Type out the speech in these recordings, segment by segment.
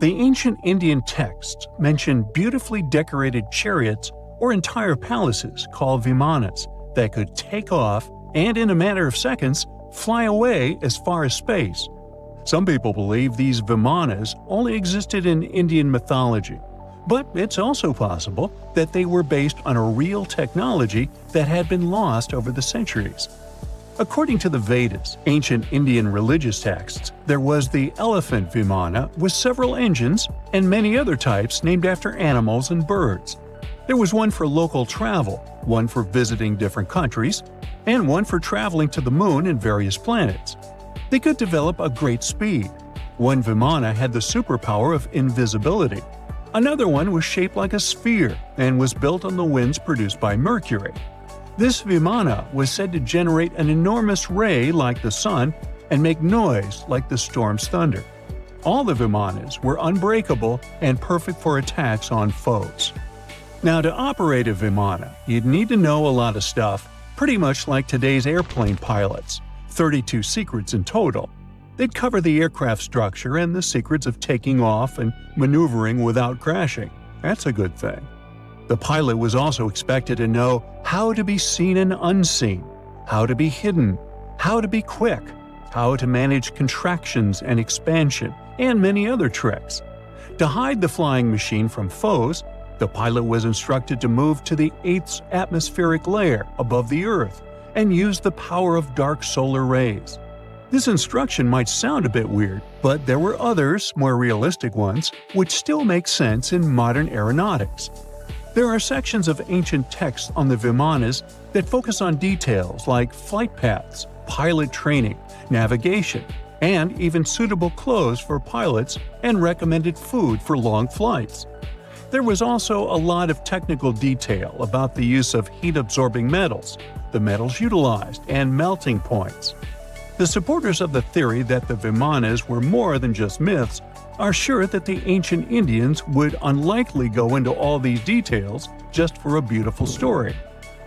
The ancient Indian texts mention beautifully decorated chariots or entire palaces called vimanas that could take off and, in a matter of seconds, fly away as far as space. Some people believe these vimanas only existed in Indian mythology, but it's also possible that they were based on a real technology that had been lost over the centuries. According to the Vedas, ancient Indian religious texts, there was the elephant vimana with several engines and many other types named after animals and birds. There was one for local travel, one for visiting different countries, and one for traveling to the moon and various planets. They could develop a great speed. One vimana had the superpower of invisibility. Another one was shaped like a sphere and was built on the winds produced by Mercury. This vimana was said to generate an enormous ray like the sun and make noise like the storm's thunder. All the vimanas were unbreakable and perfect for attacks on foes. Now, to operate a vimana, you'd need to know a lot of stuff, pretty much like today's airplane pilots. 32 secrets in total. They'd cover the aircraft structure and the secrets of taking off and maneuvering without crashing. That's a good thing. The pilot was also expected to know how to be seen and unseen, how to be hidden, how to be quick, how to manage contractions and expansion, and many other tricks. To hide the flying machine from foes, the pilot was instructed to move to the 8th atmospheric layer above the Earth and use the power of dark solar rays. This instruction might sound a bit weird, but there were others, more realistic ones, which still make sense in modern aeronautics. There are sections of ancient texts on the vimanas that focus on details like flight paths, pilot training, navigation, and even suitable clothes for pilots and recommended food for long flights. There was also a lot of technical detail about the use of heat-absorbing metals, the metals utilized, and melting points. The supporters of the theory that the vimanas were more than just myths are sure that the ancient Indians would unlikely go into all these details just for a beautiful story.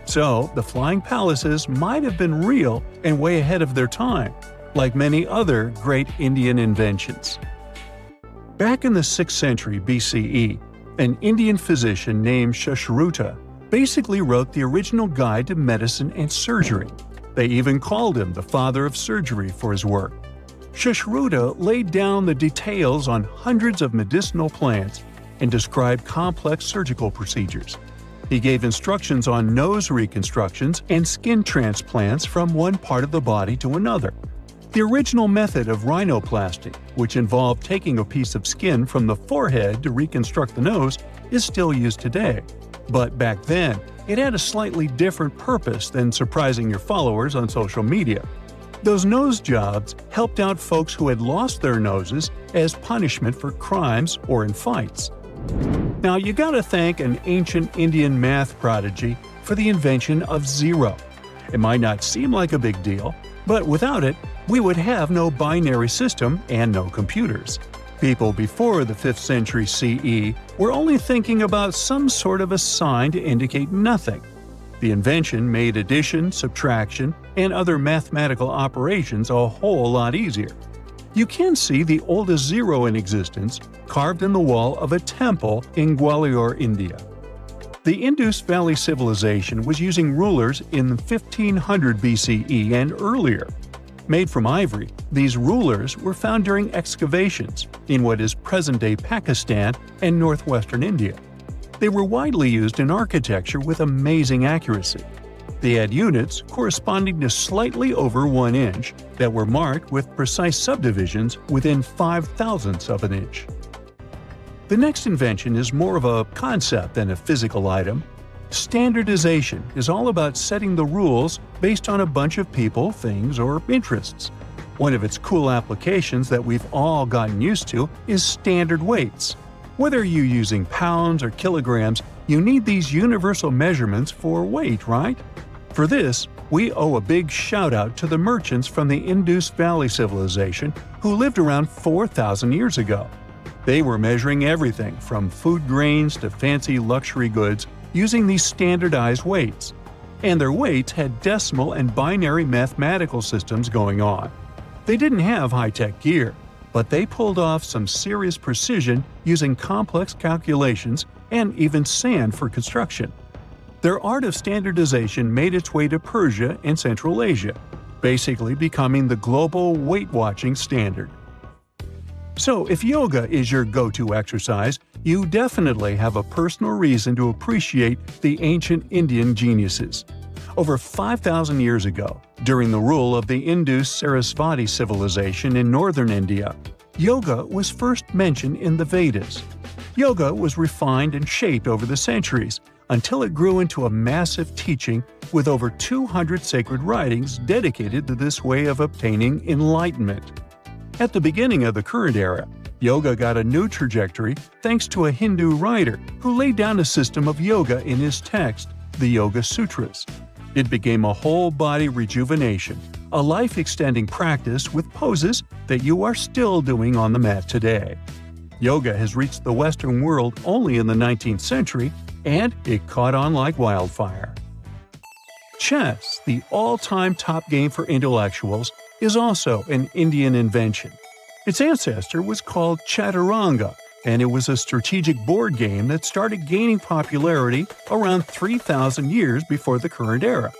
So, the flying palaces might have been real and way ahead of their time, like many other great Indian inventions. Back in the 6th century BCE, an Indian physician named Sushruta basically wrote the original guide to medicine and surgery. They even called him the father of surgery for his work. Sushruta laid down the details on hundreds of medicinal plants and described complex surgical procedures. He gave instructions on nose reconstructions and skin transplants from one part of the body to another. The original method of rhinoplasty, which involved taking a piece of skin from the forehead to reconstruct the nose, is still used today. But back then, it had a slightly different purpose than surprising your followers on social media. Those nose jobs helped out folks who had lost their noses as punishment for crimes or in fights. Now, you gotta thank an ancient Indian math prodigy for the invention of zero. It might not seem like a big deal, but without it, we would have no binary system and no computers. People before the 5th century CE were only thinking about some sort of a sign to indicate nothing. The invention made addition, subtraction, and other mathematical operations a whole lot easier. You can see the oldest zero in existence carved in the wall of a temple in Gwalior, India. The Indus Valley Civilization was using rulers in 1500 BCE and earlier. Made from ivory, these rulers were found during excavations in what is present-day Pakistan and northwestern India. They were widely used in architecture with amazing accuracy. They had units corresponding to slightly over 1 inch that were marked with precise subdivisions within 5/1000ths of an inch. The next invention is more of a concept than a physical item. Standardization is all about setting the rules based on a bunch of people, things, or interests. One of its cool applications that we've all gotten used to is standard weights. Whether you're using pounds or kilograms, you need these universal measurements for weight, right? For this, we owe a big shout-out to the merchants from the Indus Valley Civilization who lived around 4,000 years ago. They were measuring everything from food grains to fancy luxury goods using these standardized weights. And their weights had decimal and binary mathematical systems going on. They didn't have high-tech gear. but they pulled off some serious precision using complex calculations and even sand for construction. Their art of standardization made its way to Persia and Central Asia, basically becoming the global weight-watching standard. So if yoga is your go-to exercise, you definitely have a personal reason to appreciate the ancient Indian geniuses. Over 5,000 years ago, during the rule of the Indus Sarasvati civilization in northern India, yoga was first mentioned in the Vedas. Yoga was refined and shaped over the centuries, until it grew into a massive teaching with over 200 sacred writings dedicated to this way of obtaining enlightenment. At the beginning of the current era, yoga got a new trajectory thanks to a Hindu writer who laid down a system of yoga in his text, the Yoga Sutras. It became a whole-body rejuvenation, a life-extending practice with poses that you are still doing on the mat today. Yoga has reached the Western world only in the 19th century, and it caught on like wildfire. Chess, the all-time top game for intellectuals, is also an Indian invention. Its ancestor was called chaturanga, and it was a strategic board game that started gaining popularity around 3,000 years before the current era.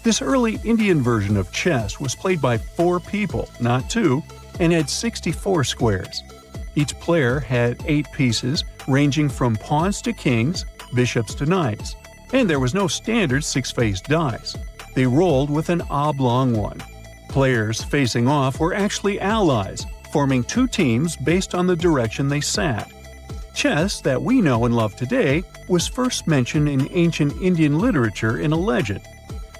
This early Indian version of chess was played by 4 people, not 2, and had 64 squares. Each player had 8 pieces, ranging from pawns to kings, bishops to knights, and there was no standard 6-faced dice. They rolled with an oblong one. Players facing off were actually allies, forming 2 teams based on the direction they sat. Chess that we know and love today was first mentioned in ancient Indian literature in a legend.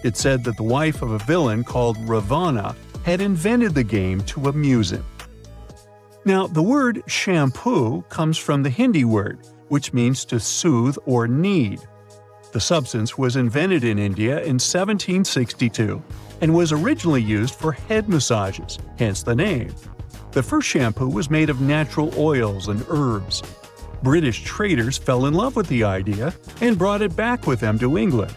It said that the wife of a villain called Ravana had invented the game to amuse him. Now, the word shampoo comes from the Hindi word, which means to soothe or knead. The substance was invented in India in 1762 and was originally used for head massages, hence the name. The first shampoo was made of natural oils and herbs. British traders fell in love with the idea and brought it back with them to England.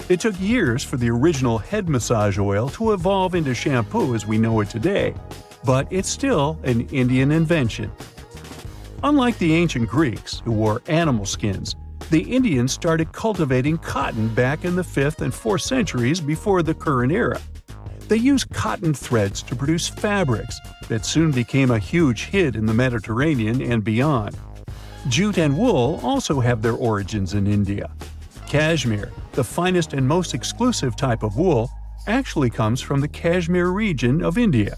It took years for the original head massage oil to evolve into shampoo as we know it today, but it's still an Indian invention. Unlike the ancient Greeks, who wore animal skins, the Indians started cultivating cotton back in the 5th and 4th centuries before the current era. They used cotton threads to produce fabrics that soon became a huge hit in the Mediterranean and beyond. Jute and wool also have their origins in India. Cashmere, the finest and most exclusive type of wool, actually comes from the Kashmir region of India.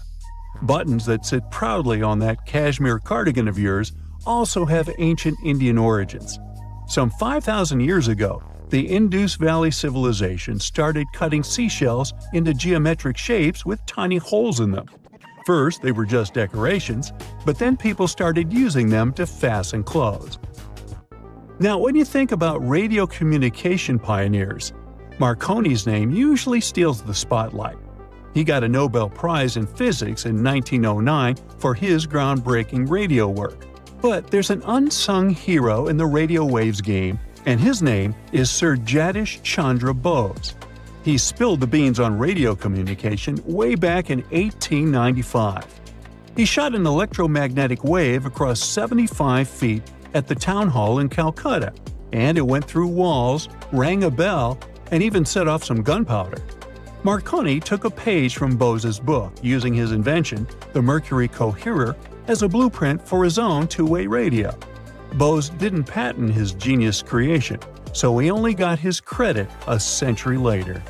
Buttons that sit proudly on that cashmere cardigan of yours also have ancient Indian origins. Some 5,000 years ago, the Indus Valley civilization started cutting seashells into geometric shapes with tiny holes in them. First, they were just decorations, but then people started using them to fasten clothes. Now, when you think about radio communication pioneers, Marconi's name usually steals the spotlight. He got a Nobel Prize in Physics in 1909 for his groundbreaking radio work. But there's an unsung hero in the radio waves game, and his name is Sir Jagdish Chandra Bose. He spilled the beans on radio communication way back in 1895. He shot an electromagnetic wave across 75 feet at the town hall in Calcutta, and it went through walls, rang a bell, and even set off some gunpowder. Marconi took a page from Bose's book, using his invention, the Mercury Coherer, as a blueprint for his own two-way radio. Bose didn't patent his genius creation, so he only got his credit a century later.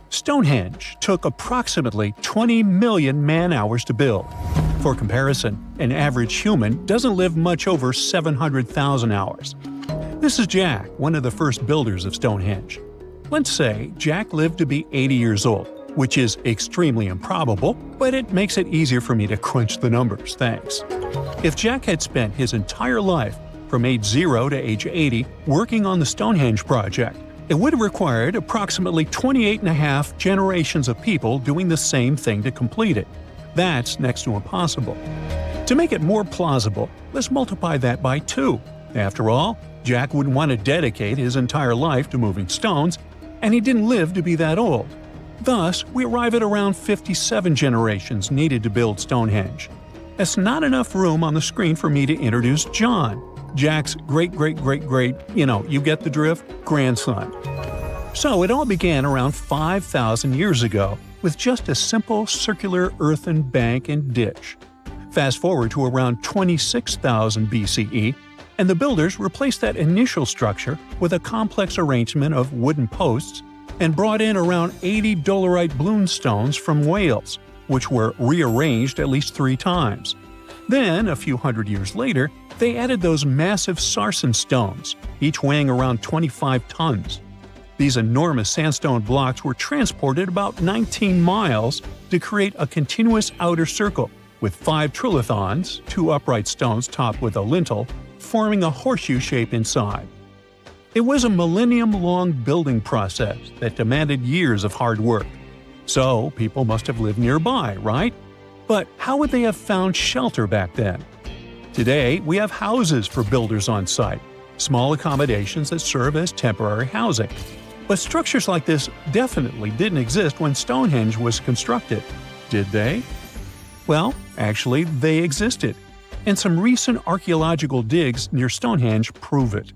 Stonehenge took approximately 20 million man-hours to build. For comparison, an average human doesn't live much over 700,000 hours. This is Jack, one of the first builders of Stonehenge. Let's say Jack lived to be 80 years old, which is extremely improbable, but it makes it easier for me to crunch the numbers, thanks. If Jack had spent his entire life, from age 0 to age 80, working on the Stonehenge project, it would have required approximately 28.5 generations of people doing the same thing to complete it. That's next to impossible. To make it more plausible, let's multiply that by 2. After all, Jack wouldn't want to dedicate his entire life to moving stones, and he didn't live to be that old. Thus, we arrive at around 57 generations needed to build Stonehenge. That's not enough room on the screen for me to introduce John, Jack's great, you get the drift, grandson. So it all began around 5,000 years ago with just a simple circular earthen bank and ditch. Fast forward to around 26,000 BCE, and the builders replaced that initial structure with a complex arrangement of wooden posts and brought in around 80 dolerite bloom stones from Wales, which were rearranged at least 3 times. Then, a few hundred years later, they added those massive sarsen stones, each weighing around 25 tons. These enormous sandstone blocks were transported about 19 miles to create a continuous outer circle, with 5 trilithons, 2 upright stones topped with a lintel, forming a horseshoe shape inside. It was a millennium-long building process that demanded years of hard work. So, people must have lived nearby, right? But how would they have found shelter back then? Today, we have houses for builders on site, small accommodations that serve as temporary housing. But structures like this definitely didn't exist when Stonehenge was constructed. Did they? Well, actually, they existed, and some recent archaeological digs near Stonehenge prove it.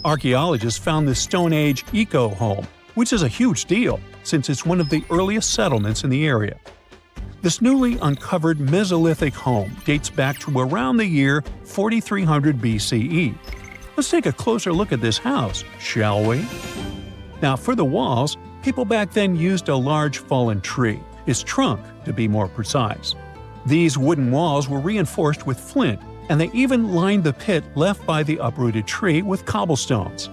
Archaeologists found this Stone Age eco-home, which is a huge deal since it's one of the earliest settlements in the area. This newly uncovered Mesolithic home dates back to around the year 4300 BCE. Let's take a closer look at this house, shall we? Now, for the walls, people back then used a large fallen tree, its trunk to be more precise. These wooden walls were reinforced with flint, and they even lined the pit left by the uprooted tree with cobblestones.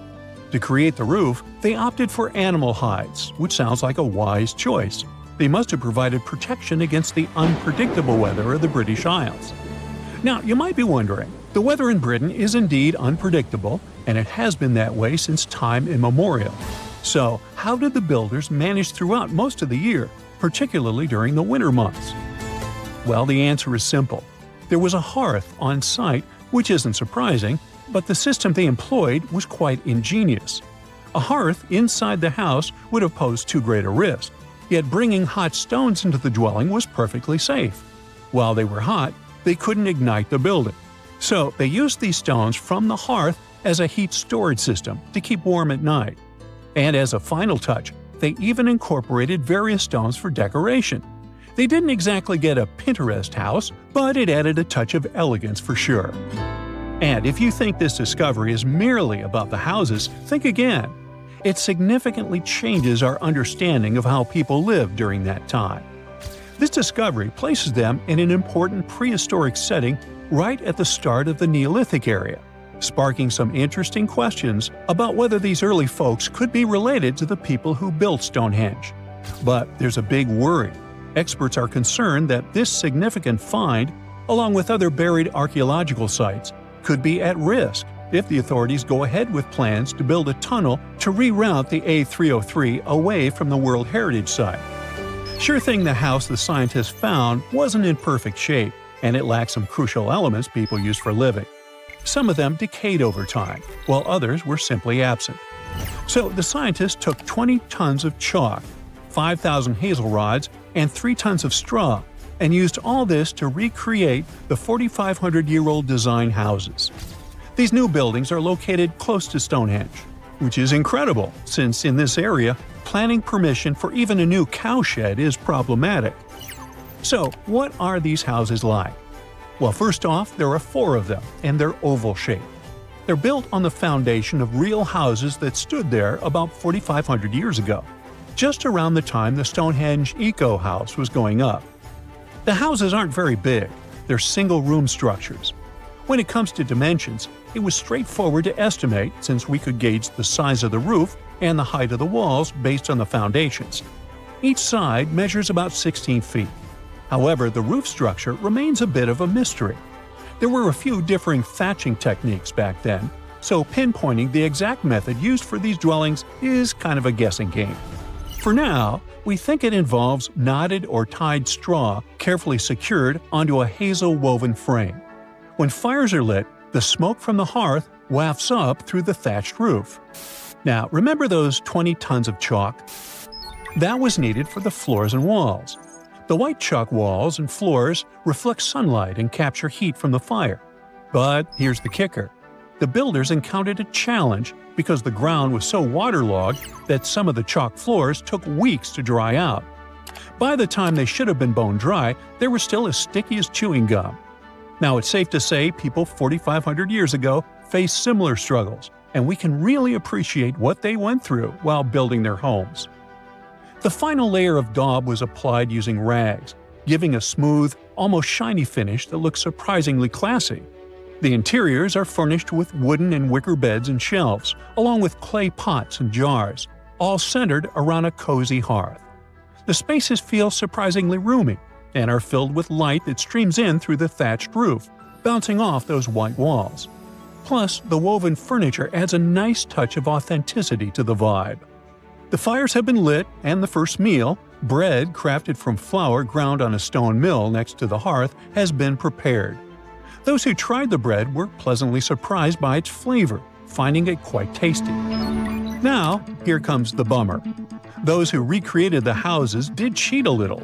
To create the roof, they opted for animal hides, which sounds like a wise choice. They must have provided protection against the unpredictable weather of the British Isles. Now, you might be wondering, the weather in Britain is indeed unpredictable, and it has been that way since time immemorial. So, how did the builders manage throughout most of the year, particularly during the winter months? Well, the answer is simple. There was a hearth on site, which isn't surprising, but the system they employed was quite ingenious. A hearth inside the house would have posed too great a risk, yet bringing hot stones into the dwelling was perfectly safe. While they were hot, they couldn't ignite the building. So they used these stones from the hearth as a heat storage system to keep warm at night. And as a final touch, they even incorporated various stones for decoration. They didn't exactly get a Pinterest house, but it added a touch of elegance for sure. And if you think this discovery is merely about the houses, think again. It significantly changes our understanding of how people lived during that time. This discovery places them in an important prehistoric setting right at the start of the Neolithic area, sparking some interesting questions about whether these early folks could be related to the people who built Stonehenge. But there's a big worry. Experts are concerned that this significant find, along with other buried archaeological sites, could be at risk if the authorities go ahead with plans to build a tunnel to reroute the A303 away from the World Heritage Site. Sure thing the house the scientists found wasn't in perfect shape, and it lacked some crucial elements people use for living. Some of them decayed over time, while others were simply absent. So the scientists took 20 tons of chalk, 5,000 hazel rods, and 3 tons of straw, and used all this to recreate the 4,500-year-old design houses. These new buildings are located close to Stonehenge, which is incredible since in this area, planning permission for even a new cowshed is problematic. So, what are these houses like? Well, first off, there are 4 of them, and they're oval-shaped. They're built on the foundation of real houses that stood there about 4,500 years ago, just around the time the Stonehenge Eco House was going up. The houses aren't very big, they're single-room structures. When it comes to dimensions, it was straightforward to estimate since we could gauge the size of the roof and the height of the walls based on the foundations. Each side measures about 16 feet. However, the roof structure remains a bit of a mystery. There were a few differing thatching techniques back then, so pinpointing the exact method used for these dwellings is kind of a guessing game. For now, we think it involves knotted or tied straw carefully secured onto a hazel-woven frame. When fires are lit, the smoke from the hearth wafts up through the thatched roof. Now, remember those 20 tons of chalk? That was needed for the floors and walls. The white chalk walls and floors reflect sunlight and capture heat from the fire. But here's the kicker. The builders encountered a challenge because the ground was so waterlogged that some of the chalk floors took weeks to dry out. By the time they should have been bone dry, they were still as sticky as chewing gum. Now it's safe to say people 4,500 years ago faced similar struggles, and we can really appreciate what they went through while building their homes. The final layer of daub was applied using rags, giving a smooth, almost shiny finish that looks surprisingly classy. The interiors are furnished with wooden and wicker beds and shelves, along with clay pots and jars, all centered around a cozy hearth. The spaces feel surprisingly roomy and are filled with light that streams in through the thatched roof, bouncing off those white walls. Plus, the woven furniture adds a nice touch of authenticity to the vibe. The fires have been lit, and the first meal, bread crafted from flour ground on a stone mill next to the hearth, has been prepared. Those who tried the bread were pleasantly surprised by its flavor, finding it quite tasty. Now, here comes the bummer. Those who recreated the houses did cheat a little.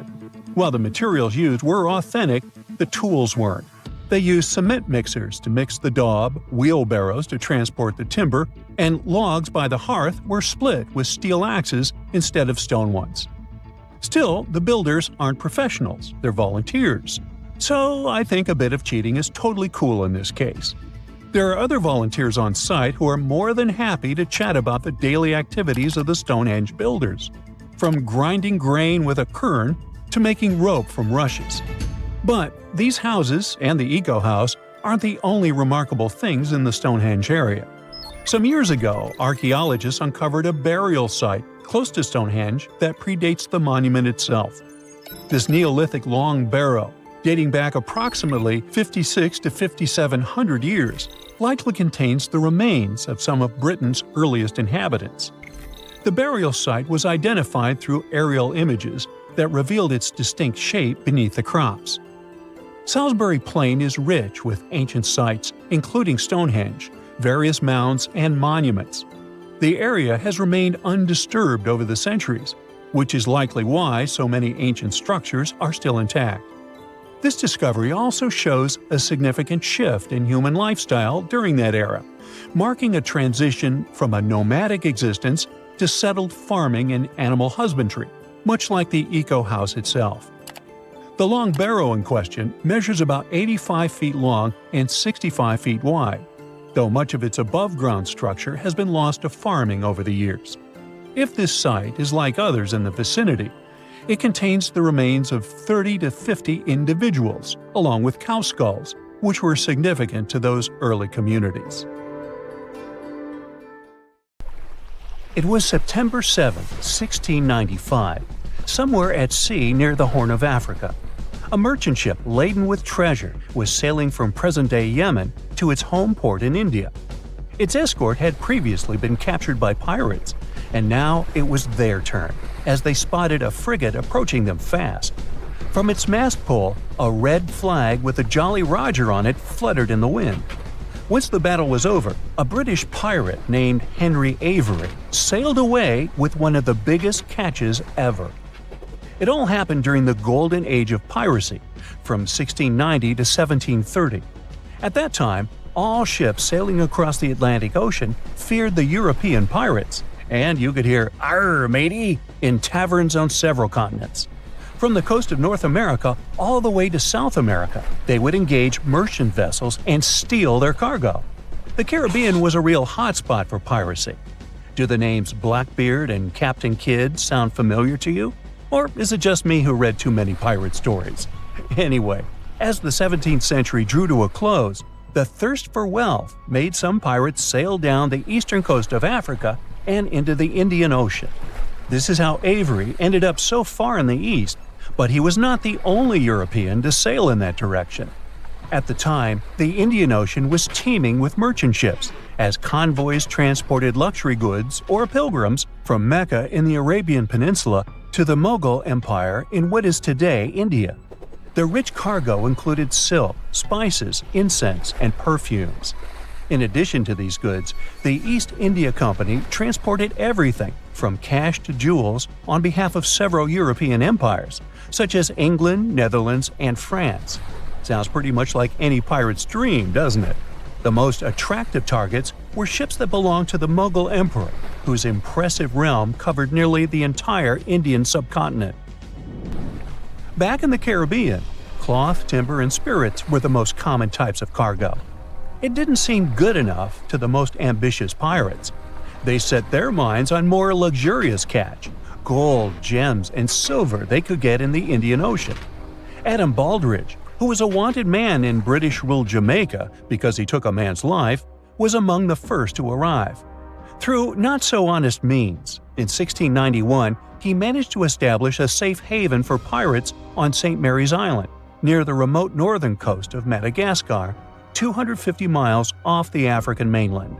While the materials used were authentic, the tools weren't. They used cement mixers to mix the daub, wheelbarrows to transport the timber, and logs by the hearth were split with steel axes instead of stone ones. Still, the builders aren't professionals, they're volunteers. So I think a bit of cheating is totally cool in this case. There are other volunteers on site who are more than happy to chat about the daily activities of the Stonehenge builders, from grinding grain with a quern to making rope from rushes. But these houses and the Eco House aren't the only remarkable things in the Stonehenge area. Some years ago, archaeologists uncovered a burial site close to Stonehenge that predates the monument itself. This Neolithic long barrow, dating back approximately 56 to 5,700 years, likely contains the remains of some of Britain's earliest inhabitants. The burial site was identified through aerial images that revealed its distinct shape beneath the crops. Salisbury Plain is rich with ancient sites, including Stonehenge, various mounds, and monuments. The area has remained undisturbed over the centuries, which is likely why so many ancient structures are still intact. This discovery also shows a significant shift in human lifestyle during that era, marking a transition from a nomadic existence to settled farming and animal husbandry, much like the Eco House itself. The long barrow in question measures about 85 feet long and 65 feet wide, though much of its above-ground structure has been lost to farming over the years. If this site is like others in the vicinity, it contains the remains of 30 to 50 individuals, along with cow skulls, which were significant to those early communities. It was September 7, 1695, somewhere at sea near the Horn of Africa. A merchant ship laden with treasure was sailing from present-day Yemen to its home port in India. Its escort had previously been captured by pirates, and now it was their turn, as they spotted a frigate approaching them fast. From its mast pole, a red flag with a Jolly Roger on it fluttered in the wind. Once the battle was over, a British pirate named Henry Avery sailed away with one of the biggest catches ever. It all happened during the golden age of piracy, from 1690 to 1730. At that time, all ships sailing across the Atlantic Ocean feared the European pirates, and you could hear "Arr, matey" in taverns on several continents. From the coast of North America all the way to South America, they would engage merchant vessels and steal their cargo. The Caribbean was a real hotspot for piracy. Do the names Blackbeard and Captain Kidd sound familiar to you? Or is it just me who read too many pirate stories? Anyway, as the 17th century drew to a close, the thirst for wealth made some pirates sail down the eastern coast of Africa and into the Indian Ocean. This is how Avery ended up so far in the east, but he was not the only European to sail in that direction. At the time, the Indian Ocean was teeming with merchant ships, as convoys transported luxury goods or pilgrims from Mecca in the Arabian Peninsula to the Mughal Empire in what is today India. The rich cargo included silk, spices, incense, and perfumes. In addition to these goods, the East India Company transported everything from cash to jewels on behalf of several European empires, such as England, Netherlands, and France. Sounds pretty much like any pirate's dream, doesn't it? The most attractive targets were ships that belonged to the Mughal emperor, whose impressive realm covered nearly the entire Indian subcontinent. Back in the Caribbean, cloth, timber, and spirits were the most common types of cargo. It didn't seem good enough to the most ambitious pirates. They set their minds on more luxurious catch: gold, gems, and silver they could get in the Indian Ocean. Adam Baldridge, who was a wanted man in British-ruled Jamaica because he took a man's life, was among the first to arrive. Through not-so-honest means, in 1691 he managed to establish a safe haven for pirates on St. Mary's Island, near the remote northern coast of Madagascar, 250 miles off the African mainland.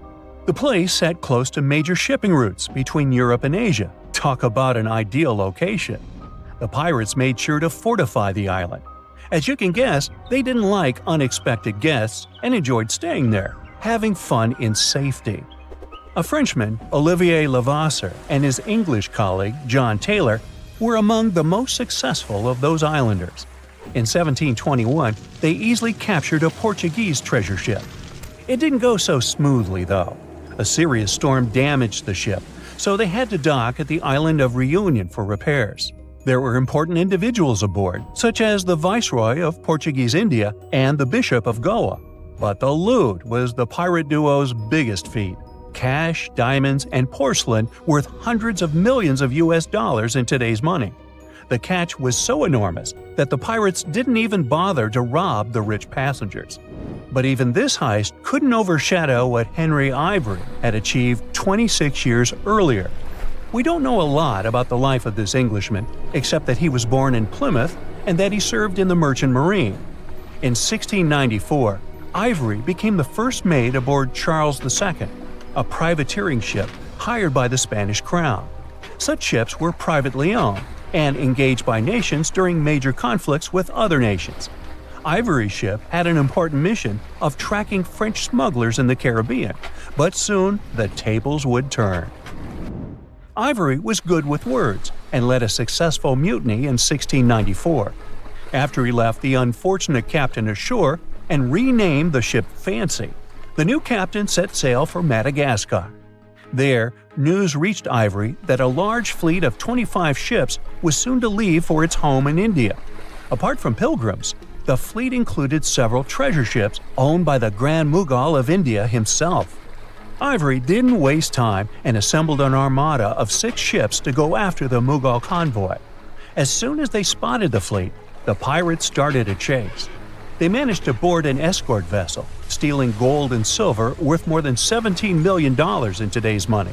The place sat close to major shipping routes between Europe and Asia. Talk about an ideal location. The pirates made sure to fortify the island. As you can guess, they didn't like unexpected guests and enjoyed staying there, having fun in safety. A Frenchman, Olivier Levasseur, and his English colleague, John Taylor, were among the most successful of those islanders. In 1721, they easily captured a Portuguese treasure ship. It didn't go so smoothly, though. A serious storm damaged the ship, so they had to dock at the island of Reunion for repairs. There were important individuals aboard, such as the Viceroy of Portuguese India and the Bishop of Goa. But the loot was the pirate duo's biggest feat. Cash, diamonds, and porcelain worth hundreds of millions of US dollars in today's money. The catch was so enormous that the pirates didn't even bother to rob the rich passengers. But even this heist couldn't overshadow what Henry Ivory had achieved 26 years earlier. We don't know a lot about the life of this Englishman, except that he was born in Plymouth and that he served in the Merchant Marine. In 1694, Ivory became the first mate aboard Charles II, a privateering ship hired by the Spanish crown. Such ships were privately owned and engaged by nations during major conflicts with other nations. Ivory's ship had an important mission of tracking French smugglers in the Caribbean, but soon the tables would turn. Ivory was good with words and led a successful mutiny in 1694. After he left the unfortunate captain ashore and renamed the ship Fancy, the new captain set sail for Madagascar. There, news reached Ivory that a large fleet of 25 ships was soon to leave for its home in India. Apart from pilgrims, the fleet included several treasure ships owned by the Grand Mughal of India himself. Ivory didn't waste time and assembled an armada of 6 ships to go after the Mughal convoy. As soon as they spotted the fleet, the pirates started a chase. They managed to board an escort vessel, stealing gold and silver worth more than $17 million in today's money.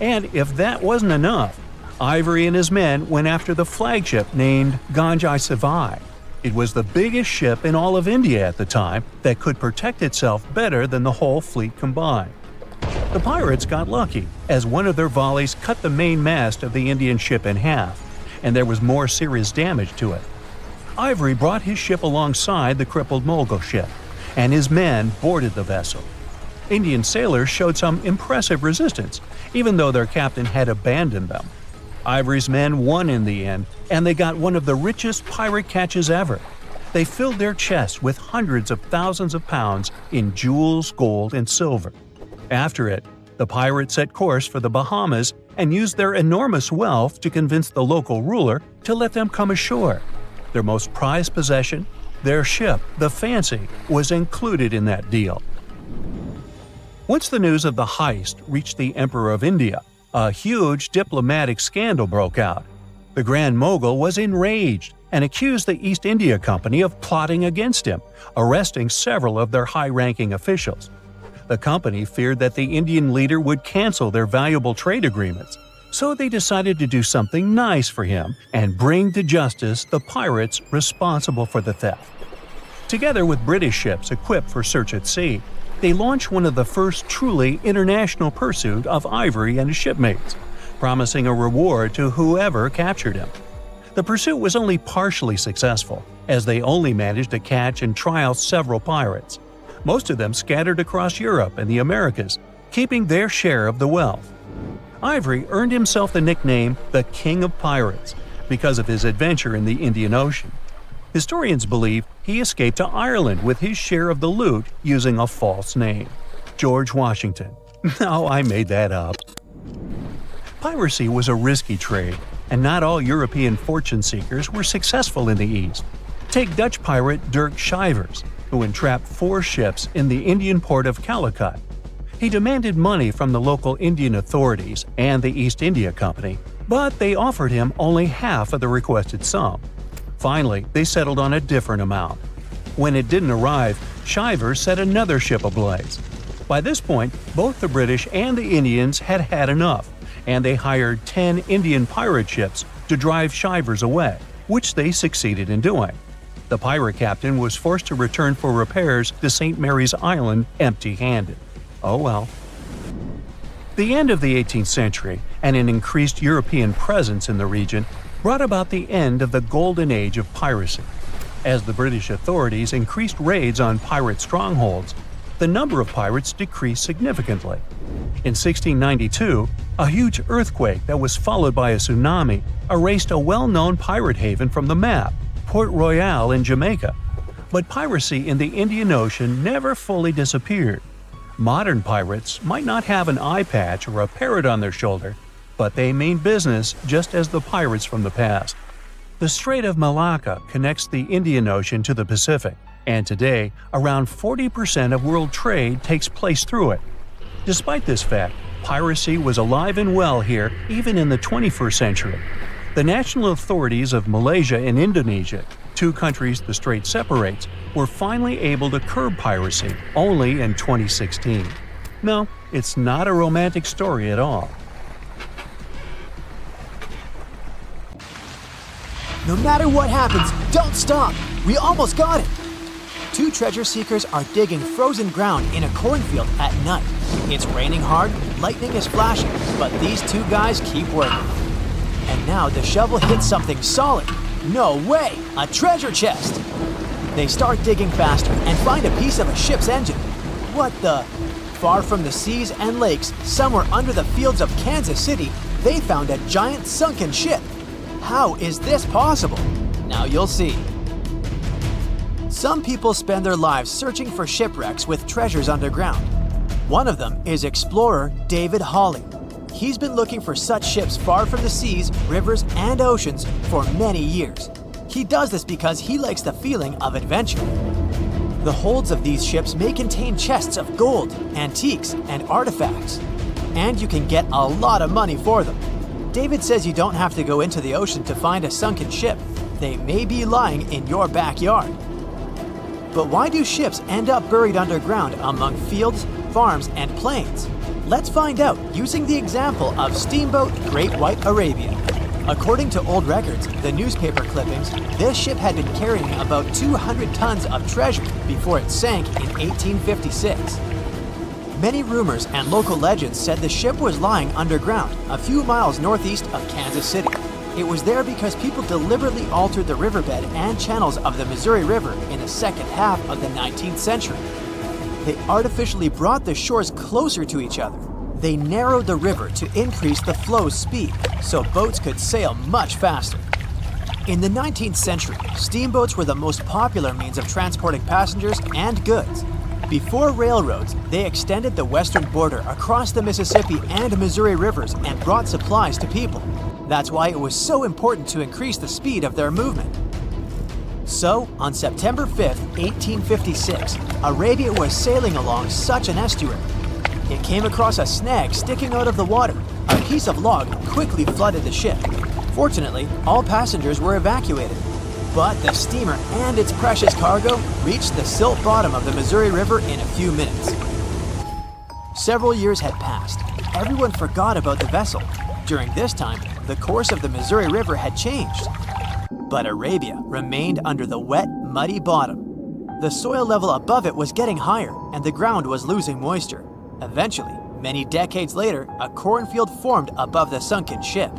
And if that wasn't enough, Ivory and his men went after the flagship named Ganjai Savai. It was the biggest ship in all of India at the time that could protect itself better than the whole fleet combined. The pirates got lucky, as one of their volleys cut the main mast of the Indian ship in half, and there was more serious damage to it. Ivory brought his ship alongside the crippled Mughal ship, and his men boarded the vessel. Indian sailors showed some impressive resistance, even though their captain had abandoned them. Ivory's men won in the end, and they got one of the richest pirate catches ever. They filled their chests with hundreds of thousands of pounds in jewels, gold, and silver. After it, the pirates set course for the Bahamas and used their enormous wealth to convince the local ruler to let them come ashore. Their most prized possession, their ship, the Fancy, was included in that deal. Once the news of the heist reached the Emperor of India, a huge diplomatic scandal broke out. The Grand Mogul was enraged and accused the East India Company of plotting against him, arresting several of their high-ranking officials. The company feared that the Indian leader would cancel their valuable trade agreements, so they decided to do something nice for him and bring to justice the pirates responsible for the theft. Together with British ships equipped for search at sea, they launched one of the first truly international pursuit of Ivory and his shipmates, promising a reward to whoever captured him. The pursuit was only partially successful, as they only managed to catch and try out several pirates. most of them scattered across Europe and the Americas, keeping their share of the wealth. Ivory earned himself the nickname the King of Pirates because of his adventure in the Indian Ocean. Historians believe he escaped to Ireland with his share of the loot using a false name, George Washington. No, I made that up. Piracy was a risky trade, and not all European fortune seekers were successful in the East. Take Dutch pirate Dirk Schijvers, who entrapped 4 ships in the Indian port of Calicut. He demanded money from the local Indian authorities and the East India Company, but they offered him only half of the requested sum. Finally, they settled on a different amount. When it didn't arrive, Schijvers set another ship ablaze. By this point, both the British and the Indians had had enough, and they hired 10 Indian pirate ships to drive Schijvers away, which they succeeded in doing. The pirate captain was forced to return for repairs to St. Mary's Island empty-handed. Oh well. The end of the 18th century and an increased European presence in the region brought about the end of the golden age of piracy. As the British authorities increased raids on pirate strongholds, the number of pirates decreased significantly. In 1692, a huge earthquake that was followed by a tsunami erased a well-known pirate haven from the map, Port Royal in Jamaica. But piracy in the Indian Ocean never fully disappeared. Modern pirates might not have an eye patch or a parrot on their shoulder, but they mean business just as the pirates from the past. The Strait of Malacca connects the Indian Ocean to the Pacific, and today, around 40% of world trade takes place through it. Despite this fact, piracy was alive and well here even in the 21st century. The national authorities of Malaysia and Indonesia, 2 countries the strait separates, were finally able to curb piracy only in 2016. No, it's not a romantic story at all. No matter what happens, don't stop! We almost got it! 2 treasure seekers are digging frozen ground in a cornfield at night. It's raining hard, lightning is flashing, but these 2 guys keep working. And now the shovel hits something solid. No way! A treasure chest! They start digging faster and find a piece of a ship's engine. What the? Far from the seas and lakes, somewhere under the fields of Kansas City, they found a giant sunken ship. How is this possible? Now you'll see. Some people spend their lives searching for shipwrecks with treasures underground. One of them is explorer David Hawley. He's been looking for such ships far from the seas, rivers, and oceans for many years. He does this because he likes the feeling of adventure. The holds of these ships may contain chests of gold, antiques, and artifacts. And you can get a lot of money for them. David says you don't have to go into the ocean to find a sunken ship. They may be lying in your backyard. But why do ships end up buried underground among fields, farms, and plains? Let's find out using the example of steamboat Great White Arabia. According to old records, the newspaper clippings, this ship had been carrying about 200 tons of treasure before it sank in 1856. Many rumors and local legends said the ship was lying underground, a few miles northeast of Kansas City. It was there because people deliberately altered the riverbed and channels of the Missouri River in the second half of the 19th century. They artificially brought the shores closer to each other. They narrowed the river to increase the flow's speed, so boats could sail much faster. In the 19th century, steamboats were the most popular means of transporting passengers and goods. Before railroads, they extended the western border across the Mississippi and Missouri rivers and brought supplies to people. That's why it was so important to increase the speed of their movement. So, on September 5, 1856, Arabia was sailing along such an estuary. It came across a snag sticking out of the water. A piece of log quickly flooded the ship. Fortunately, all passengers were evacuated. But the steamer and its precious cargo reached the silt bottom of the Missouri River in a few minutes. Several years had passed. Everyone forgot about the vessel. During this time, the course of the Missouri River had changed. But Arabia remained under the wet, muddy bottom. The soil level above it was getting higher, and the ground was losing moisture. Eventually, many decades later, a cornfield formed above the sunken ship.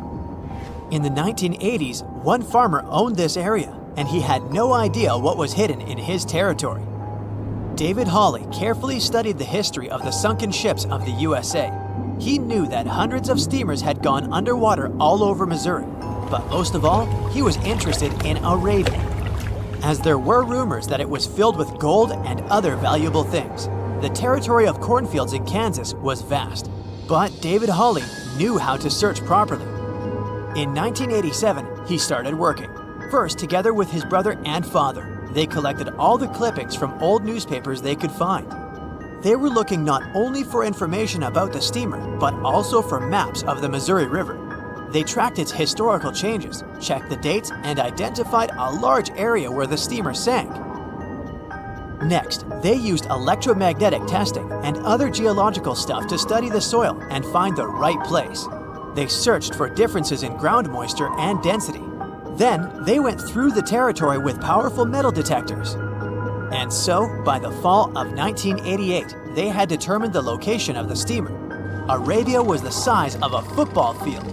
In the 1980s, one farmer owned this area, and he had no idea what was hidden in his territory. David Hawley carefully studied the history of the sunken ships of the USA. He knew that hundreds of steamers had gone underwater all over Missouri, but most of all, he was interested in Arabia, as there were rumors that it was filled with gold and other valuable things. The territory of cornfields in Kansas was vast, but David Hawley knew how to search properly. In 1987, he started working, first together with his brother and father. They collected all the clippings from old newspapers they could find. They were looking not only for information about the steamer, but also for maps of the Missouri River. They tracked its historical changes, checked the dates, and identified a large area where the steamer sank. Next, they used electromagnetic testing and other geological stuff to study the soil and find the right place. They searched for differences in ground moisture and density. Then, they went through the territory with powerful metal detectors. And so, by the fall of 1988, they had determined the location of the steamer. Arabia was the size of a football field.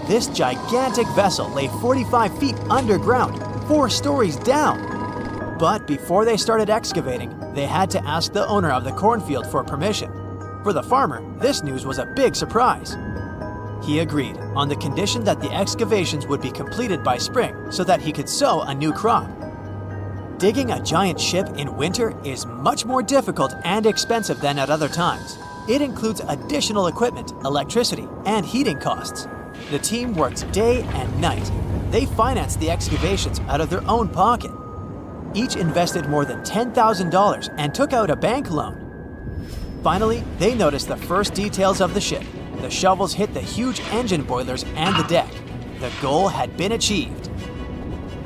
This gigantic vessel lay 45 feet underground, 4 stories down. But before they started excavating, they had to ask the owner of the cornfield for permission. For the farmer, this news was a big surprise. He agreed on the condition that the excavations would be completed by spring so that he could sow a new crop. Digging a giant ship in winter is much more difficult and expensive than at other times. It includes additional equipment, electricity, and heating costs. The team worked day and night. They financed the excavations out of their own pocket. Each invested more than $10,000 and took out a bank loan. Finally, they noticed the first details of the ship. The shovels hit the huge engine boilers and the deck. The goal had been achieved.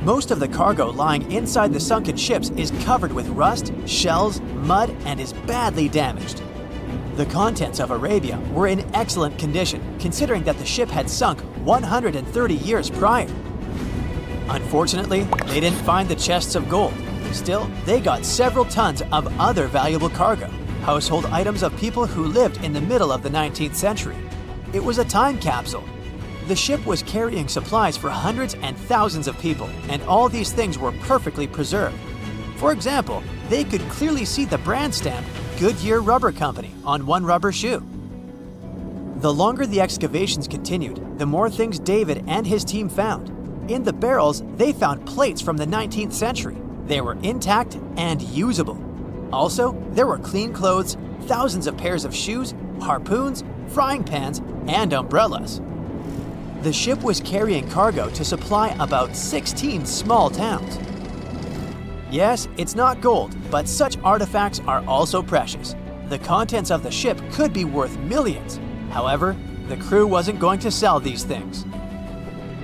Most of the cargo lying inside the sunken ships is covered with rust, shells, mud, and is badly damaged. The contents of Arabia were in excellent condition, considering that the ship had sunk 130 years prior. Unfortunately, they didn't find the chests of gold. Still, they got several tons of other valuable cargo, household items of people who lived in the middle of the 19th century. It was a time capsule. The ship was carrying supplies for hundreds and thousands of people, and all these things were perfectly preserved. For example, they could clearly see the brand stamp Goodyear Rubber Company on one rubber shoe. The longer the excavations continued, the more things David and his team found. In the barrels, they found plates from the 19th century. They were intact and usable. Also, there were clean clothes, thousands of pairs of shoes, harpoons, frying pans, and umbrellas. The ship was carrying cargo to supply about 16 small towns. Yes, it's not gold, but such artifacts are also precious. The contents of the ship could be worth millions. However, the crew wasn't going to sell these things.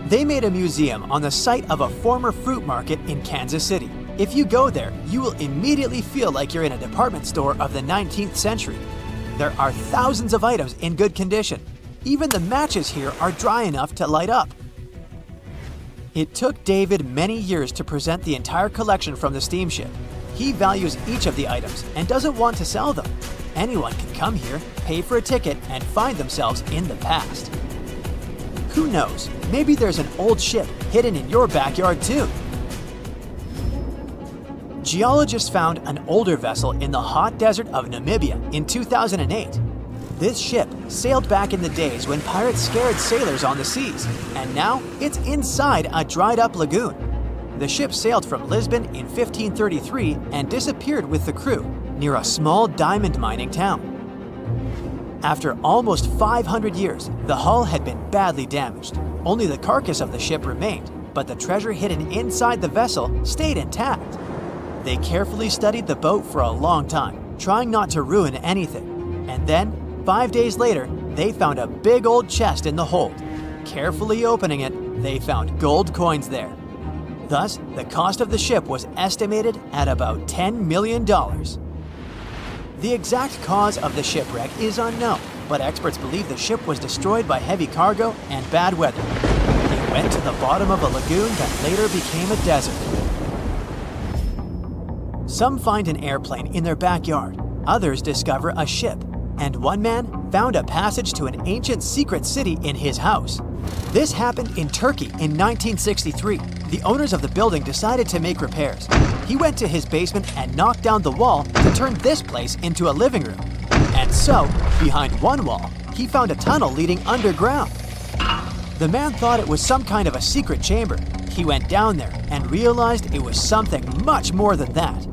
They made a museum on the site of a former fruit market in Kansas City. If you go there, you will immediately feel like you're in a department store of the 19th century. There are thousands of items in good condition. Even the matches here are dry enough to light up. It took David many years to present the entire collection from the steamship. He values each of the items and doesn't want to sell them. Anyone can come here, pay for a ticket, and find themselves in the past. Who knows, maybe there's an old ship hidden in your backyard too. Geologists found an older vessel in the hot desert of Namibia in 2008. This ship sailed back in the days when pirates scared sailors on the seas, and now it's inside a dried-up lagoon. The ship sailed from Lisbon in 1533 and disappeared with the crew near a small diamond mining town. After almost 500 years, the hull had been badly damaged. Only the carcass of the ship remained, but the treasure hidden inside the vessel stayed intact. They carefully studied the boat for a long time, trying not to ruin anything. And then, 5 days later, they found a big old chest in the hold. Carefully opening it, they found gold coins there. Thus, the cost of the ship was estimated at about $10 million. The exact cause of the shipwreck is unknown, but experts believe the ship was destroyed by heavy cargo and bad weather. It went to the bottom of a lagoon that later became a desert. Some find an airplane in their backyard. Others discover a ship. and one man found a passage to an ancient secret city in his house. This happened in Turkey in 1963. The owners of the building decided to make repairs. He went to his basement and knocked down the wall to turn this place into a living room. And so, behind one wall, he found a tunnel leading underground. The man thought it was some kind of a secret chamber. He went down there and realized it was something much more than that.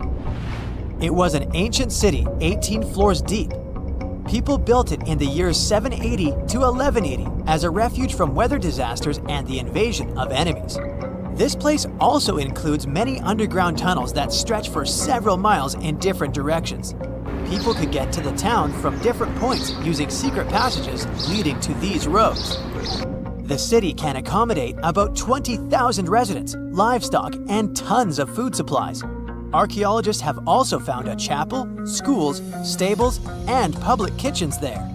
It was an ancient city 18 floors deep. People built it in the years 780 to 1180 as a refuge from weather disasters and the invasion of enemies. This place also includes many underground tunnels that stretch for several miles in different directions. People could get to the town from different points using secret passages leading to these roads. The city can accommodate about 20,000 residents, livestock, and tons of food supplies. Archaeologists have also found a chapel, schools, stables, and public kitchens there.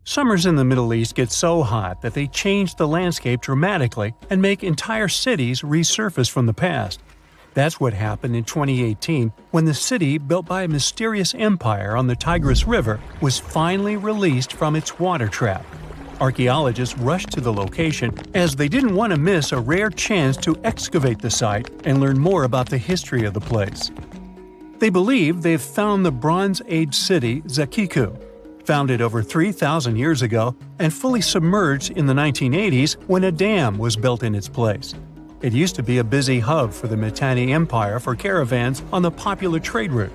Summers in the Middle East get so hot that they change the landscape dramatically and make entire cities resurface from the past. That's what happened in 2018 when the city, built by a mysterious empire on the Tigris River, was finally released from its water trap. Archaeologists rushed to the location as they didn't want to miss a rare chance to excavate the site and learn more about the history of the place. They believe they've found the Bronze Age city Zakiku, founded over 3,000 years ago and fully submerged in the 1980s when a dam was built in its place. It used to be a busy hub for the Mitanni Empire for caravans on the popular trade route.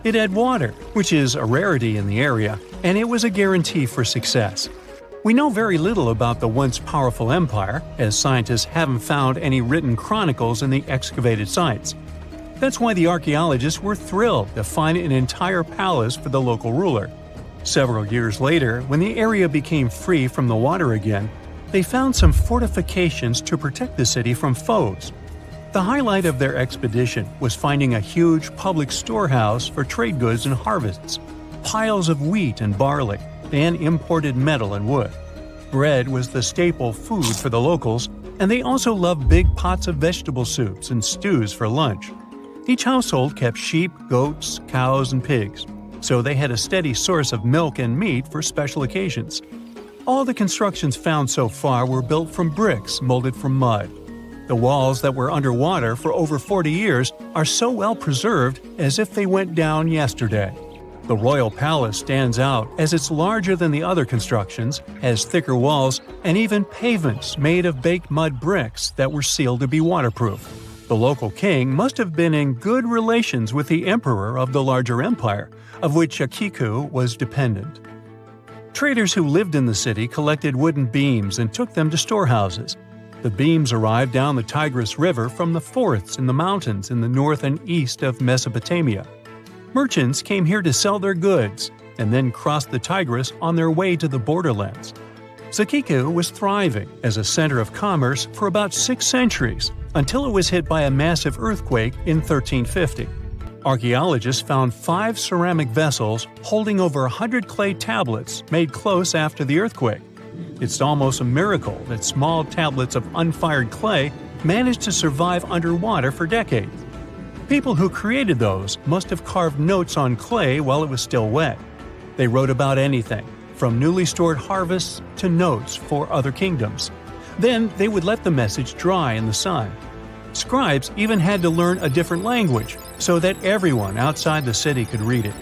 It had water, which is a rarity in the area, and it was a guarantee for success. We know very little about the once powerful empire, as scientists haven't found any written chronicles in the excavated sites. That's why the archaeologists were thrilled to find an entire palace for the local ruler. Several years later, when the area became free from the water again, they found some fortifications to protect the city from foes. The highlight of their expedition was finding a huge public storehouse for trade goods and harvests, piles of wheat and barley, and imported metal and wood. Bread was the staple food for the locals, and they also loved big pots of vegetable soups and stews for lunch. Each household kept sheep, goats, cows, and pigs, so they had a steady source of milk and meat for special occasions. All the constructions found so far were built from bricks molded from mud. The walls that were underwater for over 40 years are so well preserved as if they went down yesterday. The royal palace stands out as it's larger than the other constructions, has thicker walls, and even pavements made of baked mud bricks that were sealed to be waterproof. The local king must have been in good relations with the emperor of the larger empire, of which Akiku was dependent. Traders who lived in the city collected wooden beams and took them to storehouses. The beams arrived down the Tigris River from the forests in the mountains in the north and east of Mesopotamia. Merchants came here to sell their goods and then crossed the Tigris on their way to the borderlands. Zakiku was thriving as a center of commerce for about 6 centuries until it was hit by a massive earthquake in 1350. Archaeologists found 5 ceramic vessels holding over 100 clay tablets made close after the earthquake. It's almost a miracle that small tablets of unfired clay managed to survive underwater for decades. People who created those must have carved notes on clay while it was still wet. They wrote about anything, from newly stored harvests to notes for other kingdoms. Then they would let the message dry in the sun. Scribes even had to learn a different language so that everyone outside the city could read it.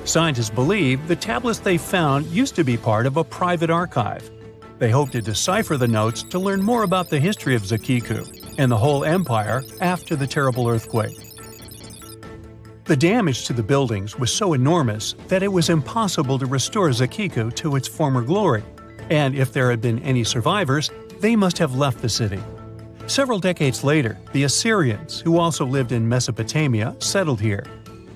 Scientists believe the tablets they found used to be part of a private archive. They hoped to decipher the notes to learn more about the history of Zakiku and the whole empire after the terrible earthquake. The damage to the buildings was so enormous that it was impossible to restore Zakiku to its former glory, and if there had been any survivors, they must have left the city. Several decades later, the Assyrians, who also lived in Mesopotamia, settled here.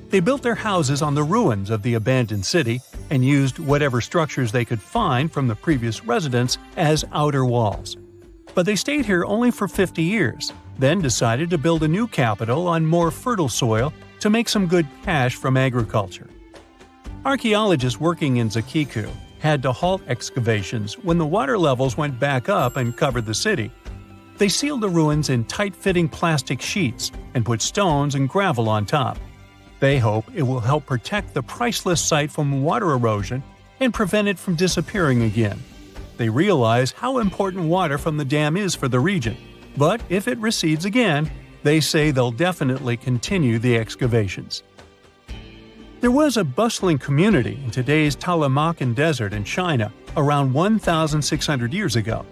They built their houses on the ruins of the abandoned city and used whatever structures they could find from the previous residents as outer walls. But they stayed here only for 50 years, then decided to build a new capital on more fertile soil to make some good cash from agriculture. Archaeologists working in Zakiku had to halt excavations when the water levels went back up and covered the city. They sealed the ruins in tight-fitting plastic sheets and put stones and gravel on top. They hope it will help protect the priceless site from water erosion and prevent it from disappearing again. They realize how important water from the dam is for the region, but if it recedes again, they say they'll definitely continue the excavations. There was a bustling community in today's Taklamakan Desert in China around 1,600 years ago.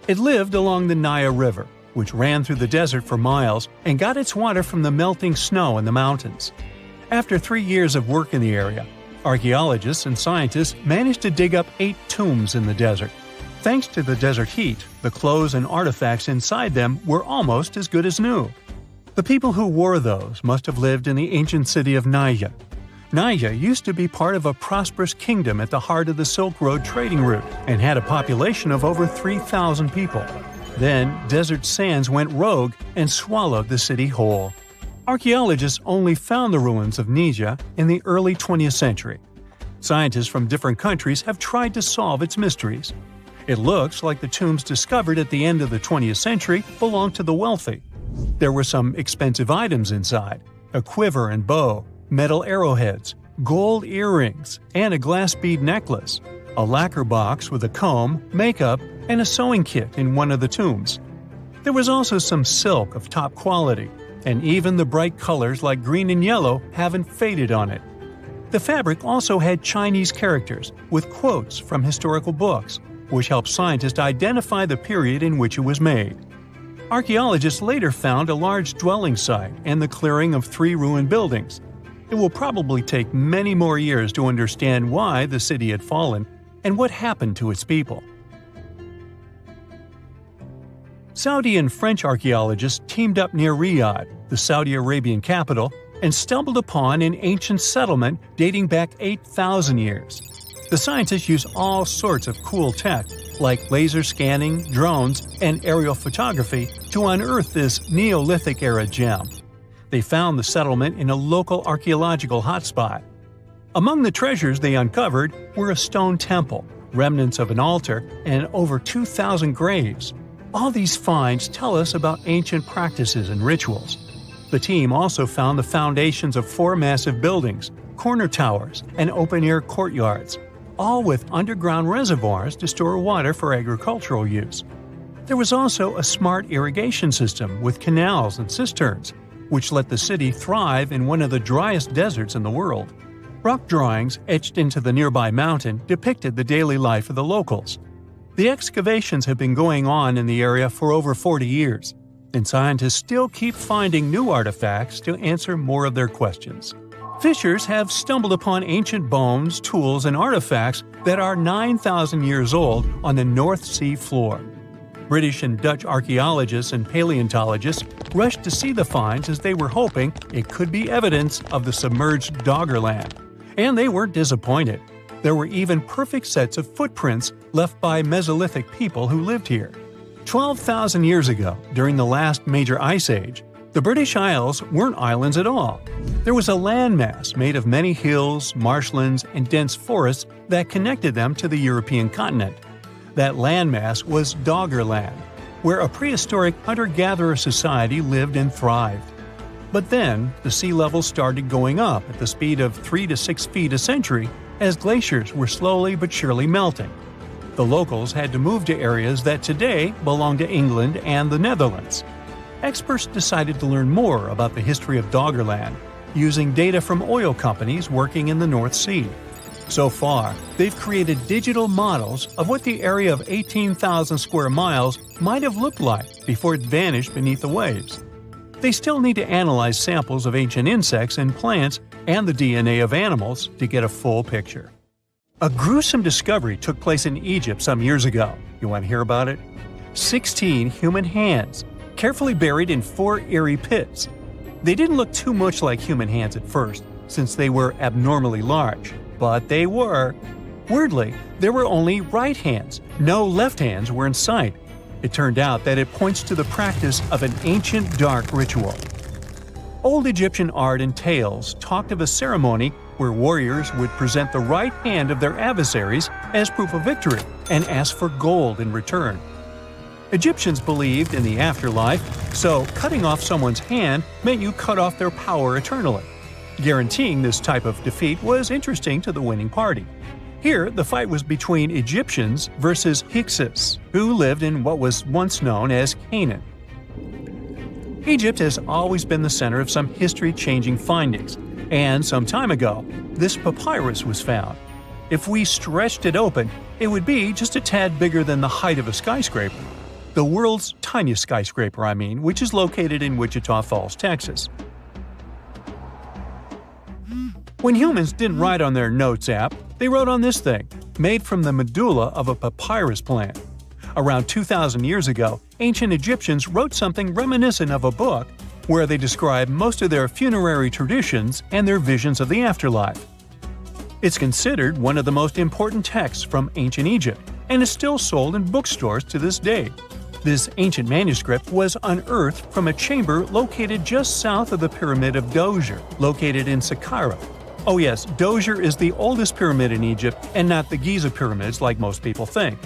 It lived along the Naya River, which ran through the desert for miles and got its water from the melting snow in the mountains. After 3 years of work in the area, archaeologists and scientists managed to dig up 8 tombs in the desert. Thanks to the desert heat, the clothes and artifacts inside them were almost as good as new. The people who wore those must have lived in the ancient city of Naya. Naya used to be part of a prosperous kingdom at the heart of the Silk Road trading route and had a population of over 3,000 people. Then, desert sands went rogue and swallowed the city whole. Archaeologists only found the ruins of Nija in the early 20th century. Scientists from different countries have tried to solve its mysteries. It looks like the tombs discovered at the end of the 20th century belonged to the wealthy. There were some expensive items inside: a quiver and bow, metal arrowheads, gold earrings, and a glass bead necklace, a lacquer box with a comb, makeup, and a sewing kit in one of the tombs. There was also some silk of top quality, and even the bright colors like green and yellow haven't faded on it. The fabric also had Chinese characters with quotes from historical books, which helped scientists identify the period in which it was made. Archaeologists later found a large dwelling site and the clearing of 3 ruined buildings. It will probably take many more years to understand why the city had fallen and what happened to its people. Saudi and French archaeologists teamed up near Riyadh, the Saudi Arabian capital, and stumbled upon an ancient settlement dating back 8,000 years. The scientists used all sorts of cool tech, like laser scanning, drones, and aerial photography, to unearth this Neolithic-era gem. They found the settlement in a local archaeological hotspot. Among the treasures they uncovered were a stone temple, remnants of an altar, and over 2,000 graves. All these finds tell us about ancient practices and rituals. The team also found the foundations of 4 massive buildings, corner towers, and open-air courtyards, all with underground reservoirs to store water for agricultural use. There was also a smart irrigation system with canals and cisterns, which let the city thrive in one of the driest deserts in the world. Rock drawings etched into the nearby mountain depicted the daily life of the locals. The excavations have been going on in the area for over 40 years, and scientists still keep finding new artifacts to answer more of their questions. Fishers have stumbled upon ancient bones, tools, and artifacts that are 9,000 years old on the North Sea floor. British and Dutch archaeologists and paleontologists rushed to see the finds as they were hoping it could be evidence of the submerged Doggerland. And they weren't disappointed. There were even perfect sets of footprints left by Mesolithic people who lived here. 12,000 years ago, during the last major ice age, the British Isles weren't islands at all. There was a landmass made of many hills, marshlands, and dense forests that connected them to the European continent. That landmass was Doggerland, where a prehistoric hunter-gatherer society lived and thrived. But then, the sea level started going up at the speed of 3 to 6 feet a century as glaciers were slowly but surely melting. The locals had to move to areas that today belong to England and the Netherlands. Experts decided to learn more about the history of Doggerland, using data from oil companies working in the North Sea. So far, they've created digital models of what the area of 18,000 square miles might have looked like before it vanished beneath the waves. They still need to analyze samples of ancient insects and plants and the DNA of animals to get a full picture. A gruesome discovery took place in Egypt some years ago. You want to hear about it? 16 human hands, carefully buried in 4 eerie pits. They didn't look too much like human hands at first, since they were abnormally large, but they were. Weirdly, there were only right hands. No left hands were in sight. It turned out that it points to the practice of an ancient dark ritual. Old Egyptian art and tales talked of a ceremony where warriors would present the right hand of their adversaries as proof of victory and ask for gold in return. Egyptians believed in the afterlife, so cutting off someone's hand meant you cut off their power eternally. Guaranteeing this type of defeat was interesting to the winning party. Here, the fight was between Egyptians versus Hyksos, who lived in what was once known as Canaan. Egypt has always been the center of some history-changing findings, and some time ago, this papyrus was found. If we stretched it open, it would be just a tad bigger than the height of a skyscraper. The world's tiniest skyscraper, which is located in Wichita Falls, Texas. When humans didn't write on their notes app, they wrote on this thing, made from the medulla of a papyrus plant. Around 2,000 years ago, ancient Egyptians wrote something reminiscent of a book where they describe most of their funerary traditions and their visions of the afterlife. It's considered one of the most important texts from ancient Egypt and is still sold in bookstores to this day. This ancient manuscript was unearthed from a chamber located just south of the Pyramid of Djoser, located in Saqqara. Oh yes, Djoser is the oldest pyramid in Egypt and not the Giza pyramids like most people think.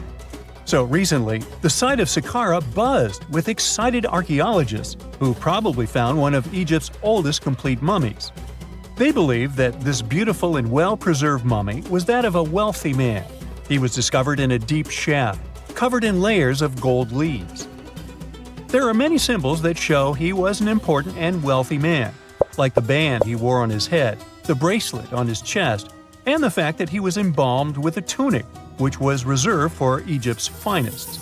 So recently, the site of Saqqara buzzed with excited archaeologists who probably found one of Egypt's oldest complete mummies. They believe that this beautiful and well-preserved mummy was that of a wealthy man. He was discovered in a deep shaft, covered in layers of gold leaves. There are many symbols that show he was an important and wealthy man, like the band he wore on his head, the bracelet on his chest, and the fact that he was embalmed with a tunic, which was reserved for Egypt's finest.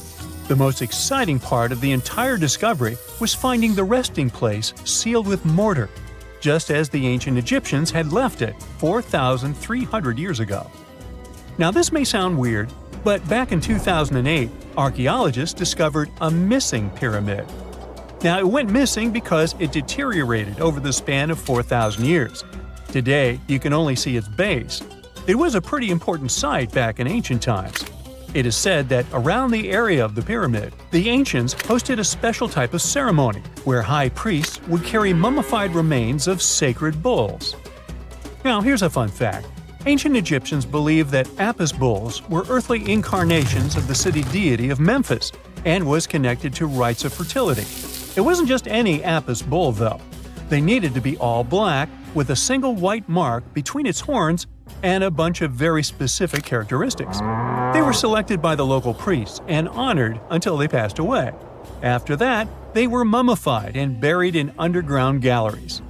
The most exciting part of the entire discovery was finding the resting place sealed with mortar, just as the ancient Egyptians had left it 4,300 years ago. Now this may sound weird, but back in 2008, archaeologists discovered a missing pyramid. Now it went missing because it deteriorated over the span of 4,000 years. Today, you can only see its base. It was a pretty important site back in ancient times. It is said that around the area of the pyramid, the ancients hosted a special type of ceremony where high priests would carry mummified remains of sacred bulls. Now here's a fun fact. Ancient Egyptians believed that Apis bulls were earthly incarnations of the city deity of Memphis and was connected to rites of fertility. It wasn't just any Apis bull though. They needed to be all black with a single white mark between its horns and a bunch of very specific characteristics. They were selected by the local priests and honored until they passed away. After that, they were mummified and buried in underground galleries.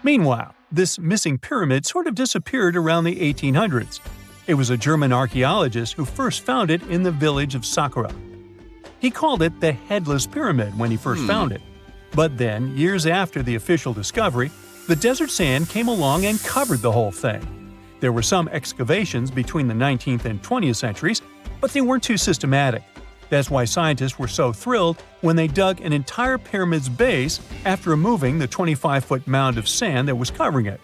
Meanwhile, this missing pyramid sort of disappeared around the 1800s. It was a German archaeologist who first found it in the village of Saqqara. He called it the Headless Pyramid when he first found it. But then, years after the official discovery, the desert sand came along and covered the whole thing. There were some excavations between the 19th and 20th centuries, but they weren't too systematic. That's why scientists were so thrilled when they dug an entire pyramid's base after removing the 25-foot mound of sand that was covering it.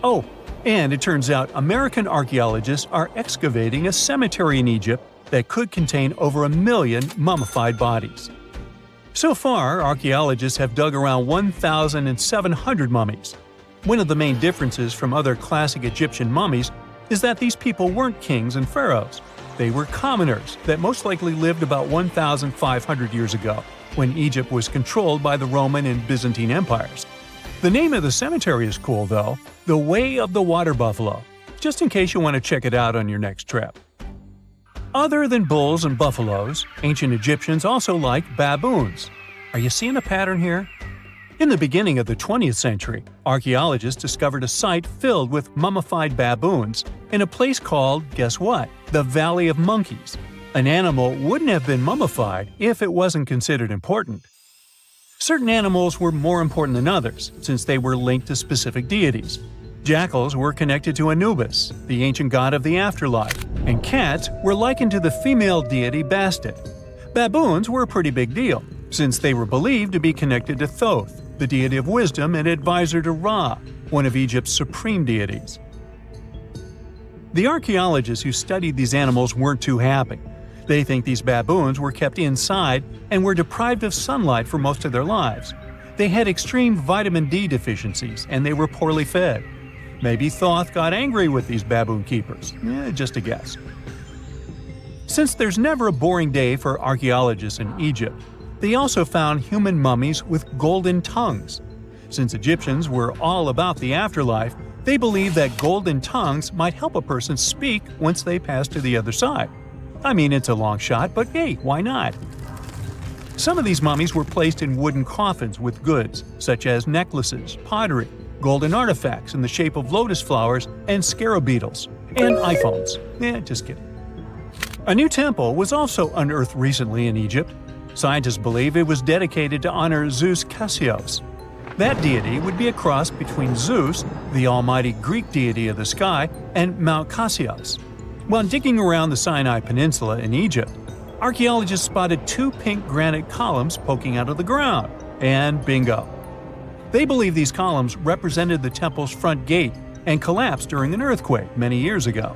Oh, and it turns out American archaeologists are excavating a cemetery in Egypt that could contain over 1 million mummified bodies. So far, archaeologists have dug around 1,700 mummies. One of the main differences from other classic Egyptian mummies is that these people weren't kings and pharaohs. They were commoners that most likely lived about 1,500 years ago, when Egypt was controlled by the Roman and Byzantine empires. The name of the cemetery is cool though, the Way of the Water Buffalo, just in case you want to check it out on your next trip. Other than bulls and buffaloes, ancient Egyptians also liked baboons. Are you seeing a pattern here? In the beginning of the 20th century, archaeologists discovered a site filled with mummified baboons in a place called, guess what? The Valley of Monkeys. An animal wouldn't have been mummified if it wasn't considered important. Certain animals were more important than others, since they were linked to specific deities. Jackals were connected to Anubis, the ancient god of the afterlife, and cats were likened to the female deity Bastet. Baboons were a pretty big deal, since they were believed to be connected to Thoth, the deity of wisdom and advisor to Ra, one of Egypt's supreme deities. The archaeologists who studied these animals weren't too happy. They think these baboons were kept inside and were deprived of sunlight for most of their lives. They had extreme vitamin D deficiencies and they were poorly fed. Maybe Thoth got angry with these baboon keepers. Just a guess. Since there's never a boring day for archaeologists in Egypt, they also found human mummies with golden tongues. Since Egyptians were all about the afterlife, they believed that golden tongues might help a person speak once they pass to the other side. I mean, it's a long shot, but hey, why not? Some of these mummies were placed in wooden coffins with goods, such as necklaces, pottery, golden artifacts in the shape of lotus flowers and scarab beetles, and iPhones. Just kidding. A new temple was also unearthed recently in Egypt. Scientists believe it was dedicated to honor Zeus Cassios. That deity would be a cross between Zeus, the almighty Greek deity of the sky, and Mount Cassios. While digging around the Sinai Peninsula in Egypt, archaeologists spotted 2 pink granite columns poking out of the ground, and bingo. They believe these columns represented the temple's front gate and collapsed during an earthquake many years ago.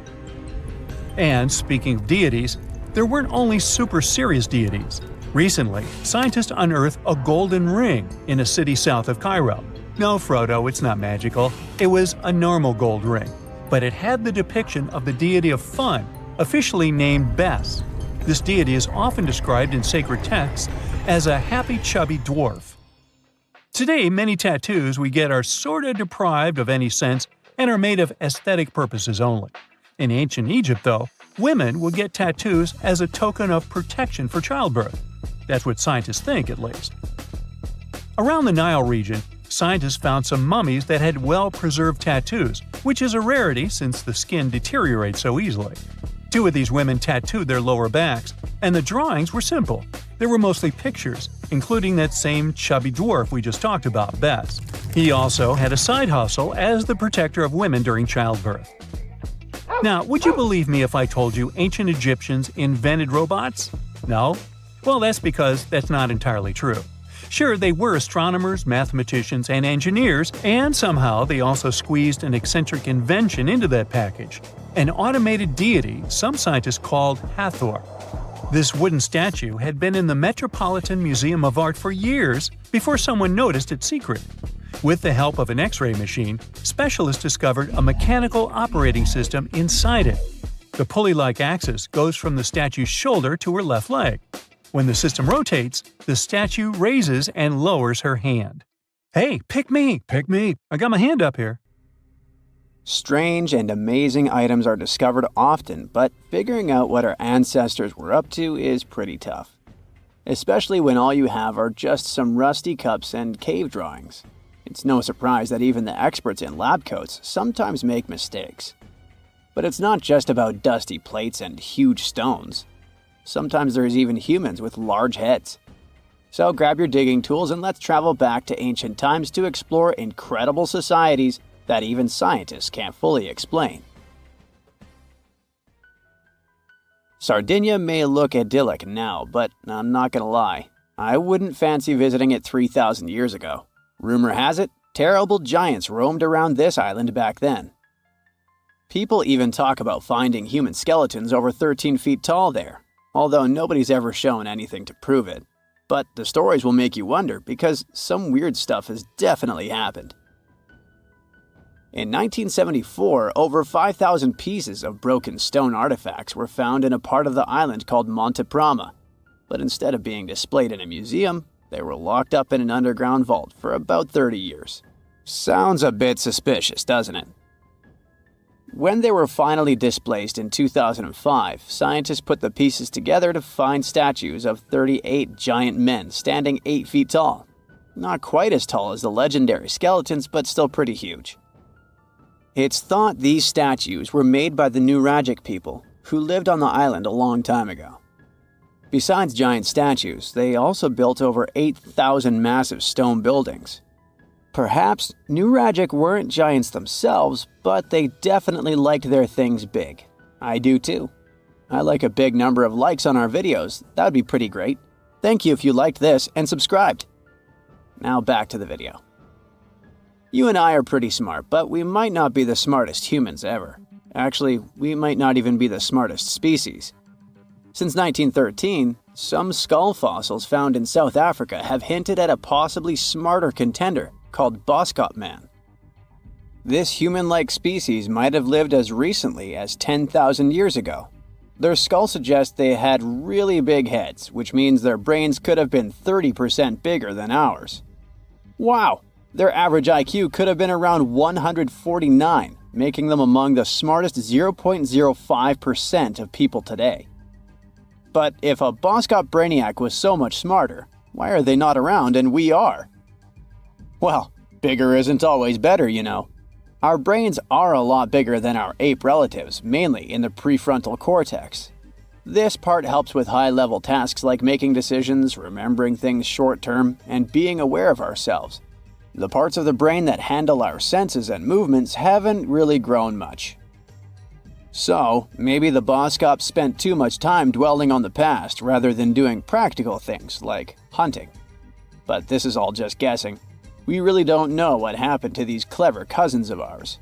And speaking of deities, there weren't only super serious deities. Recently, scientists unearthed a golden ring in a city south of Cairo. No, Frodo, it's not magical. It was a normal gold ring, but it had the depiction of the deity of fun, officially named Bes. This deity is often described in sacred texts as a happy chubby dwarf. Today, many tattoos we get are sorta deprived of any sense and are made of aesthetic purposes only. In ancient Egypt, though, women would get tattoos as a token of protection for childbirth. That's what scientists think, at least. Around the Nile region, scientists found some mummies that had well-preserved tattoos, which is a rarity since the skin deteriorates so easily. 2 of these women tattooed their lower backs, and the drawings were simple. They were mostly pictures, including that same chubby dwarf we just talked about, Bes. He also had a side hustle as the protector of women during childbirth. Now, would you believe me if I told you ancient Egyptians invented robots? No? Well, that's because that's not entirely true. Sure, they were astronomers, mathematicians, and engineers, and somehow they also squeezed an eccentric invention into that package – an automated deity some scientists called Hathor. This wooden statue had been in the Metropolitan Museum of Art for years before someone noticed its secret. With the help of an X-ray machine, specialists discovered a mechanical operating system inside it. The pulley-like axis goes from the statue's shoulder to her left leg. When the system rotates, the statue raises and lowers her hand. Hey, pick me! Pick me! I got my hand up here. Strange and amazing items are discovered often, but figuring out what our ancestors were up to is pretty tough. Especially when all you have are just some rusty cups and cave drawings. It's no surprise that even the experts in lab coats sometimes make mistakes. But it's not just about dusty plates and huge stones. Sometimes there's even humans with large heads. So grab your digging tools and let's travel back to ancient times to explore incredible societies that even scientists can't fully explain. Sardinia may look idyllic now, but I'm not gonna lie, I wouldn't fancy visiting it 3,000 years ago. Rumor has it, terrible giants roamed around this island back then. People even talk about finding human skeletons over 13 feet tall there, although nobody's ever shown anything to prove it. But the stories will make you wonder because some weird stuff has definitely happened. In 1974, over 5,000 pieces of broken stone artifacts were found in a part of the island called Monte Prama, but instead of being displayed in a museum, they were locked up in an underground vault for about 30 years. Sounds a bit suspicious, doesn't it? When they were finally displaced in 2005, scientists put the pieces together to find statues of 38 giant men standing 8 feet tall. Not quite as tall as the legendary skeletons, but still pretty huge. It's thought these statues were made by the Nuragic people, who lived on the island a long time ago. Besides giant statues, they also built over 8,000 massive stone buildings. Perhaps Nuragic weren't giants themselves, but they definitely liked their things big. I do too. I like a big number of likes on our videos. That would be pretty great. Thank you if you liked this and subscribed. Now back to the video. You and I are pretty smart, but we might not be the smartest humans ever. Actually, we might not even be the smartest species. Since 1913, some skull fossils found in South Africa have hinted at a possibly smarter contender called Boskop Man. This human-like species might have lived as recently as 10,000 years ago. Their skull suggests they had really big heads, which means their brains could have been 30% bigger than ours. Wow, Their average IQ could have been around 149, making them among the smartest 0.05% of people today. But if a Boskop brainiac was so much smarter, why are they not around and we are? Well, bigger isn't always better, you know. Our brains are a lot bigger than our ape relatives, mainly in the prefrontal cortex. This part helps with high-level tasks like making decisions, remembering things short-term, and being aware of ourselves. The parts of the brain that handle our senses and movements haven't really grown much. So, maybe the Boskops spent too much time dwelling on the past rather than doing practical things like hunting. But this is all just guessing. We really don't know what happened to these clever cousins of ours.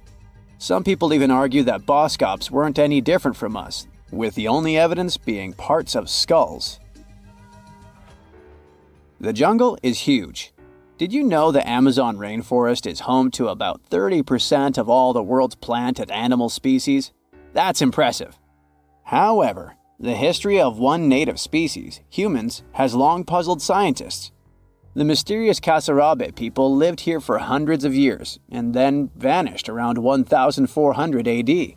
Some people even argue that Boskops weren't any different from us, with the only evidence being parts of skulls. The jungle is huge. Did you know the Amazon rainforest is home to about 30% of all the world's plant and animal species? That's impressive. However, the history of one native species, humans, has long puzzled scientists. The mysterious Kasarabe people lived here for hundreds of years and then vanished around 1400 AD.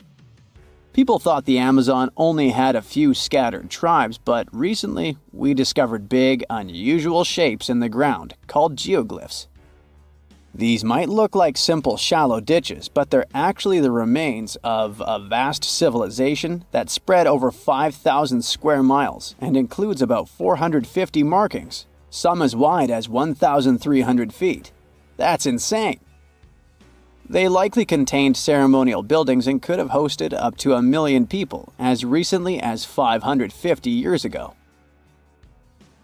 People thought the Amazon only had a few scattered tribes, but recently we discovered big, unusual shapes in the ground called geoglyphs. These might look like simple shallow ditches, but they're actually the remains of a vast civilization that spread over 5,000 square miles and includes about 450 markings, some as wide as 1,300 feet. That's insane! They likely contained ceremonial buildings and could have hosted up to 1 million people as recently as 550 years ago.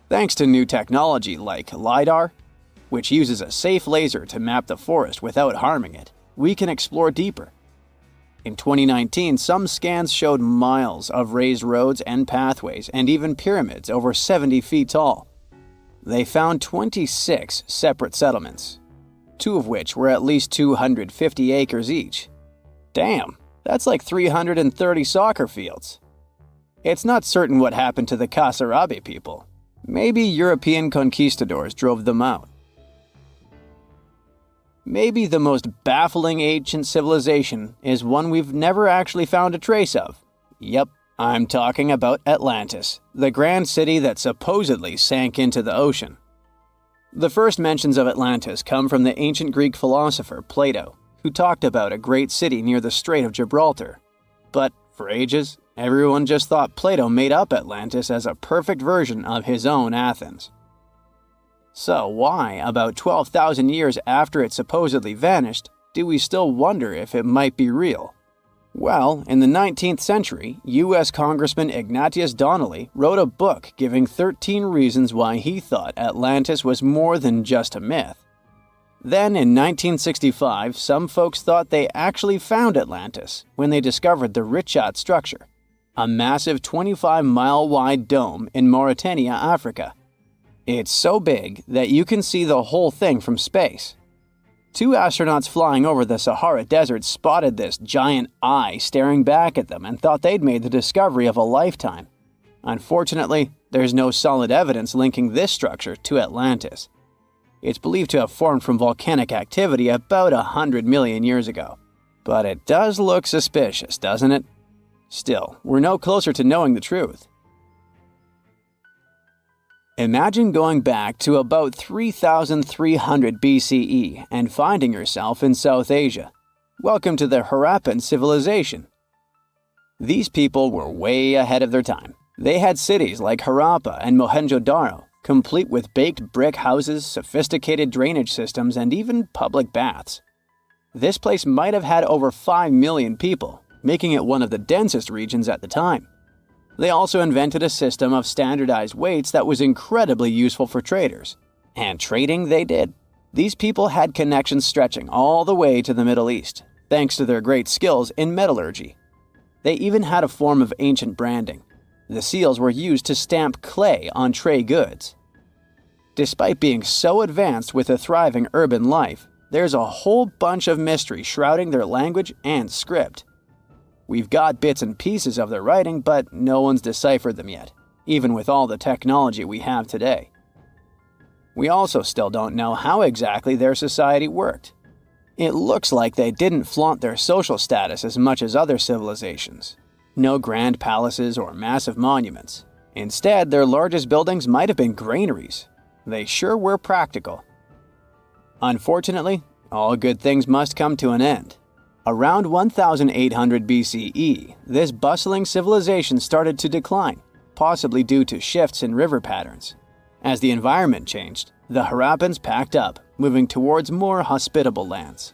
Thanks to new technology like LiDAR, which uses a safe laser to map the forest without harming it, we can explore deeper. In 2019, some scans showed miles of raised roads and pathways and even pyramids over 70 feet tall. They found 26 separate settlements, 2 of which were at least 250 acres each. Damn, that's like 330 soccer fields. It's not certain what happened to the Kasarabe people. Maybe European conquistadors drove them out. Maybe the most baffling ancient civilization is one we've never actually found a trace of. Yep, I'm talking about Atlantis, the grand city that supposedly sank into the ocean. The first mentions of Atlantis come from the ancient Greek philosopher Plato, who talked about a great city near the Strait of Gibraltar. But for ages, everyone just thought Plato made up Atlantis as a perfect version of his own Athens. So why, about 12,000 years after it supposedly vanished, do we still wonder if it might be real? Well, in the 19th century, U.S. Congressman Ignatius Donnelly wrote a book giving 13 reasons why he thought Atlantis was more than just a myth. Then, in 1965, some folks thought they actually found Atlantis when they discovered the Richat structure, a massive 25-mile-wide dome in Mauritania, Africa. It's so big that you can see the whole thing from space. 2 astronauts flying over the Sahara Desert spotted this giant eye staring back at them and thought they'd made the discovery of a lifetime. Unfortunately, there's no solid evidence linking this structure to Atlantis. It's believed to have formed from volcanic activity about 100 million years ago. But it does look suspicious, doesn't it? Still, we're no closer to knowing the truth. Imagine going back to about 3,300 BCE and finding yourself in South Asia. Welcome to the Harappan civilization. These people were way ahead of their time. They had cities like Harappa and Mohenjo-daro, complete with baked brick houses, sophisticated drainage systems, and even public baths. This place might have had over 5 million people, making it one of the densest regions at the time. They also invented a system of standardized weights that was incredibly useful for traders. And trading they did. These people had connections stretching all the way to the Middle East, thanks to their great skills in metallurgy. They even had a form of ancient branding. The seals were used to stamp clay on tray goods. Despite being so advanced with a thriving urban life, there's a whole bunch of mystery shrouding their language and script. We've got bits and pieces of their writing, but no one's deciphered them yet, even with all the technology we have today. We also still don't know how exactly their society worked. It looks like they didn't flaunt their social status as much as other civilizations. No grand palaces or massive monuments. Instead, their largest buildings might have been granaries. They sure were practical. Unfortunately, all good things must come to an end. Around 1800 BCE, this bustling civilization started to decline, possibly due to shifts in river patterns. As the environment changed, the Harappans packed up, moving towards more hospitable lands.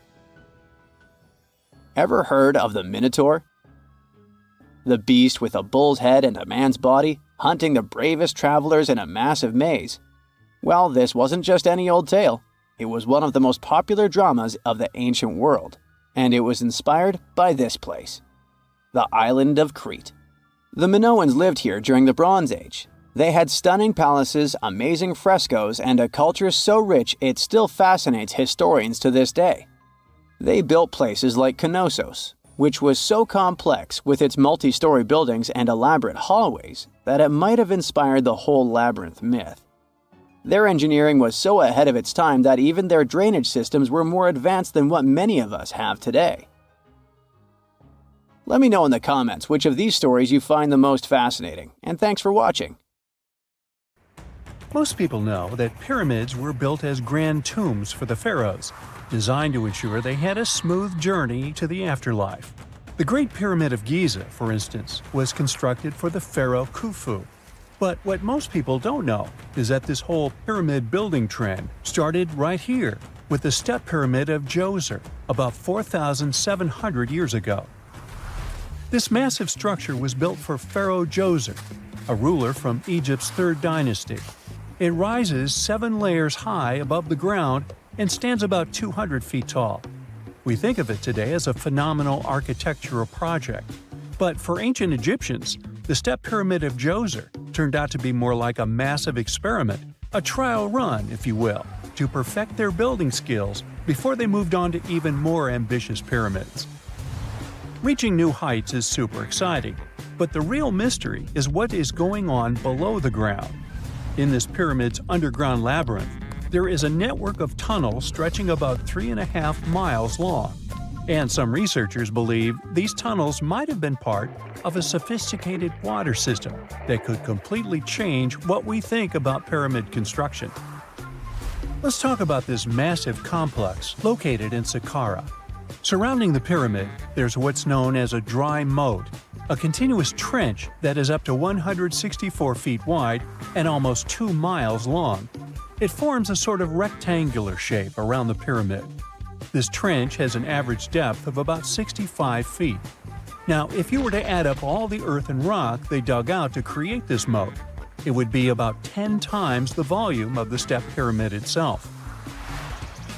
Ever heard of the Minotaur? The beast with a bull's head and a man's body, hunting the bravest travelers in a massive maze. Well, this wasn't just any old tale. It was one of the most popular dramas of the ancient world, and it was inspired by this place, the island of Crete. The Minoans lived here during the Bronze Age. They had stunning palaces, amazing frescoes, and a culture so rich it still fascinates historians to this day. They built places like Knossos, which was so complex with its multi-story buildings and elaborate hallways that it might have inspired the whole labyrinth myth. Their engineering was so ahead of its time that even their drainage systems were more advanced than what many of us have today. Let me know in the comments which of these stories you find the most fascinating, and thanks for watching. Most people know that pyramids were built as grand tombs for the pharaohs, designed to ensure they had a smooth journey to the afterlife. The Great Pyramid of Giza, for instance, was constructed for the pharaoh Khufu. But what most people don't know is that this whole pyramid building trend started right here with the step pyramid of Djoser about 4,700 years ago. This massive structure was built for Pharaoh Djoser, a ruler from Egypt's 3rd dynasty. It rises 7 layers high above the ground and stands about 200 feet tall. We think of it today as a phenomenal architectural project, but for ancient Egyptians, the step pyramid of Djoser turned out to be more like a massive experiment, a trial run, if you will, to perfect their building skills before they moved on to even more ambitious pyramids. Reaching new heights is super exciting, but the real mystery is what is going on below the ground. In this pyramid's underground labyrinth, there is a network of tunnels stretching about 3.5 miles long, and some researchers believe these tunnels might have been part of a sophisticated water system that could completely change what we think about pyramid construction. Let's talk about this massive complex located in Saqqara. Surrounding the pyramid, there's what's known as a dry moat, a continuous trench that is up to 164 feet wide and almost 2 miles long. It forms a sort of rectangular shape around the pyramid. This trench has an average depth of about 65 feet. Now, if you were to add up all the earth and rock they dug out to create this moat, it would be about 10 times the volume of the step pyramid itself.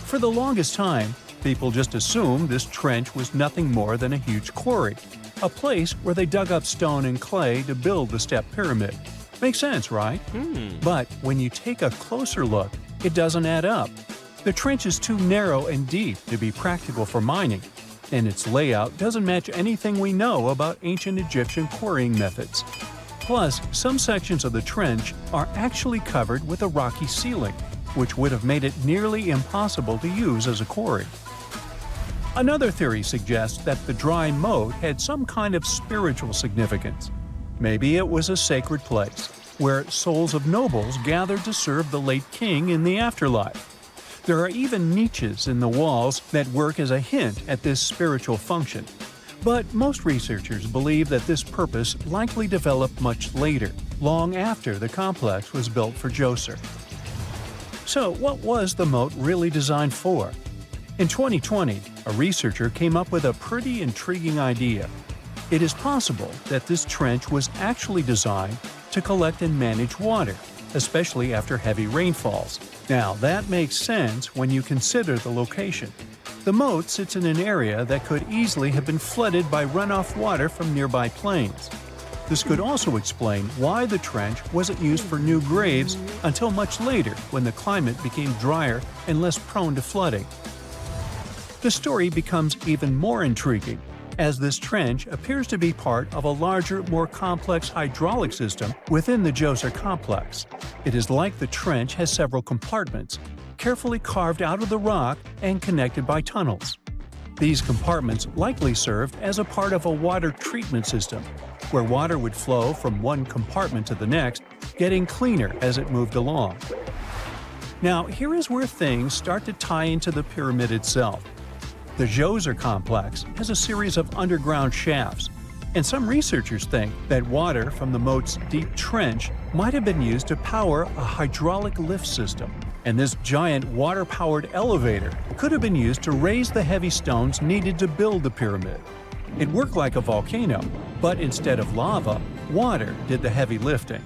For the longest time, people just assumed this trench was nothing more than a huge quarry, a place where they dug up stone and clay to build the step pyramid. Makes sense, right? But when you take a closer look, it doesn't add up. The trench is too narrow and deep to be practical for mining, and its layout doesn't match anything we know about ancient Egyptian quarrying methods. Plus, some sections of the trench are actually covered with a rocky ceiling, which would have made it nearly impossible to use as a quarry. Another theory suggests that the dry moat had some kind of spiritual significance. Maybe it was a sacred place, where souls of nobles gathered to serve the late king in the afterlife. There are even niches in the walls that work as a hint at this spiritual function. But most researchers believe that this purpose likely developed much later, long after the complex was built for Djoser. So what was the moat really designed for? In 2020, a researcher came up with a pretty intriguing idea. It is possible that this trench was actually designed to collect and manage water, especially after heavy rainfalls. Now, that makes sense when you consider the location. The moat sits in an area that could easily have been flooded by runoff water from nearby plains. This could also explain why the trench wasn't used for new graves until much later when the climate became drier and less prone to flooding. The story becomes even more intriguing as this trench appears to be part of a larger, more complex hydraulic system within the Djoser complex. It is like the trench has several compartments, carefully carved out of the rock and connected by tunnels. These compartments likely served as a part of a water treatment system, where water would flow from one compartment to the next, getting cleaner as it moved along. Now, here is where things start to tie into the pyramid itself. The Djoser complex has a series of underground shafts, and some researchers think that water from the moat's deep trench might have been used to power a hydraulic lift system, and this giant water-powered elevator could have been used to raise the heavy stones needed to build the pyramid. It worked like a volcano, but instead of lava, water did the heavy lifting.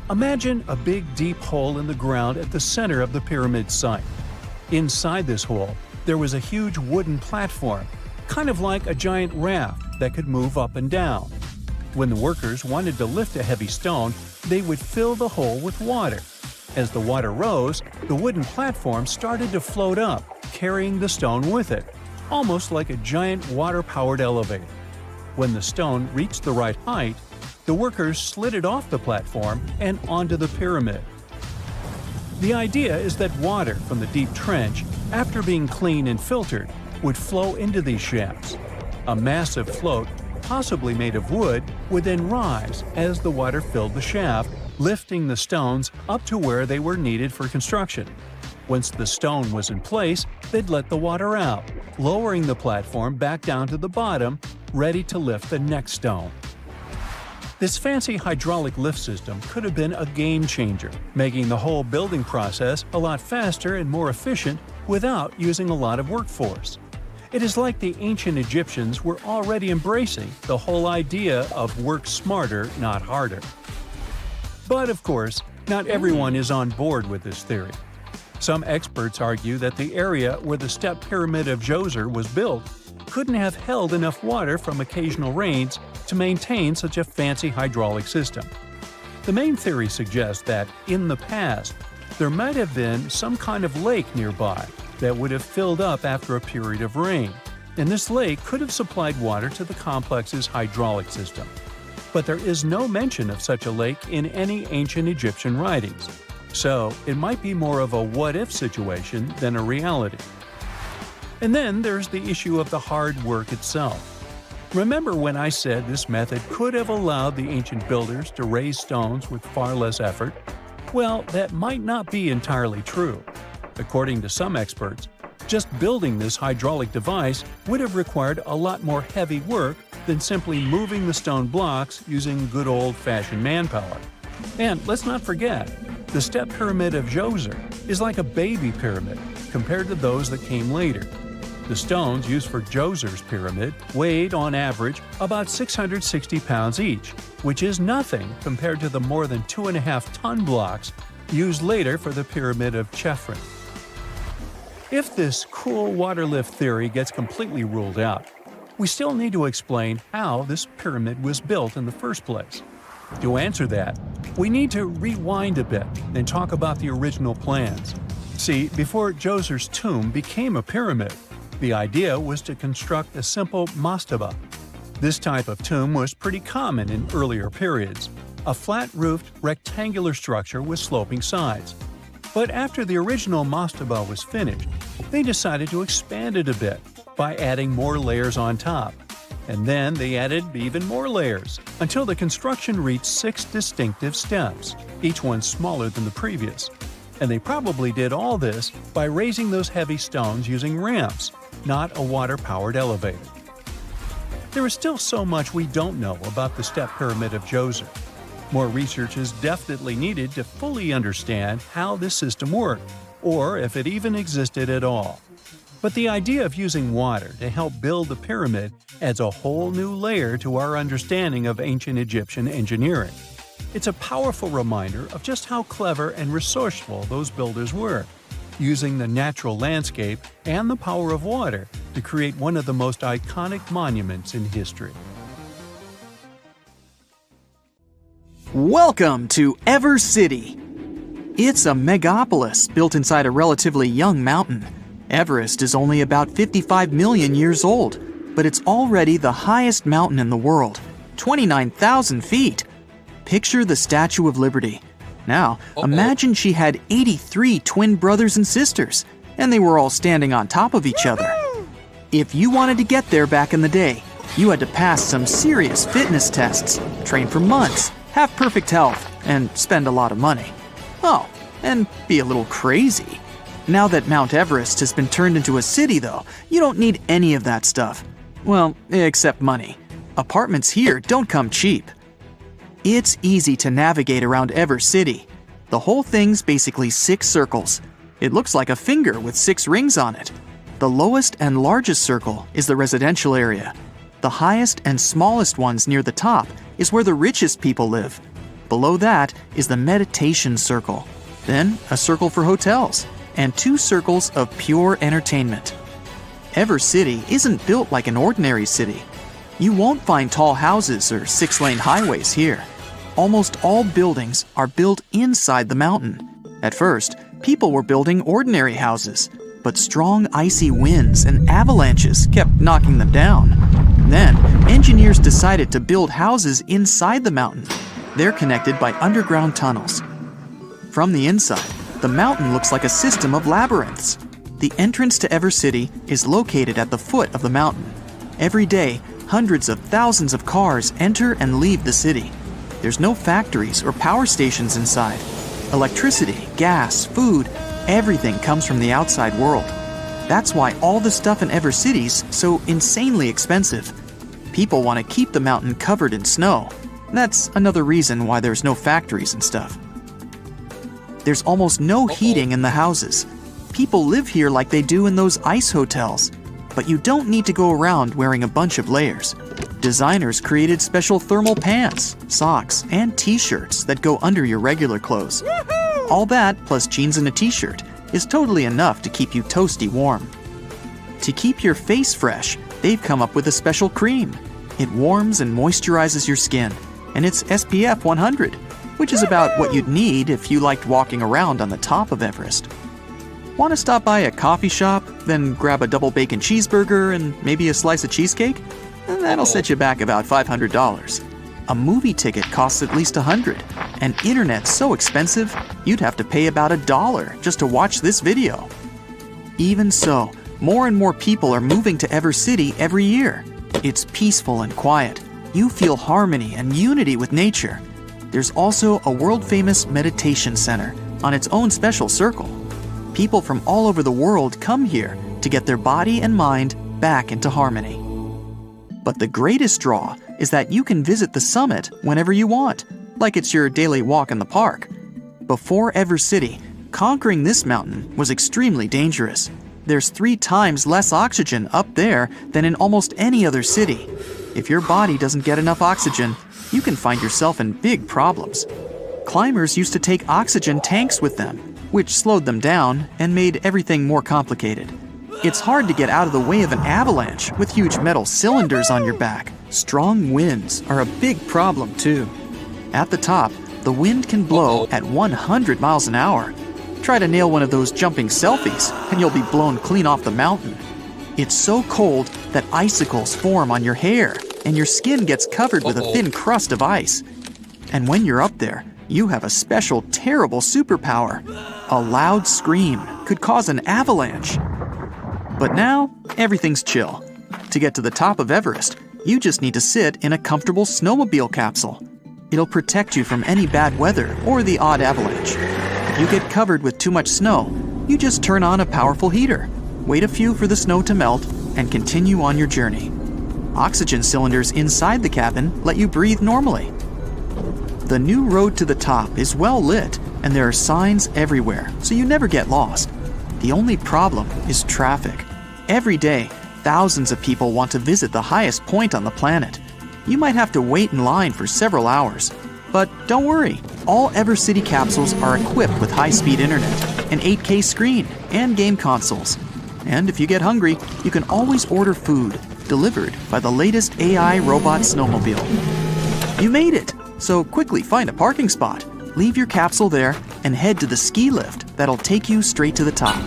Imagine a big deep hole in the ground at the center of the pyramid site. Inside this hole, there was a huge wooden platform, kind of like a giant raft that could move up and down. When the workers wanted to lift a heavy stone, they would fill the hole with water. As the water rose, the wooden platform started to float up, carrying the stone with it, almost like a giant water-powered elevator. When the stone reached the right height, the workers slid it off the platform and onto the pyramid. The idea is that water from the deep trench, after being cleaned and filtered, would flow into these shafts. A massive float, possibly made of wood, would then rise as the water filled the shaft, lifting the stones up to where they were needed for construction. Once the stone was in place, they'd let the water out, lowering the platform back down to the bottom, ready to lift the next stone. This fancy hydraulic lift system could have been a game changer, making the whole building process a lot faster and more efficient without using a lot of workforce. It is like the ancient Egyptians were already embracing the whole idea of work smarter, not harder. But of course, not everyone is on board with this theory. Some experts argue that the area where the step pyramid of Djoser was built couldn't have held enough water from occasional rains to maintain such a fancy hydraulic system. The main theory suggests that, in the past, there might have been some kind of lake nearby that would have filled up after a period of rain, and this lake could have supplied water to the complex's hydraulic system. But there is no mention of such a lake in any ancient Egyptian writings, so it might be more of a what-if situation than a reality. And then there's the issue of the hard work itself. Remember when I said this method could have allowed the ancient builders to raise stones with far less effort? Well, that might not be entirely true. According to some experts, just building this hydraulic device would have required a lot more heavy work than simply moving the stone blocks using good old-fashioned manpower. And let's not forget, the step pyramid of Djoser is like a baby pyramid compared to those that came later. The stones used for Djoser's pyramid weighed, on average, about 660 pounds each, which is nothing compared to the more than 2.5-ton blocks used later for the pyramid of Chephren. If this cool water lift theory gets completely ruled out, we still need to explain how this pyramid was built in the first place. To answer that, we need to rewind a bit and talk about the original plans. See, before Djoser's tomb became a pyramid, the idea was to construct a simple mastaba. This type of tomb was pretty common in earlier periods, a flat-roofed, rectangular structure with sloping sides. But after the original mastaba was finished, they decided to expand it a bit by adding more layers on top. And then they added even more layers, until the construction reached 6 distinctive steps, each one smaller than the previous. And they probably did all this by raising those heavy stones using ramps, not a water-powered elevator. There is still so much we don't know about the step pyramid of Djoser. More research is definitely needed to fully understand how this system worked, or if it even existed at all. But the idea of using water to help build the pyramid adds a whole new layer to our understanding of ancient Egyptian engineering. It's a powerful reminder of just how clever and resourceful those builders were, using the natural landscape and the power of water to create one of the most iconic monuments in history. Welcome to Everest City. It's a megapolis built inside a relatively young mountain. Everest is only about 55 million years old. but it's already the highest mountain in the world, 29,000 feet. Picture the Statue of Liberty. Now, imagine she had 83 twin brothers and sisters, and they were all standing on top of each other. If you wanted to get there back in the day, you had to pass some serious fitness tests, train for months, have perfect health, and spend a lot of money. Oh, and be a little crazy. Now that Mount Everest has been turned into a city, though, you don't need any of that stuff. Well, except money. Apartments here don't come cheap. It's easy to navigate around Everest City. The whole thing's basically 6 circles. It looks like a finger with 6 rings on it. The lowest and largest circle is the residential area. The highest and smallest ones near the top is where the richest people live. Below that is the meditation circle. Then a circle for hotels, and 2 circles of pure entertainment. Everest City isn't built like an ordinary city. You won't find tall houses or 6-lane highways here. Almost all buildings are built inside the mountain. At first, people were building ordinary houses, but strong icy winds and avalanches kept knocking them down. Then, engineers decided to build houses inside the mountain. They're connected by underground tunnels. From the inside, the mountain looks like a system of labyrinths. The entrance to Everest City is located at the foot of the mountain. Every day, hundreds of thousands of cars enter and leave the city. There's no factories or power stations inside. Electricity, gas, food, everything comes from the outside world. That's why all the stuff in Everest City's so insanely expensive. People want to keep the mountain covered in snow. That's another reason why there's no factories and stuff. There's almost no heating in the houses. People live here like they do in those ice hotels. But you don't need to go around wearing a bunch of layers. Designers created special thermal pants, socks, and t-shirts that go under your regular clothes. All that, plus jeans and a t-shirt, is totally enough to keep you toasty warm. To keep your face fresh, they've come up with a special cream. It warms and moisturizes your skin, and it's SPF 100, which is about what you'd need if you liked walking around on the top of Everest. Want to stop by a coffee shop, then grab a double bacon cheeseburger and maybe a slice of cheesecake? That'll set you back about $500. A movie ticket costs at least $100, and internet's so expensive, you'd have to pay about $1 just to watch this video. Even so, more and more people are moving to Everest City every year. It's peaceful and quiet. You feel harmony and unity with nature. There's also a world-famous meditation center on its own special circle. People from all over the world come here to get their body and mind back into harmony. But the greatest draw is that you can visit the summit whenever you want, like it's your daily walk in the park. Before Everest City, conquering this mountain was extremely dangerous. There's 3 times less oxygen up there than in almost any other city. If your body doesn't get enough oxygen, you can find yourself in big problems. Climbers used to take oxygen tanks with them, which slowed them down and made everything more complicated. It's hard to get out of the way of an avalanche with huge metal cylinders on your back. Strong winds are a big problem too. At the top, the wind can blow at 100 miles an hour. Try to nail one of those jumping selfies and you'll be blown clean off the mountain. It's so cold that icicles form on your hair and your skin gets covered with a thin crust of ice. And when you're up there, you have a special, terrible superpower. A loud scream could cause an avalanche. But now, everything's chill. To get to the top of Everest, you just need to sit in a comfortable snowmobile capsule. It'll protect you from any bad weather or the odd avalanche. If you get covered with too much snow, you just turn on a powerful heater, wait a few for the snow to melt, and continue on your journey. Oxygen cylinders inside the cabin let you breathe normally. The new road to the top is well lit, and there are signs everywhere, so you never get lost. The only problem is traffic. Every day, thousands of people want to visit the highest point on the planet. You might have to wait in line for several hours. But don't worry, all Everest City capsules are equipped with high-speed internet, an 8K screen, and game consoles. And if you get hungry, you can always order food, delivered by the latest AI robot snowmobile. You made it! So quickly find a parking spot, leave your capsule there, and head to the ski lift that'll take you straight to the top.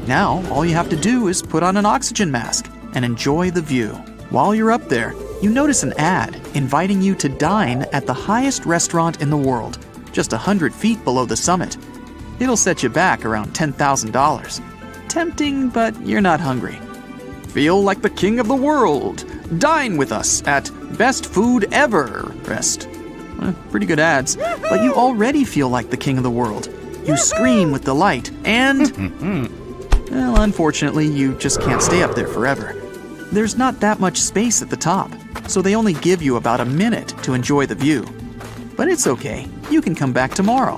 Now, all you have to do is put on an oxygen mask and enjoy the view. While you're up there, you notice an ad inviting you to dine at the highest restaurant in the world, just 100 feet below the summit. It'll set you back around $10,000. Tempting, but you're not hungry. Feel like the king of the world. Dine with us at Best Food Ever Rest. Pretty good ads, but you already feel like the king of the world. You scream with delight and... well, unfortunately, you just can't stay up there forever. There's not that much space at the top, so they only give you about a minute to enjoy the view. But it's okay, you can come back tomorrow.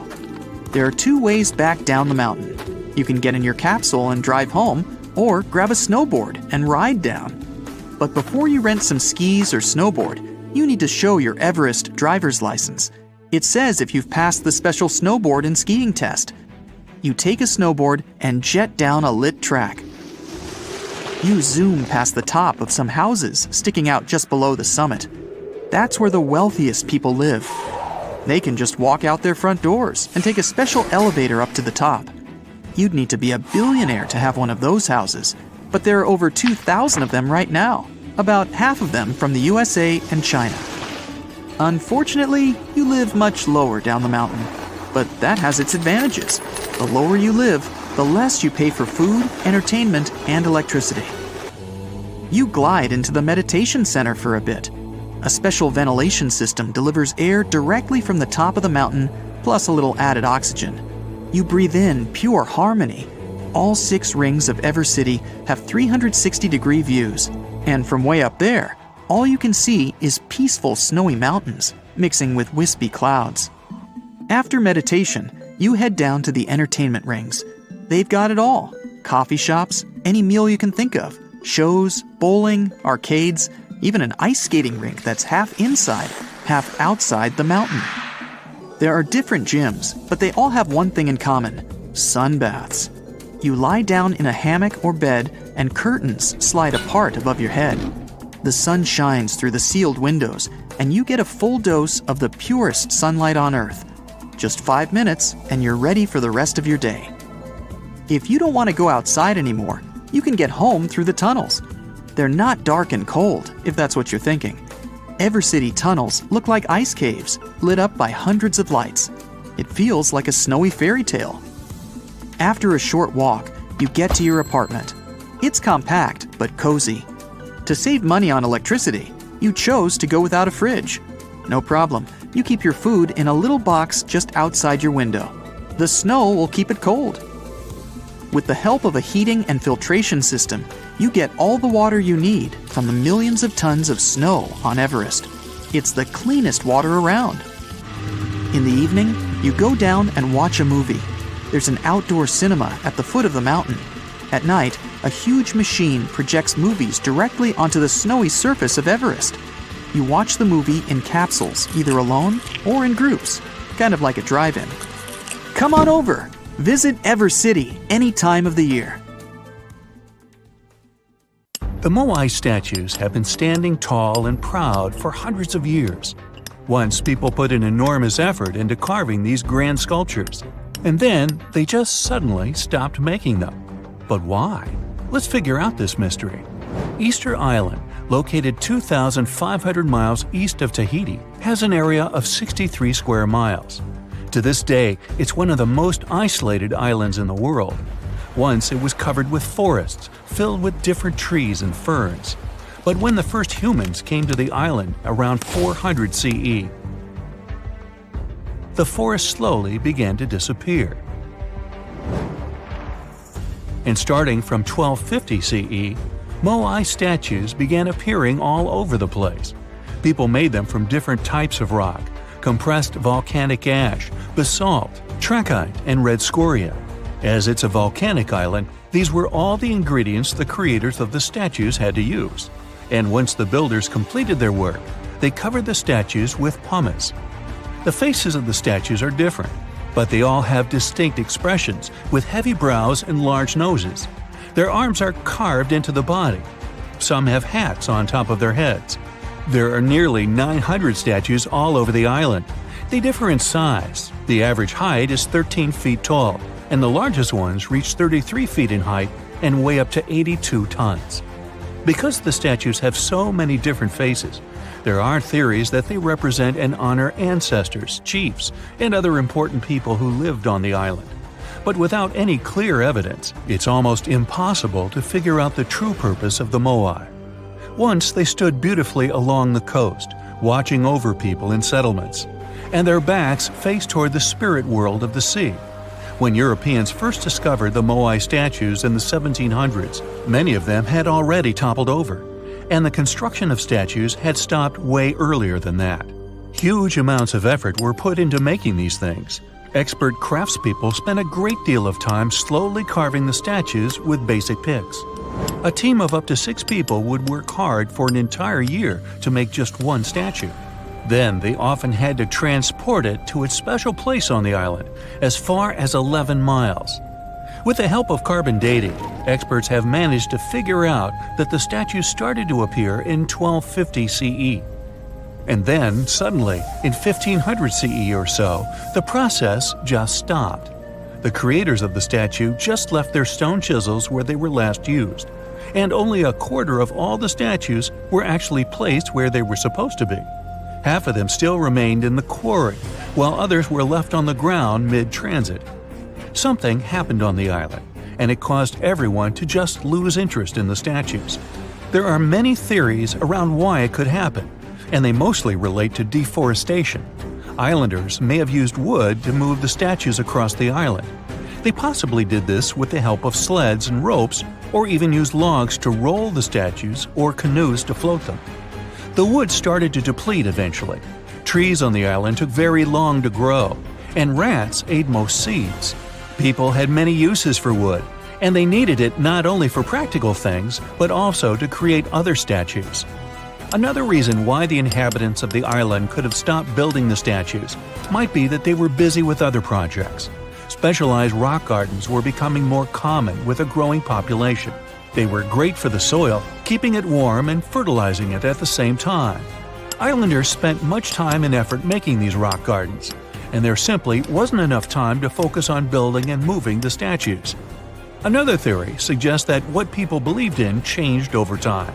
There are 2 ways back down the mountain. You can get in your capsule and drive home, or grab a snowboard and ride down. But before you rent some skis or snowboard, you need to show your Everest driver's license. It says if you've passed the special snowboard and skiing test. You take a snowboard and jet down a lit track. You zoom past the top of some houses sticking out just below the summit. That's where the wealthiest people live. They can just walk out their front doors and take a special elevator up to the top. You'd need to be a billionaire to have one of those houses, but there are over 2,000 of them right now, about half of them from the USA and China. Unfortunately, you live much lower down the mountain, but that has its advantages. The lower you live, the less you pay for food, entertainment, and electricity. You glide into the meditation center for a bit. A special ventilation system delivers air directly from the top of the mountain, plus a little added oxygen. You breathe in pure harmony. All 6 rings of Everest City have 360-degree views, and from way up there, all you can see is peaceful snowy mountains, mixing with wispy clouds. After meditation, you head down to the entertainment rings. They've got it all. Coffee shops, any meal you can think of, shows, bowling, arcades, even an ice skating rink that's half inside, half outside the mountain. There are different gyms, but they all have one thing in common: sunbaths. You lie down in a hammock or bed, and curtains slide apart above your head. The sun shines through the sealed windows, and you get a full dose of the purest sunlight on Earth. Just 5 minutes, and you're ready for the rest of your day. If you don't want to go outside anymore, you can get home through the tunnels. They're not dark and cold, if that's what you're thinking. Everest City tunnels look like ice caves, lit up by hundreds of lights. It feels like a snowy fairy tale. After a short walk, you get to your apartment. It's compact, but cozy. To save money on electricity, you chose to go without a fridge. No problem, you keep your food in a little box just outside your window. The snow will keep it cold. With the help of a heating and filtration system, you get all the water you need from the millions of tons of snow on Everest. It's the cleanest water around. In the evening, you go down and watch a movie. There's an outdoor cinema at the foot of the mountain. At night, a huge machine projects movies directly onto the snowy surface of Everest. You watch the movie in capsules, either alone or in groups, kind of like a drive-in. Come on over! Visit Everest City any time of the year. The Moai statues have been standing tall and proud for hundreds of years. Once people put an enormous effort into carving these grand sculptures, and then they just suddenly stopped making them. But why? Let's figure out this mystery. Easter Island, located 2,500 miles east of Tahiti, has an area of 63 square miles. To this day, it's one of the most isolated islands in the world. Once it was covered with forests, filled with different trees and ferns. But when the first humans came to the island around 400 CE, the forest slowly began to disappear. And starting from 1250 CE, Moai statues began appearing all over the place. People made them from different types of rock: compressed volcanic ash, basalt, trachyte, and red scoria. As it's a volcanic island, these were all the ingredients the creators of the statues had to use. And once the builders completed their work, they covered the statues with pumice. The faces of the statues are different, but they all have distinct expressions with heavy brows and large noses. Their arms are carved into the body. Some have hats on top of their heads. There are nearly 900 statues all over the island. They differ in size. The average height is 13 feet tall, and the largest ones reach 33 feet in height and weigh up to 82 tons. Because the statues have so many different faces, there are theories that they represent and honor ancestors, chiefs, and other important people who lived on the island. But without any clear evidence, it's almost impossible to figure out the true purpose of the moai. Once they stood beautifully along the coast, watching over people in settlements, and their backs faced toward the spirit world of the sea. When Europeans first discovered the moai statues in the 1700s, many of them had already toppled over, and the construction of statues had stopped way earlier than that. Huge amounts of effort were put into making these things. Expert craftspeople spent a great deal of time slowly carving the statues with basic picks. A team of up to 6 people would work hard for an entire year to make just one statue. Then they often had to transport it to its special place on the island, as far as 11 miles. With the help of carbon dating, experts have managed to figure out that the statues started to appear in 1250 CE. And then, suddenly, in 1500 CE or so, the process just stopped. The creators of the statue just left their stone chisels where they were last used, and only a quarter of all the statues were actually placed where they were supposed to be. Half of them still remained in the quarry, while others were left on the ground mid-transit. Something happened on the island, and it caused everyone to just lose interest in the statues. There are many theories around why it could happen, and they mostly relate to deforestation. Islanders may have used wood to move the statues across the island. They possibly did this with the help of sleds and ropes, or even used logs to roll the statues or canoes to float them. The wood started to deplete eventually. Trees on the island took very long to grow, and rats ate most seeds. People had many uses for wood, and they needed it not only for practical things, but also to create other statues. Another reason why the inhabitants of the island could have stopped building the statues might be that they were busy with other projects. Specialized rock gardens were becoming more common with a growing population. They were great for the soil, keeping it warm and fertilizing it at the same time. Islanders spent much time and effort making these rock gardens, and there simply wasn't enough time to focus on building and moving the statues. Another theory suggests that what people believed in changed over time.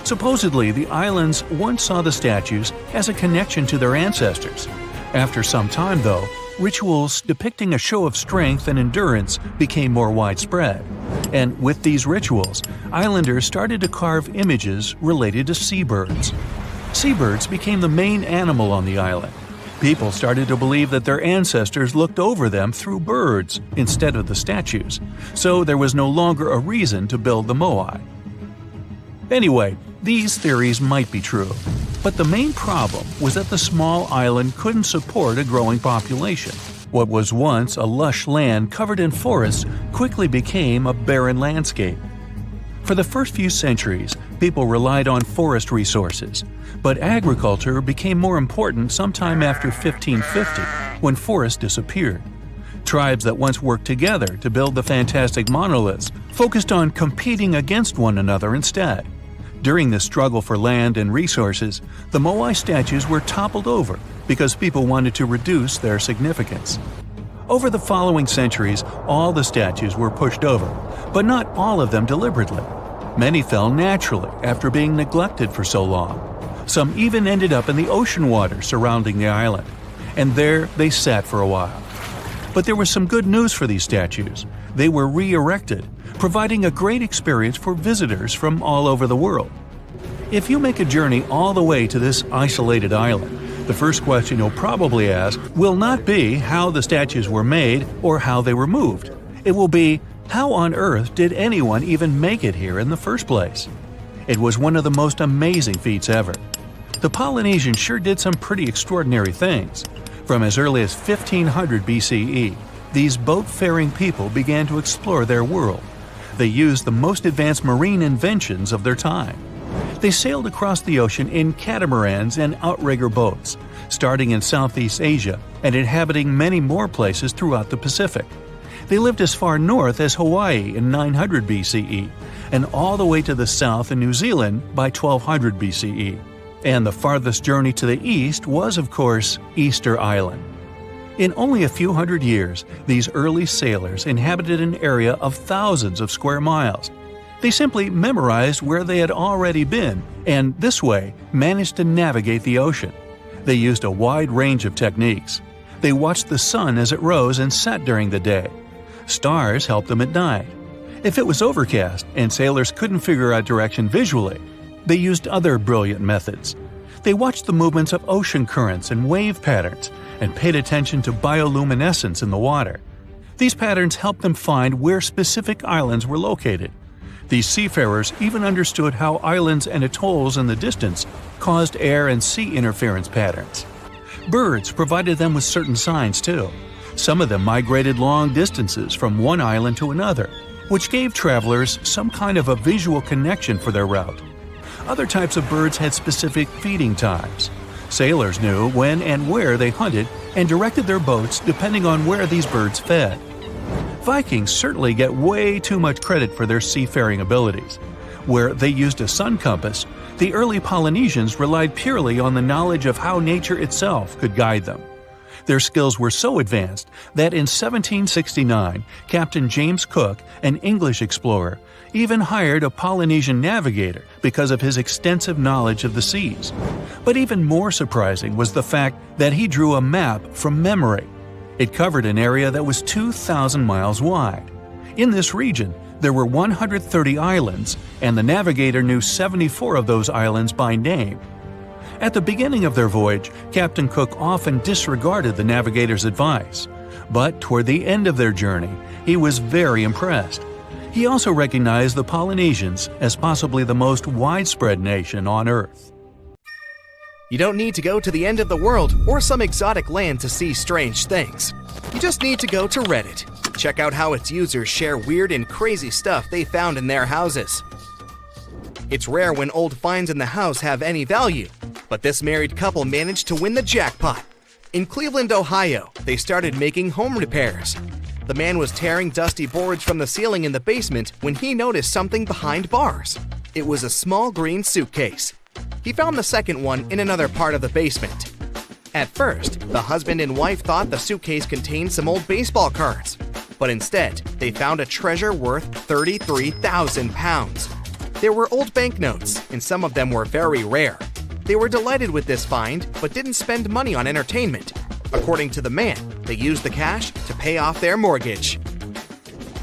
Supposedly, the islands once saw the statues as a connection to their ancestors. After some time, though, rituals depicting a show of strength and endurance became more widespread. And with these rituals, islanders started to carve images related to seabirds. Seabirds became the main animal on the island. People started to believe that their ancestors looked over them through birds instead of the statues, so there was no longer a reason to build the moai. Anyway, these theories might be true, but the main problem was that the small island couldn't support a growing population. What was once a lush land covered in forests quickly became a barren landscape. For the first few centuries, people relied on forest resources, but agriculture became more important sometime after 1550, when forests disappeared. Tribes that once worked together to build the fantastic monoliths focused on competing against one another instead. During this struggle for land and resources, the moai statues were toppled over because people wanted to reduce their significance. Over the following centuries, all the statues were pushed over, but not all of them deliberately. Many fell naturally after being neglected for so long. Some even ended up in the ocean water surrounding the island, and there they sat for a while. But there was some good news for these statues. They were re-erected, providing a great experience for visitors from all over the world. If you make a journey all the way to this isolated island, the first question you'll probably ask will not be how the statues were made or how they were moved. It will be, how on earth did anyone even make it here in the first place? It was one of the most amazing feats ever. The Polynesians sure did some pretty extraordinary things. From as early as 1500 BCE, these boat-faring people began to explore their world. They used the most advanced marine inventions of their time. They sailed across the ocean in catamarans and outrigger boats, starting in Southeast Asia and inhabiting many more places throughout the Pacific. They lived as far north as Hawaii in 900 BCE and all the way to the south in New Zealand by 1200 BCE. And the farthest journey to the east was, of course, Easter Island. In only a few hundred years, these early sailors inhabited an area of thousands of square miles. They simply memorized where they had already been and, this way, managed to navigate the ocean. They used a wide range of techniques. They watched the sun as it rose and set during the day. Stars helped them at night. If it was overcast and sailors couldn't figure out direction visually, they used other brilliant methods. They watched the movements of ocean currents and wave patterns and paid attention to bioluminescence in the water. These patterns helped them find where specific islands were located. These seafarers even understood how islands and atolls in the distance caused air and sea interference patterns. Birds provided them with certain signs too. Some of them migrated long distances from one island to another, which gave travelers some kind of a visual connection for their route. Other types of birds had specific feeding times. Sailors knew when and where they hunted and directed their boats depending on where these birds fed. Vikings certainly get way too much credit for their seafaring abilities. Where they used a sun compass, the early Polynesians relied purely on the knowledge of how nature itself could guide them. Their skills were so advanced that in 1769, Captain James Cook, an English explorer, even hired a Polynesian navigator because of his extensive knowledge of the seas. But even more surprising was the fact that he drew a map from memory. It covered an area that was 2,000 miles wide. In this region, there were 130 islands, and the navigator knew 74 of those islands by name. At the beginning of their voyage, Captain Cook often disregarded the navigator's advice. But toward the end of their journey, he was very impressed. He also recognized the Polynesians as possibly the most widespread nation on Earth. You don't need to go to the end of the world or some exotic land to see strange things. You just need to go to Reddit. Check out how its users share weird and crazy stuff they found in their houses. It's rare when old finds in the house have any value, but this married couple managed to win the jackpot. In Cleveland, Ohio, they started making home repairs. The man was tearing dusty boards from the ceiling in the basement when he noticed something behind bars. It was a small green suitcase. He found the second one in another part of the basement. At first, the husband and wife thought the suitcase contained some old baseball cards, but instead, they found a treasure worth 33,000 pounds. There were old banknotes, and some of them were very rare. They were delighted with this find, but didn't spend money on entertainment. According to the man, they used the cash to pay off their mortgage.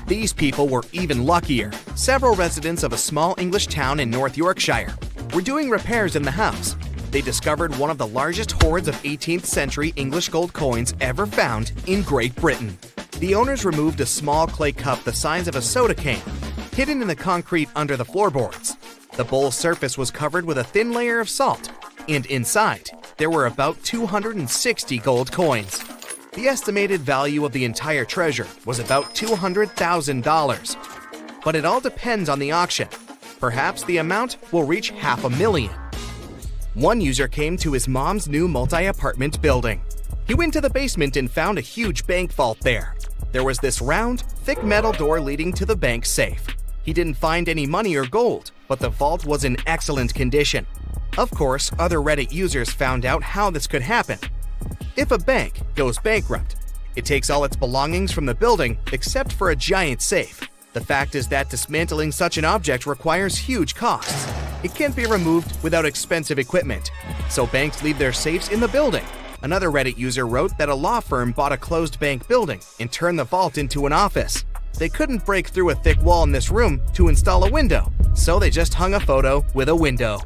These people were even luckier. Several residents of a small English town in North Yorkshire were doing repairs in the house. They discovered one of the largest hoards of 18th century English gold coins ever found in Great Britain. The owners removed a small clay cup the size of a soda can, hidden in the concrete under the floorboards. The bowl's surface was covered with a thin layer of salt, and inside, there were about 260 gold coins. The estimated value of the entire treasure was about $200,000. But it all depends on the auction. Perhaps the amount will reach $500,000. One user came to his mom's new multi-apartment building. He went to the basement and found a huge bank vault there. There was this round, thick metal door leading to the bank safe. He didn't find any money or gold, but the vault was in excellent condition. Of course, other Reddit users found out how this could happen. If a bank goes bankrupt, it takes all its belongings from the building except for a giant safe. The fact is that dismantling such an object requires huge costs. It can't be removed without expensive equipment, so banks leave their safes in the building. Another Reddit user wrote that a law firm bought a closed bank building and turned the vault into an office. They couldn't break through a thick wall in this room to install a window, so they just hung a photo with a window.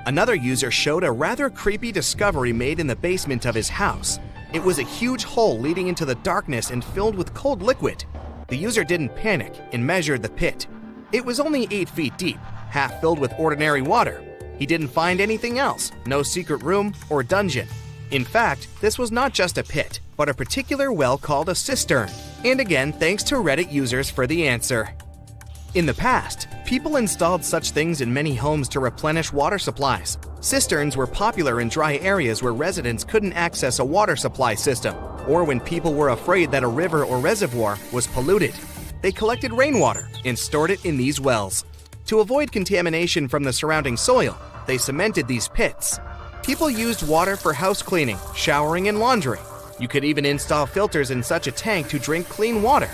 Another user showed a rather creepy discovery made in the basement of his house. It was a huge hole leading into the darkness and filled with cold liquid. The user didn't panic and measured the pit. It was only 8 feet deep, half filled with ordinary water. He didn't find anything else, no secret room or dungeon. In fact, this was not just a pit, but a particular well called a cistern. And again, thanks to Reddit users for the answer. In the past, people installed such things in many homes to replenish water supplies. Cisterns were popular in dry areas where residents couldn't access a water supply system, or when people were afraid that a river or reservoir was polluted. They collected rainwater and stored it in these wells. To avoid contamination from the surrounding soil, they cemented these pits. People used water for house cleaning, showering, and laundry. You could even install filters in such a tank to drink clean water.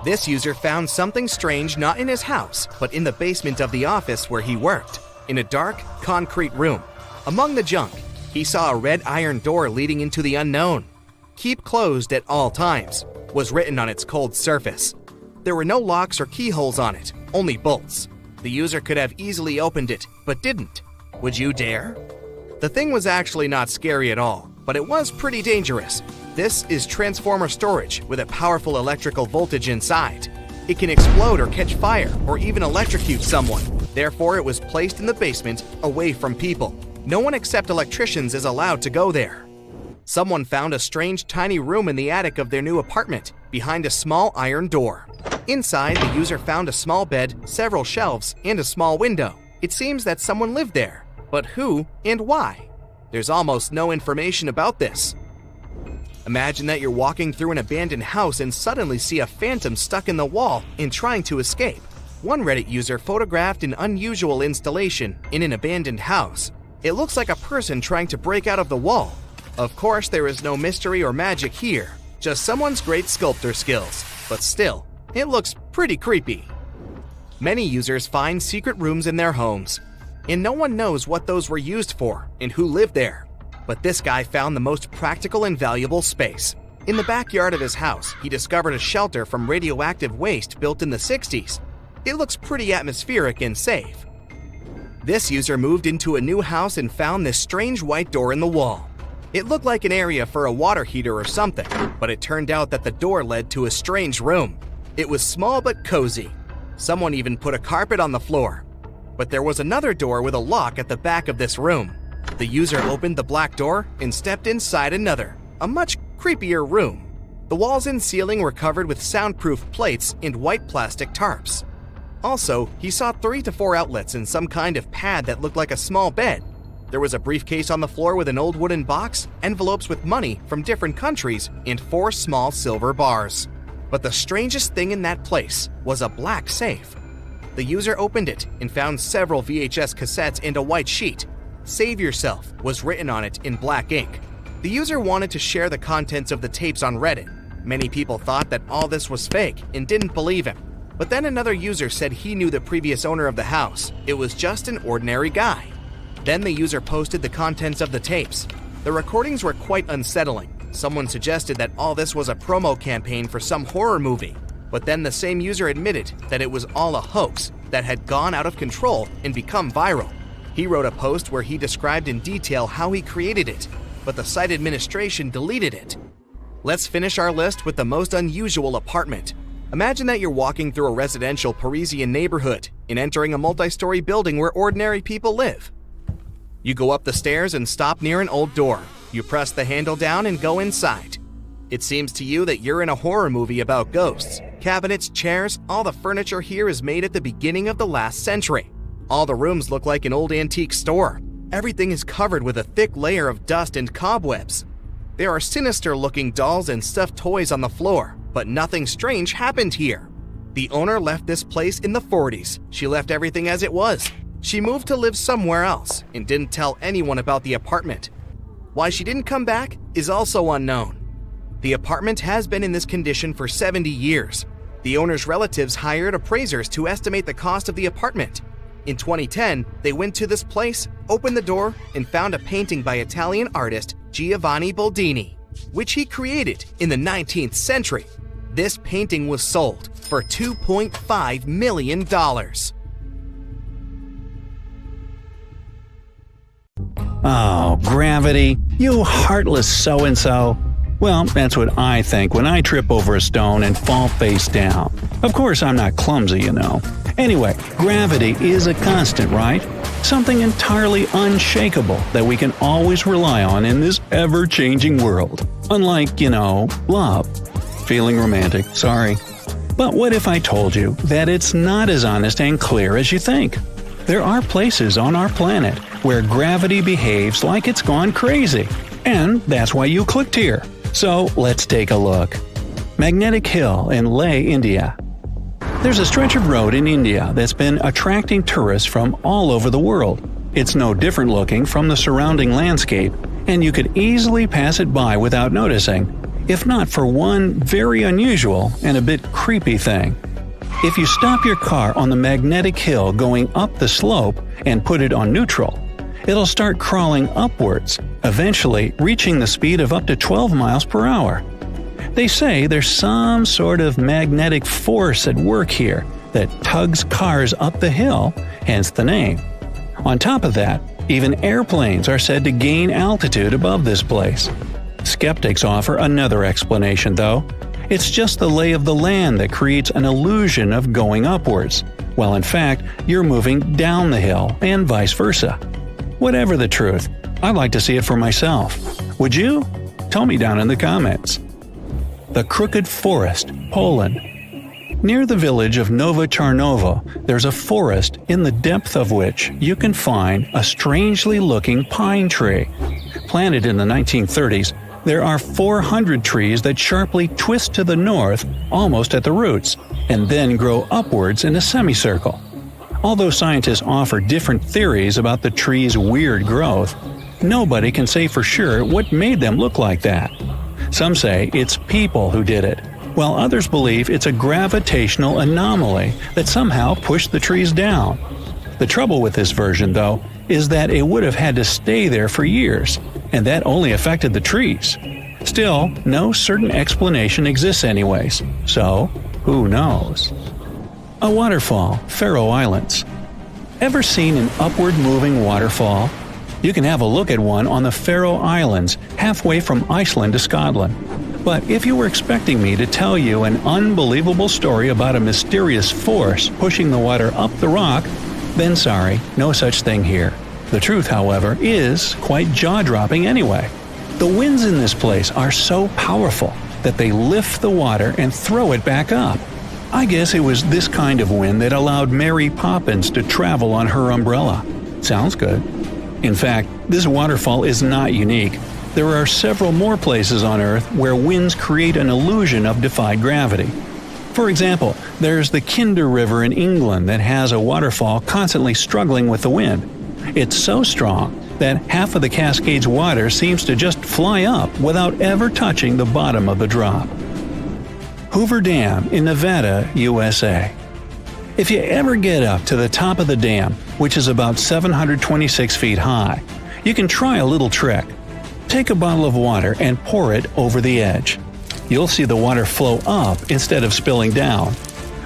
This user found something strange not in his house, but in the basement of the office where he worked, in a dark, concrete room. Among the junk, he saw a red iron door leading into the unknown. "Keep closed at all times" was written on its cold surface. There were no locks or keyholes on it, only bolts. The user could have easily opened it, but didn't. Would you dare? The thing was actually not scary at all, but it was pretty dangerous. This is transformer storage with a powerful electrical voltage inside. It can explode or catch fire or even electrocute someone. Therefore, it was placed in the basement away from people. No one except electricians is allowed to go there. Someone found a strange tiny room in the attic of their new apartment, behind a small iron door. Inside, the user found a small bed, several shelves, and a small window. It seems that someone lived there, but who and why? There's almost no information about this. Imagine that you're walking through an abandoned house and suddenly see a phantom stuck in the wall and trying to escape. One Reddit user photographed an unusual installation in an abandoned house. It looks like a person trying to break out of the wall. Of course, there is no mystery or magic here, just someone's great sculptor skills, but still, it looks pretty creepy. Many users find secret rooms in their homes, and no one knows what those were used for and who lived there. But this guy found the most practical and valuable space. In the backyard of his house, he discovered a shelter from radioactive waste built in the 60s. It looks pretty atmospheric and safe. This user moved into a new house and found this strange white door in the wall. It looked like an area for a water heater or something, but it turned out that the door led to a strange room. It was small but cozy. Someone even put a carpet on the floor. But there was another door with a lock at the back of this room. The user opened the black door and stepped inside another, a much creepier room. The walls and ceiling were covered with soundproof plates and white plastic tarps. Also, he saw 3 to 4 outlets and some kind of pad that looked like a small bed. There was a briefcase on the floor with an old wooden box, envelopes with money from different countries, and 4 small silver bars. But the strangest thing in that place was a black safe. The user opened it and found several VHS cassettes and a white sheet. "Save yourself" was written on it in black ink. The user wanted to share the contents of the tapes on Reddit. Many people thought that all this was fake and didn't believe him. But then another user said he knew the previous owner of the house. It was just an ordinary guy. Then the user posted the contents of the tapes. The recordings were quite unsettling. Someone suggested that all this was a promo campaign for some horror movie. But then the same user admitted that it was all a hoax that had gone out of control and become viral. He wrote a post where he described in detail how he created it, but the site administration deleted it. Let's finish our list with the most unusual apartment. Imagine that you're walking through a residential Parisian neighborhood and entering a multi-story building where ordinary people live. You go up the stairs and stop near an old door. You press the handle down and go inside. It seems to you that you're in a horror movie about ghosts. Cabinets, chairs, all the furniture here is made at the beginning of the last century. All the rooms look like an old antique store. Everything is covered with a thick layer of dust and cobwebs. There are sinister-looking dolls and stuffed toys on the floor, but nothing strange happened here. The owner left this place in the 40s. She left everything as it was. She moved to live somewhere else and didn't tell anyone about the apartment. Why she didn't come back is also unknown. The apartment has been in this condition for 70 years. The owner's relatives hired appraisers to estimate the cost of the apartment. In 2010, they went to this place, opened the door, and found a painting by Italian artist Giovanni Boldini, which he created in the 19th century. This painting was sold for $2.5 million. Oh, gravity, you heartless so-and-so. Well, that's what I think when I trip over a stone and fall face down. Of course, I'm not clumsy, you know. Anyway, gravity is a constant, right? Something entirely unshakable that we can always rely on in this ever-changing world. Unlike, love. Feeling romantic, sorry. But what if I told you that it's not as honest and clear as you think? There are places on our planet where gravity behaves like it's gone crazy. And that's why you clicked here. So let's take a look. Magnetic Hill in Leh, India. There's a stretch of road in India that's been attracting tourists from all over the world. It's no different looking from the surrounding landscape, and you could easily pass it by without noticing. if not for one very unusual and a bit creepy thing. If you stop your car on the magnetic hill going up the slope and put it on neutral, it'll start crawling upwards, eventually reaching the speed of up to 12 miles per hour. They say there's some sort of magnetic force at work here that tugs cars up the hill, hence the name. On top of that, even airplanes are said to gain altitude above this place. Skeptics offer another explanation, though. It's just the lay of the land that creates an illusion of going upwards, while in fact you're moving down the hill and vice versa. Whatever the truth, I'd like to see it for myself. Would you? Tell me down in the comments. The Crooked Forest, Poland. Near the village of Nowe Czarnowo, there's a forest in the depth of which you can find a strangely looking pine tree. Planted in the 1930s, there are 400 trees that sharply twist to the north almost at the roots, and then grow upwards in a semicircle. Although scientists offer different theories about the tree's weird growth, nobody can say for sure what made them look like that. Some say it's people who did it, while others believe it's a gravitational anomaly that somehow pushed the trees down. The trouble with this version, though, is that it would have had to stay there for years, and that only affected the trees. Still, no certain explanation exists anyways, so who knows? A waterfall, Faroe Islands. Ever seen an upward-moving waterfall? You can have a look at one on the Faroe Islands, halfway from Iceland to Scotland. But if you were expecting me to tell you an unbelievable story about a mysterious force pushing the water up the rock, then sorry, no such thing here. The truth, however, is quite jaw-dropping anyway. The winds in this place are so powerful that they lift the water and throw it back up. I guess it was this kind of wind that allowed Mary Poppins to travel on her umbrella. Sounds good. In fact, this waterfall is not unique. There are several more places on Earth where winds create an illusion of defied gravity. For example, there's the Kinder River in England that has a waterfall constantly struggling with the wind. It's so strong that half of the Cascades water seems to just fly up without ever touching the bottom of the drop. Hoover Dam in Nevada, USA. If you ever get up to the top of the dam, which is about 726 feet high, you can try a little trick. Take a bottle of water and pour it over the edge. You'll see the water flow up instead of spilling down.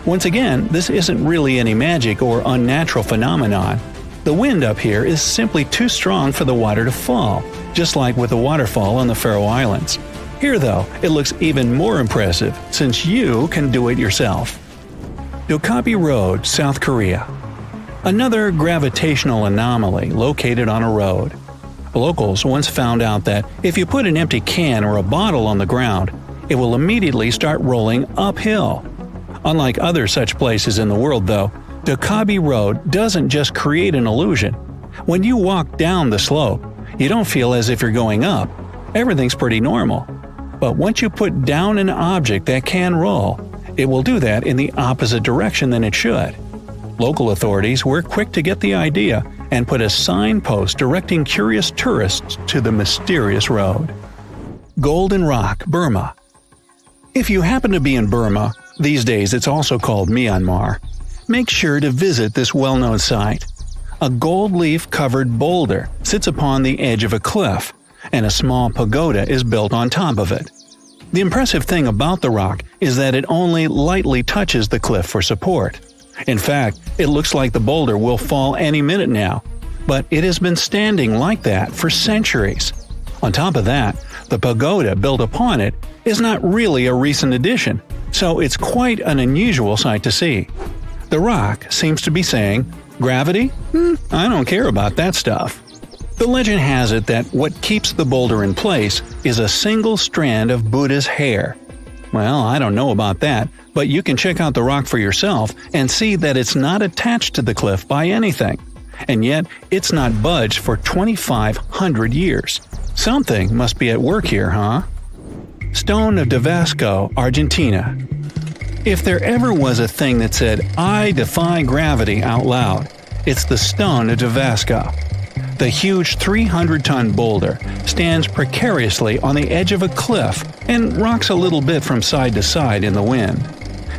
Once again, this isn't really any magic or unnatural phenomenon. The wind up here is simply too strong for the water to fall, just like with the waterfall on the Faroe Islands. Here, though, it looks even more impressive since you can do it yourself. Dokkaebi Road, South Korea. Another gravitational anomaly located on a road. Locals once found out that if you put an empty can or a bottle on the ground, it will immediately start rolling uphill. Unlike other such places in the world, though, Dokkaebi Road doesn't just create an illusion. When you walk down the slope, you don't feel as if you're going up. Everything's pretty normal. But once you put down an object that can roll, it will do that in the opposite direction than it should. Local authorities were quick to get the idea and put a signpost directing curious tourists to the mysterious road. Golden Rock, Burma. If you happen to be in Burma, these days it's also called Myanmar, make sure to visit this well-known site. A gold leaf-covered boulder sits upon the edge of a cliff, and a small pagoda is built on top of it. The impressive thing about the rock is that it only lightly touches the cliff for support. In fact, it looks like the boulder will fall any minute now, but it has been standing like that for centuries. On top of that, the pagoda built upon it is not really a recent addition, so it's quite an unusual sight to see. The rock seems to be saying, "Gravity? I don't care about that stuff." The legend has it that what keeps the boulder in place is a single strand of Buddha's hair. Well, I don't know about that, but you can check out the rock for yourself and see that it's not attached to the cliff by anything. And yet, it's not budged for 2,500 years. Something must be at work here, huh? Stone of Damasco, Argentina. If there ever was a thing that said, "I defy gravity" out loud, it's the Stone of Damasco. The huge 300-ton boulder stands precariously on the edge of a cliff and rocks a little bit from side to side in the wind.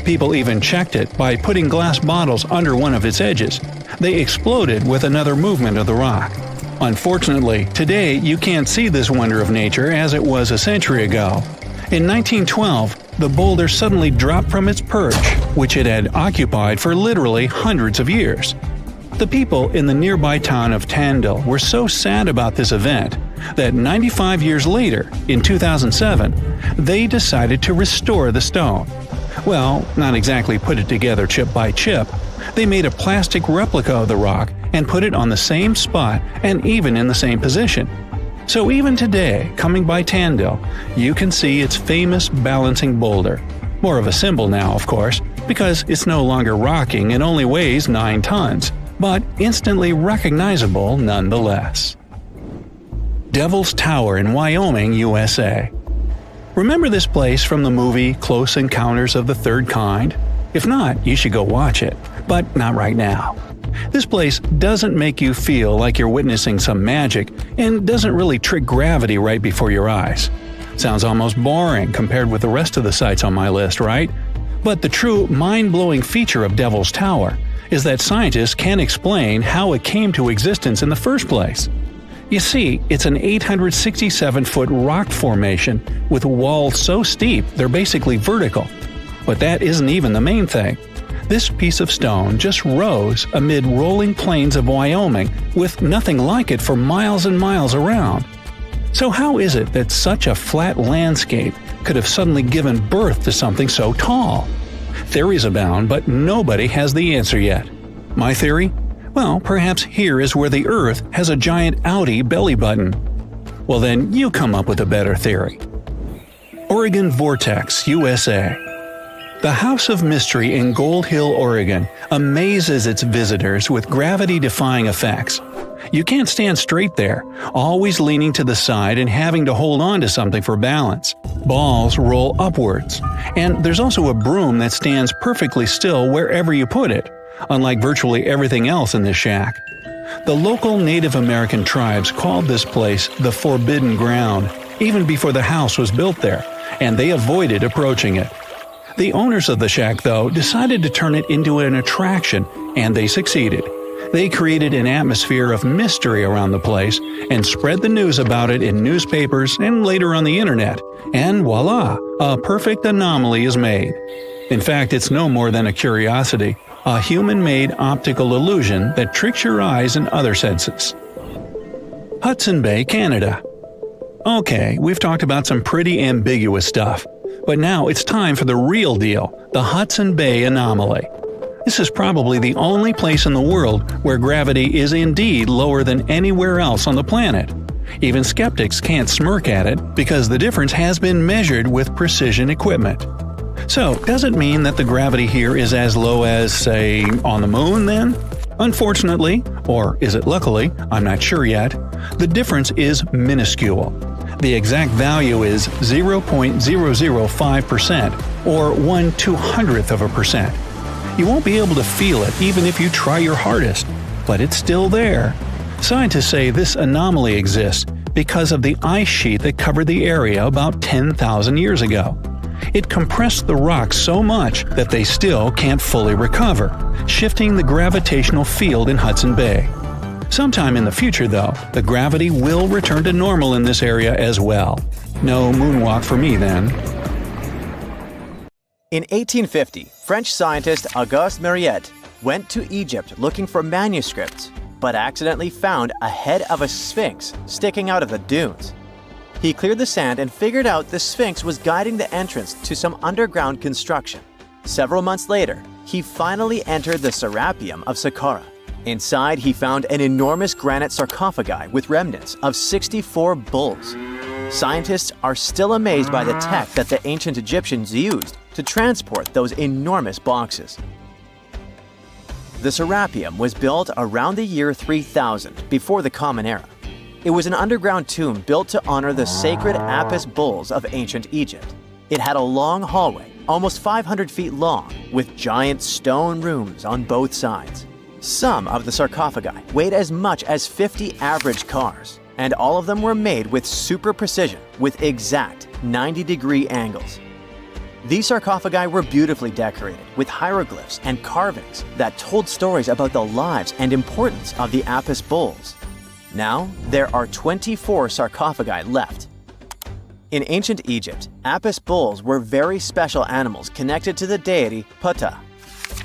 People even checked it by putting glass bottles under one of its edges. They exploded with another movement of the rock. Unfortunately, today you can't see this wonder of nature as it was a century ago. In 1912, the boulder suddenly dropped from its perch, which it had occupied for literally hundreds of years. The people in the nearby town of Tandil were so sad about this event that 95 years later, in 2007, they decided to restore the stone. Well, not exactly put it together chip by chip. They made a plastic replica of the rock and put it on the same spot and even in the same position. So even today, coming by Tandil, you can see its famous balancing boulder. More of a symbol now, of course, because it's no longer rocking and only weighs 9 tons, but instantly recognizable nonetheless. Devil's Tower in Wyoming, USA. Remember this place from the movie Close Encounters of the Third Kind? If not, you should go watch it, but not right now. This place doesn't make you feel like you're witnessing some magic and doesn't really trick gravity right before your eyes. Sounds almost boring compared with the rest of the sites on my list, right? But the true mind-blowing feature of Devil's Tower is that scientists can't explain how it came to existence in the first place. You see, it's an 867-foot rock formation with walls so steep they're basically vertical. But that isn't even the main thing. This piece of stone just rose amid rolling plains of Wyoming with nothing like it for miles and miles around. So how is it that such a flat landscape could have suddenly given birth to something so tall? Theories abound, but nobody has the answer yet. My theory? Well, perhaps here is where the Earth has a giant outie belly button. Well then, you come up with a better theory. Oregon Vortex, USA. The House of Mystery in Gold Hill, Oregon amazes its visitors with gravity-defying effects. You can't stand straight there, always leaning to the side and having to hold on to something for balance. Balls roll upwards. And there's also a broom that stands perfectly still wherever you put it, unlike virtually everything else in this shack. The local Native American tribes called this place the Forbidden Ground, even before the house was built there, and they avoided approaching it. The owners of the shack, though, decided to turn it into an attraction, and they succeeded. They created an atmosphere of mystery around the place and spread the news about it in newspapers and later on the internet. And voila, a perfect anomaly is made. In fact, it's no more than a curiosity, a human-made optical illusion that tricks your eyes and other senses. Hudson Bay, Canada. Okay, we've talked about some pretty ambiguous stuff, but now it's time for the real deal, the Hudson Bay anomaly. This is probably the only place in the world where gravity is indeed lower than anywhere else on the planet. Even skeptics can't smirk at it because the difference has been measured with precision equipment. So, does it mean that the gravity here is as low as, say, on the moon then? Unfortunately, or is it luckily, I'm not sure yet, the difference is minuscule. The exact value is 0.005%, or 1/200%. You won't be able to feel it even if you try your hardest, but it's still there. Scientists say this anomaly exists because of the ice sheet that covered the area about 10,000 years ago. It compressed the rocks so much that they still can't fully recover, shifting the gravitational field in Hudson Bay. Sometime in the future, though, the gravity will return to normal in this area as well. No moonwalk for me then. In 1850, French scientist Auguste Mariette went to Egypt looking for manuscripts, but accidentally found a head of a sphinx sticking out of the dunes. He cleared the sand and figured out the sphinx was guiding the entrance to some underground construction. Several months later, he finally entered the Serapium of Saqqara. Inside, he found an enormous granite sarcophagi with remnants of 64 bulls. Scientists are still amazed by the tech that the ancient Egyptians used to transport those enormous boxes. The Serapium was built around the year 3000 before the Common Era. It was an underground tomb built to honor the sacred Apis bulls of ancient Egypt. It had a long hallway, almost 500 feet long, with giant stone rooms on both sides. Some of the sarcophagi weighed as much as 50 average cars, and all of them were made with super precision with exact 90-degree angles. These sarcophagi were beautifully decorated with hieroglyphs and carvings that told stories about the lives and importance of the Apis bulls. Now, there are 24 sarcophagi left. In ancient Egypt, Apis bulls were very special animals connected to the deity Ptah.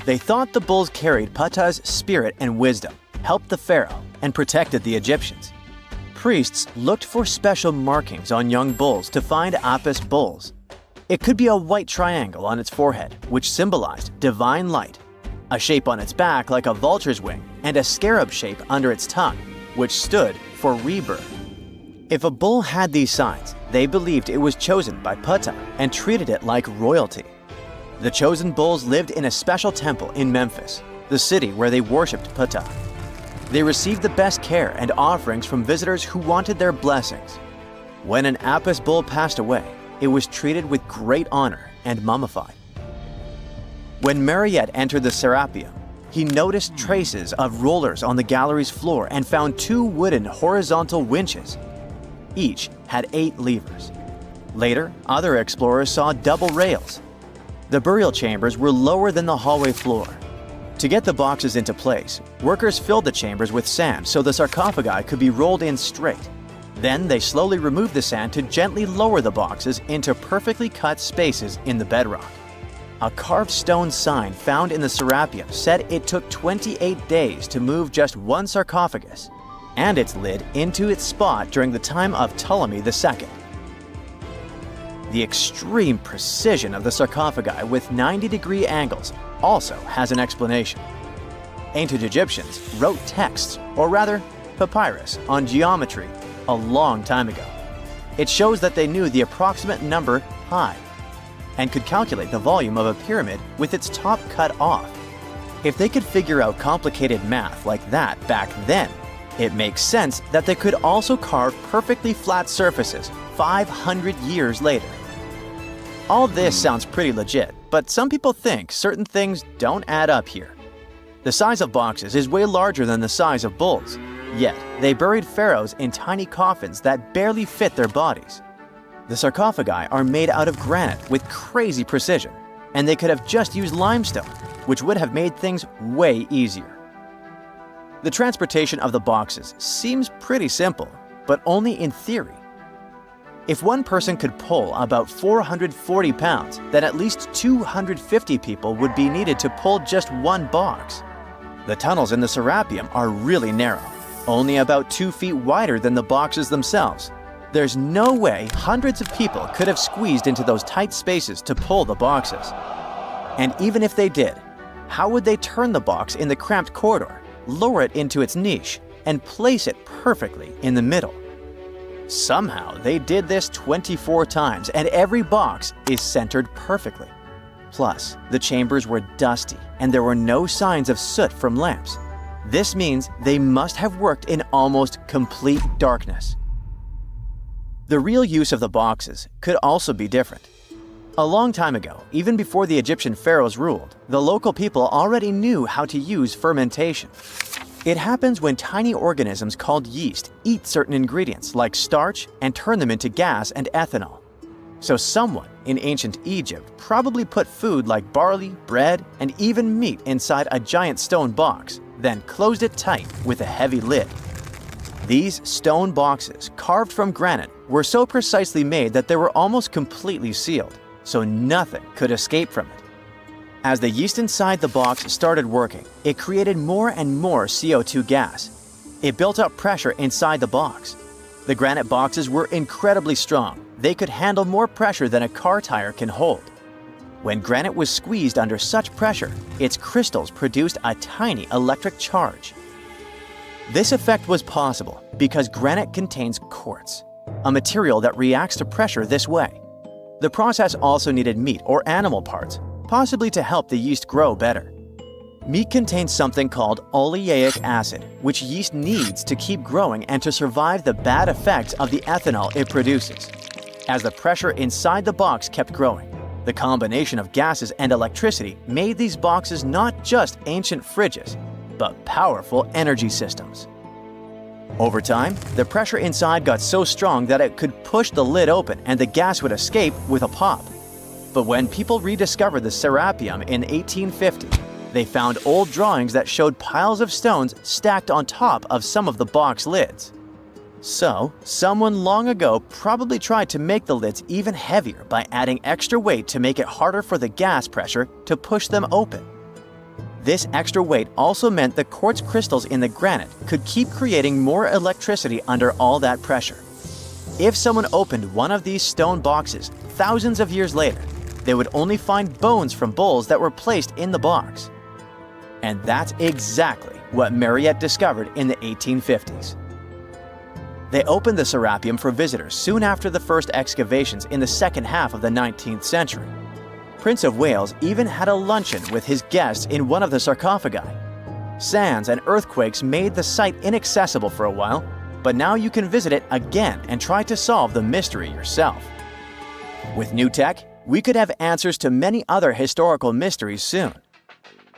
They thought the bulls carried Ptah's spirit and wisdom, helped the pharaoh, and protected the Egyptians. Priests looked for special markings on young bulls to find Apis bulls. It could be a white triangle on its forehead, which symbolized divine light, a shape on its back like a vulture's wing, and a scarab shape under its tongue, which stood for rebirth. If a bull had these signs, they believed it was chosen by Ptah and treated it like royalty. The chosen bulls lived in a special temple in Memphis, the city where they worshipped Ptah. They received the best care and offerings from visitors who wanted their blessings. When an Apis bull passed away, it was treated with great honor and mummified. When Mariette entered the Serapium, he noticed traces of rollers on the gallery's floor and found 2 wooden horizontal winches. Each had 8 levers. Later, other explorers saw double rails. The burial chambers were lower than the hallway floor. To get the boxes into place, workers filled the chambers with sand so the sarcophagi could be rolled in straight. Then they slowly removed the sand to gently lower the boxes into perfectly cut spaces in the bedrock. A carved stone sign found in the Serapium said it took 28 days to move just one sarcophagus and its lid into its spot during the time of Ptolemy II. The extreme precision of the sarcophagi with 90-degree angles also has an explanation. Ancient Egyptians wrote texts, or rather, papyrus, on geometry a long time ago. It shows that they knew the approximate number pi and could calculate the volume of a pyramid with its top cut off. If they could figure out complicated math like that back then, it makes sense that they could also carve perfectly flat surfaces 500 years later. All this sounds pretty legit, but some people think certain things don't add up here. The size of boxes is way larger than the size of bulls, yet they buried pharaohs in tiny coffins that barely fit their bodies. The sarcophagi are made out of granite with crazy precision, and they could have just used limestone, which would have made things way easier. The transportation of the boxes seems pretty simple, but only in theory. If one person could pull about 440 pounds, then at least 250 people would be needed to pull just one box. The tunnels in the Serapium are really narrow, only about 2 feet wider than the boxes themselves. There's no way hundreds of people could have squeezed into those tight spaces to pull the boxes. And even if they did, how would they turn the box in the cramped corridor, lower it into its niche, and place it perfectly in the middle? Somehow, they did this 24 times, and every box is centered perfectly. Plus, the chambers were dusty, and there were no signs of soot from lamps. This means they must have worked in almost complete darkness. The real use of the boxes could also be different. A long time ago, even before the Egyptian pharaohs ruled, the local people already knew how to use fermentation. It happens when tiny organisms called yeast eat certain ingredients like starch and turn them into gas and ethanol. So someone in ancient Egypt probably put food like barley, bread, and even meat inside a giant stone box, then closed it tight with a heavy lid. These stone boxes, carved from granite, were so precisely made that they were almost completely sealed, so nothing could escape from it. As the yeast inside the box started working, it created more and more CO2 gas. It built up pressure inside the box. The granite boxes were incredibly strong. They could handle more pressure than a car tire can hold. When granite was squeezed under such pressure, its crystals produced a tiny electric charge. This effect was possible because granite contains quartz, a material that reacts to pressure this way. The process also needed meat or animal parts, possibly to help the yeast grow better. Meat contains something called oleic acid, which yeast needs to keep growing and to survive the bad effects of the ethanol it produces. As the pressure inside the box kept growing, the combination of gases and electricity made these boxes not just ancient fridges, but powerful energy systems. Over time, the pressure inside got so strong that it could push the lid open and the gas would escape with a pop. But when people rediscovered the Serapium in 1850, they found old drawings that showed piles of stones stacked on top of some of the box lids. So, someone long ago probably tried to make the lids even heavier by adding extra weight to make it harder for the gas pressure to push them open. This extra weight also meant the quartz crystals in the granite could keep creating more electricity under all that pressure. If someone opened one of these stone boxes thousands of years later, they would only find bones from bulls that were placed in the box. And that's exactly what Mariette discovered in the 1850s. They opened the Serapium for visitors soon after the first excavations in the second half of the 19th century. Prince of Wales even had a luncheon with his guests in one of the sarcophagi. Sands and earthquakes made the site inaccessible for a while, but now you can visit it again and try to solve the mystery yourself. With new tech, we could have answers to many other historical mysteries soon.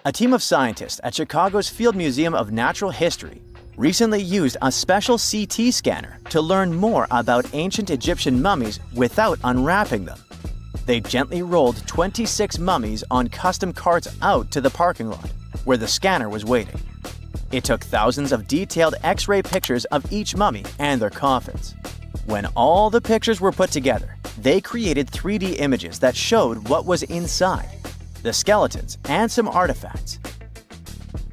A team of scientists at Chicago's Field Museum of Natural History recently used a special CT scanner to learn more about ancient Egyptian mummies without unwrapping them. They gently rolled 26 mummies on custom carts out to the parking lot, where the scanner was waiting. It took thousands of detailed X-ray pictures of each mummy and their coffins. When all the pictures were put together, they created 3D images that showed what was inside, the skeletons, and some artifacts.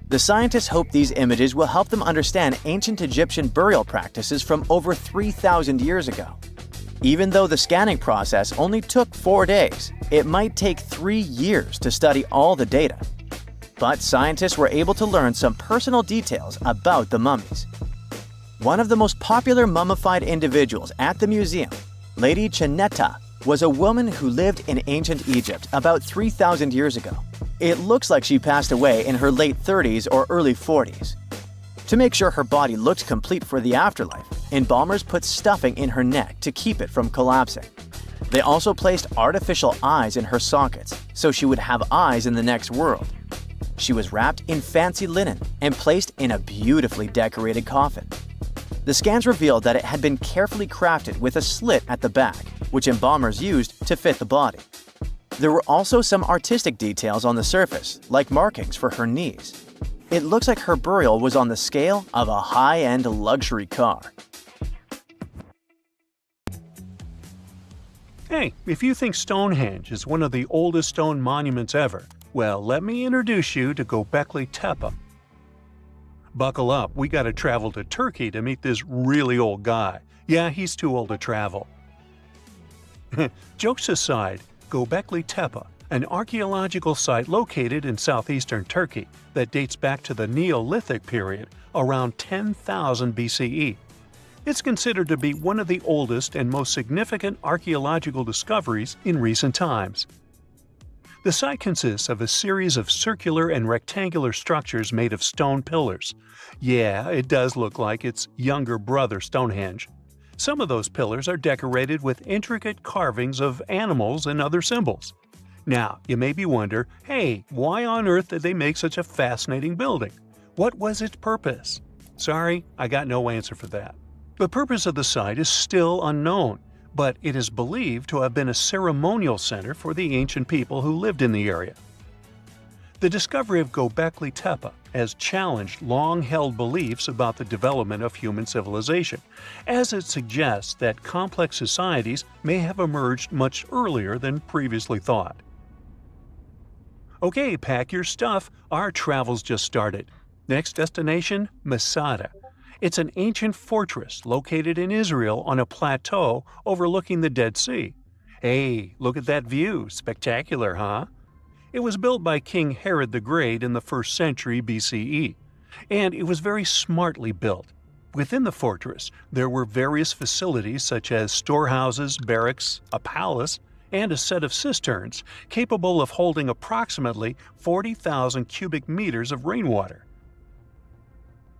The scientists hope these images will help them understand ancient Egyptian burial practices from over 3,000 years ago. Even though the scanning process only took 4 days, it might take 3 years to study all the data. But scientists were able to learn some personal details about the mummies. One of the most popular mummified individuals at the museum, Lady Chineta, was a woman who lived in ancient Egypt about 3,000 years ago. It looks like she passed away in her late 30s or early 40s. To make sure her body looked complete for the afterlife, embalmers put stuffing in her neck to keep it from collapsing. They also placed artificial eyes in her sockets, so she would have eyes in the next world. She was wrapped in fancy linen and placed in a beautifully decorated coffin. The scans revealed that it had been carefully crafted with a slit at the back, which embalmers used to fit the body. There were also some artistic details on the surface, like markings for her knees. It looks like her burial was on the scale of a high-end luxury car. Hey, if you think Stonehenge is one of the oldest stone monuments ever, well, let me introduce you to Gobekli Tepe. Buckle up, we gotta travel to Turkey to meet this really old guy. Yeah, he's too old to travel. Jokes aside, Gobekli Tepe, an archaeological site located in southeastern Turkey that dates back to the Neolithic period, around 10,000 BCE. It's considered to be one of the oldest and most significant archaeological discoveries in recent times. The site consists of a series of circular and rectangular structures made of stone pillars. Yeah, it does look like its younger brother Stonehenge. Some of those pillars are decorated with intricate carvings of animals and other symbols. Now, you maybe wonder, hey, why on earth did they make such a fascinating building? What was its purpose? Sorry, I got no answer for that. The purpose of the site is still unknown, but it is believed to have been a ceremonial center for the ancient people who lived in the area. The discovery of Gobekli Tepe has challenged long-held beliefs about the development of human civilization, as it suggests that complex societies may have emerged much earlier than previously thought. Okay, pack your stuff, our travel's just started. Next destination, Masada. It's an ancient fortress located in Israel on a plateau overlooking the Dead Sea. Hey, look at that view, spectacular, huh? It was built by King Herod the Great in the 1st century BCE, and it was very smartly built. Within the fortress, there were various facilities such as storehouses, barracks, a palace, and a set of cisterns capable of holding approximately 40,000 cubic meters of rainwater.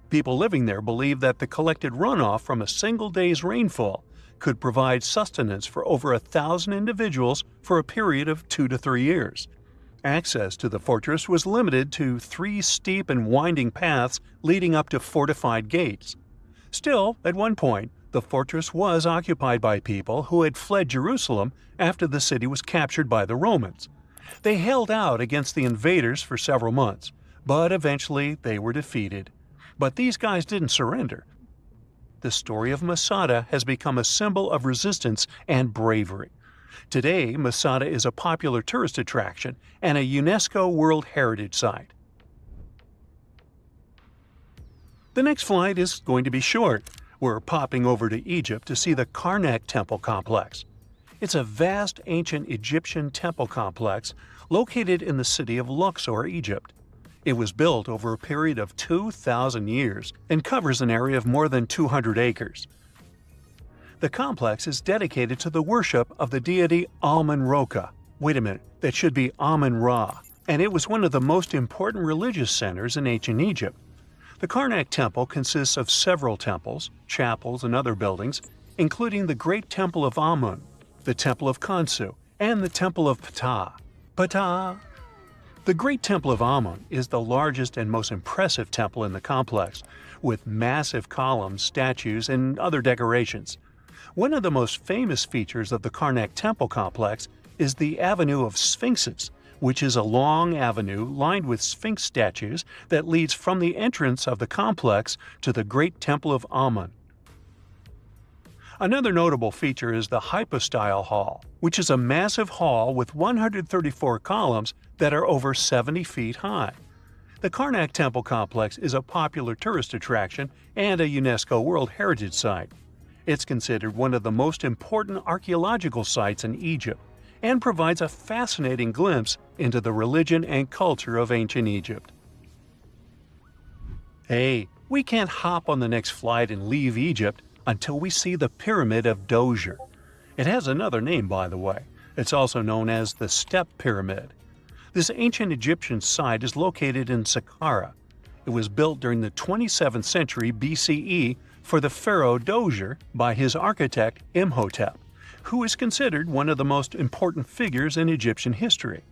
People living there believed that the collected runoff from a single day's rainfall could provide sustenance for over 1,000 individuals for a period of 2 to 3 years. Access to the fortress was limited to 3 steep and winding paths leading up to fortified gates. Still, at one point, the fortress was occupied by people who had fled Jerusalem after the city was captured by the Romans. They held out against the invaders for several months, but eventually they were defeated. But these guys didn't surrender. The story of Masada has become a symbol of resistance and bravery. Today, Masada is a popular tourist attraction and a UNESCO World Heritage Site. The next flight is going to be short. We're popping over to Egypt to see the Karnak Temple Complex. It's a vast ancient Egyptian temple complex located in the city of Luxor, Egypt. It was built over a period of 2,000 years and covers an area of more than 200 acres. The complex is dedicated to the worship of the deity Amun-Roka. Wait a minute, that should be Amun-Ra, and it was one of the most important religious centers in ancient Egypt. The Karnak Temple consists of several temples, chapels, and other buildings, including the Great Temple of Amun, the Temple of Khonsu, and the Temple of Ptah. Ptah! The Great Temple of Amun is the largest and most impressive temple in the complex, with massive columns, statues, and other decorations. One of the most famous features of the Karnak Temple complex is the Avenue of Sphinxes, which is a long avenue lined with Sphinx statues that leads from the entrance of the complex to the Great Temple of Amun. Another notable feature is the Hypostyle Hall, which is a massive hall with 134 columns that are over 70 feet high. The Karnak Temple complex is a popular tourist attraction and a UNESCO World Heritage Site. It's considered one of the most important archaeological sites in Egypt and provides a fascinating glimpse into the religion and culture of ancient Egypt. Hey, we can't hop on the next flight and leave Egypt until we see the Pyramid of Djoser. It has another name, by the way. It's also known as the Step Pyramid. This ancient Egyptian site is located in Saqqara. It was built during the 27th century BCE for the pharaoh Djoser by his architect Imhotep, who is considered one of the most important figures in Egyptian history.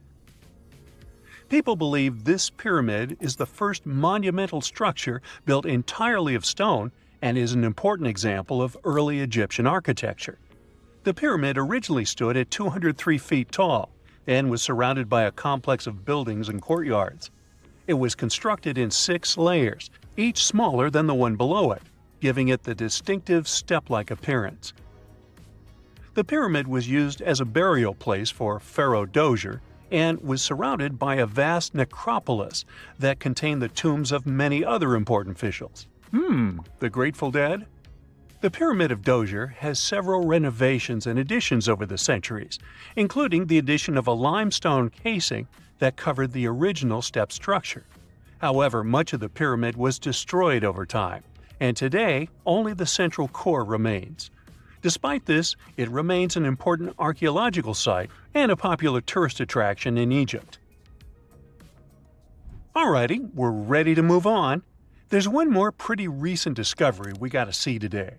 People believe this pyramid is the first monumental structure built entirely of stone and is an important example of early Egyptian architecture. The pyramid originally stood at 203 feet tall and was surrounded by a complex of buildings and courtyards. It was constructed in 6 layers, each smaller than the one below it, giving it the distinctive step-like appearance. The pyramid was used as a burial place for Pharaoh Djoser and was surrounded by a vast necropolis that contained the tombs of many other important officials. The Grateful Dead? The Pyramid of Djoser has several renovations and additions over the centuries, including the addition of a limestone casing that covered the original step structure. However, much of the pyramid was destroyed over time, and today only the central core remains. Despite this, it remains an important archaeological site and a popular tourist attraction in Egypt. Alrighty, we're ready to move on. There's one more pretty recent discovery we gotta see today.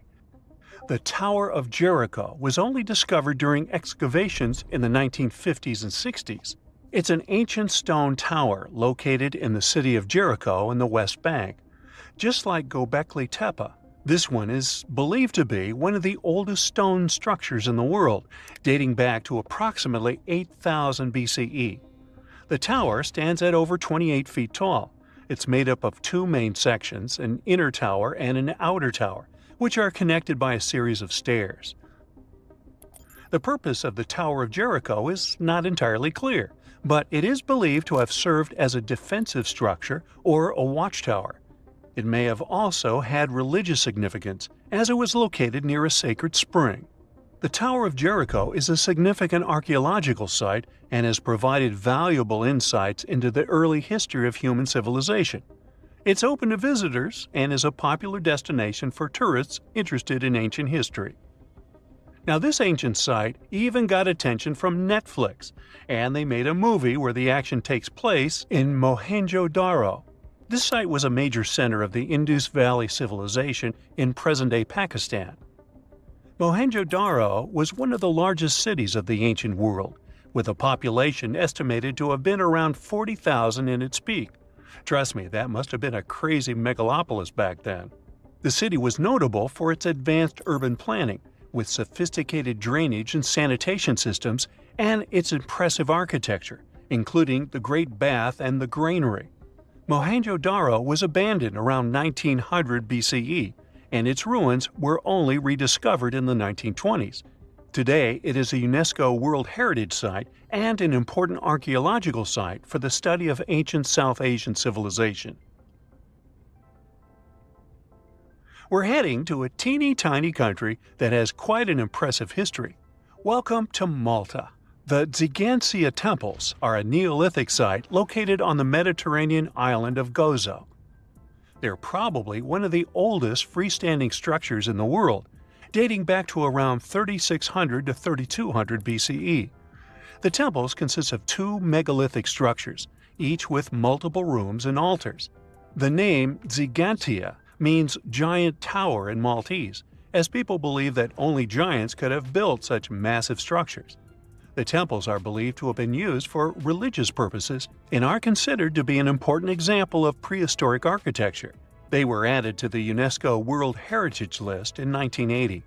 The Tower of Jericho was only discovered during excavations in the 1950s and 60s. It's an ancient stone tower located in the city of Jericho in the West Bank. Just like Gobekli Tepe, this one is believed to be one of the oldest stone structures in the world, dating back to approximately 8000 BCE. The tower stands at over 28 feet tall. It's made up of 2 main sections, an inner tower and an outer tower, which are connected by a series of stairs. The purpose of the Tower of Jericho is not entirely clear, but it is believed to have served as a defensive structure or a watchtower. It may have also had religious significance, as it was located near a sacred spring. The Tower of Jericho is a significant archaeological site and has provided valuable insights into the early history of human civilization. It's open to visitors and is a popular destination for tourists interested in ancient history. Now, this ancient site even got attention from Netflix, and they made a movie where the action takes place in Mohenjo-daro. This site was a major center of the Indus Valley civilization in present-day Pakistan. Mohenjo-daro was one of the largest cities of the ancient world, with a population estimated to have been around 40,000 in its peak. Trust me, that must have been a crazy megalopolis back then. The city was notable for its advanced urban planning, with sophisticated drainage and sanitation systems, and its impressive architecture, including the Great Bath and the Granary. Mohenjo-daro was abandoned around 1900 BCE, and its ruins were only rediscovered in the 1920s. Today, it is a UNESCO World Heritage Site and an important archaeological site for the study of ancient South Asian civilization. We're heading to a teeny-tiny country that has quite an impressive history. Welcome to Malta. The Xigantia Temples are a Neolithic site located on the Mediterranean island of Gozo. They're probably one of the oldest freestanding structures in the world, dating back to around 3600 to 3200 BCE. The temples consist of two megalithic structures, each with multiple rooms and altars. The name Xigantia means giant tower in Maltese, as people believe that only giants could have built such massive structures. The temples are believed to have been used for religious purposes and are considered to be an important example of prehistoric architecture. They were added to the UNESCO World Heritage List in 1980.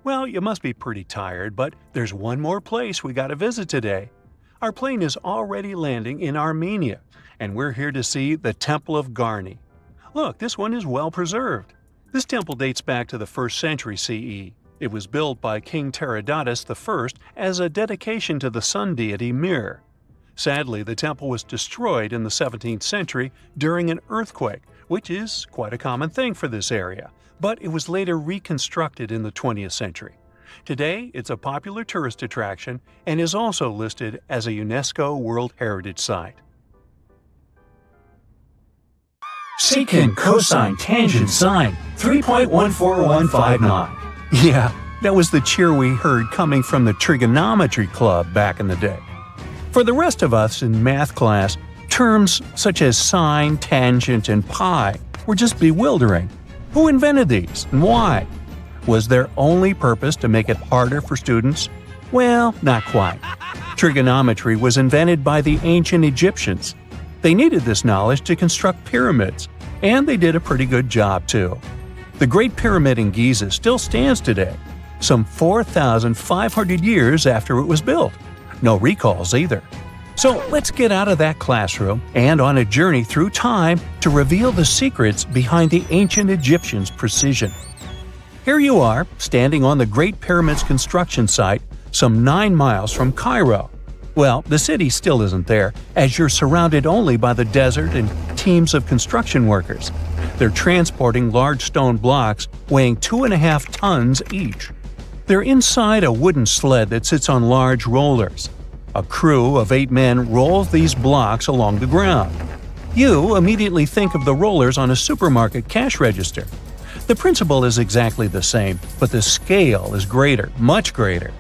Well, you must be pretty tired, but there's one more place we gotta visit today. Our plane is already landing in Armenia, and we're here to see the Temple of Garni. Look, this one is well preserved. This temple dates back to the 1st century CE. It was built by King Tiridates I as a dedication to the sun deity Mir. Sadly, the temple was destroyed in the 17th century during an earthquake, which is quite a common thing for this area, but it was later reconstructed in the 20th century. Today, it's a popular tourist attraction and is also listed as a UNESCO World Heritage Site. Secant, cosine, tangent, sine, 3.14159. Yeah, that was the cheer we heard coming from the trigonometry club back in the day. For the rest of us in math class, terms such as sine, tangent, and pi were just bewildering. Who invented these and why? Was their only purpose to make it harder for students? Well, not quite. Trigonometry was invented by the ancient Egyptians. They needed this knowledge to construct pyramids, and they did a pretty good job too. The Great Pyramid in Giza still stands today, some 4,500 years after it was built. No recalls either. So let's get out of that classroom and on a journey through time to reveal the secrets behind the ancient Egyptians' precision. Here you are, standing on the Great Pyramid's construction site, some 9 miles from Cairo. Well, the city still isn't there, as you're surrounded only by the desert and teams of construction workers. They're transporting large stone blocks weighing 2.5 tons each. They're inside a wooden sled that sits on large rollers. A crew of 8 men rolls these blocks along the ground. You immediately think of the rollers on a supermarket cash register. The principle is exactly the same, but the scale is greater, much greater.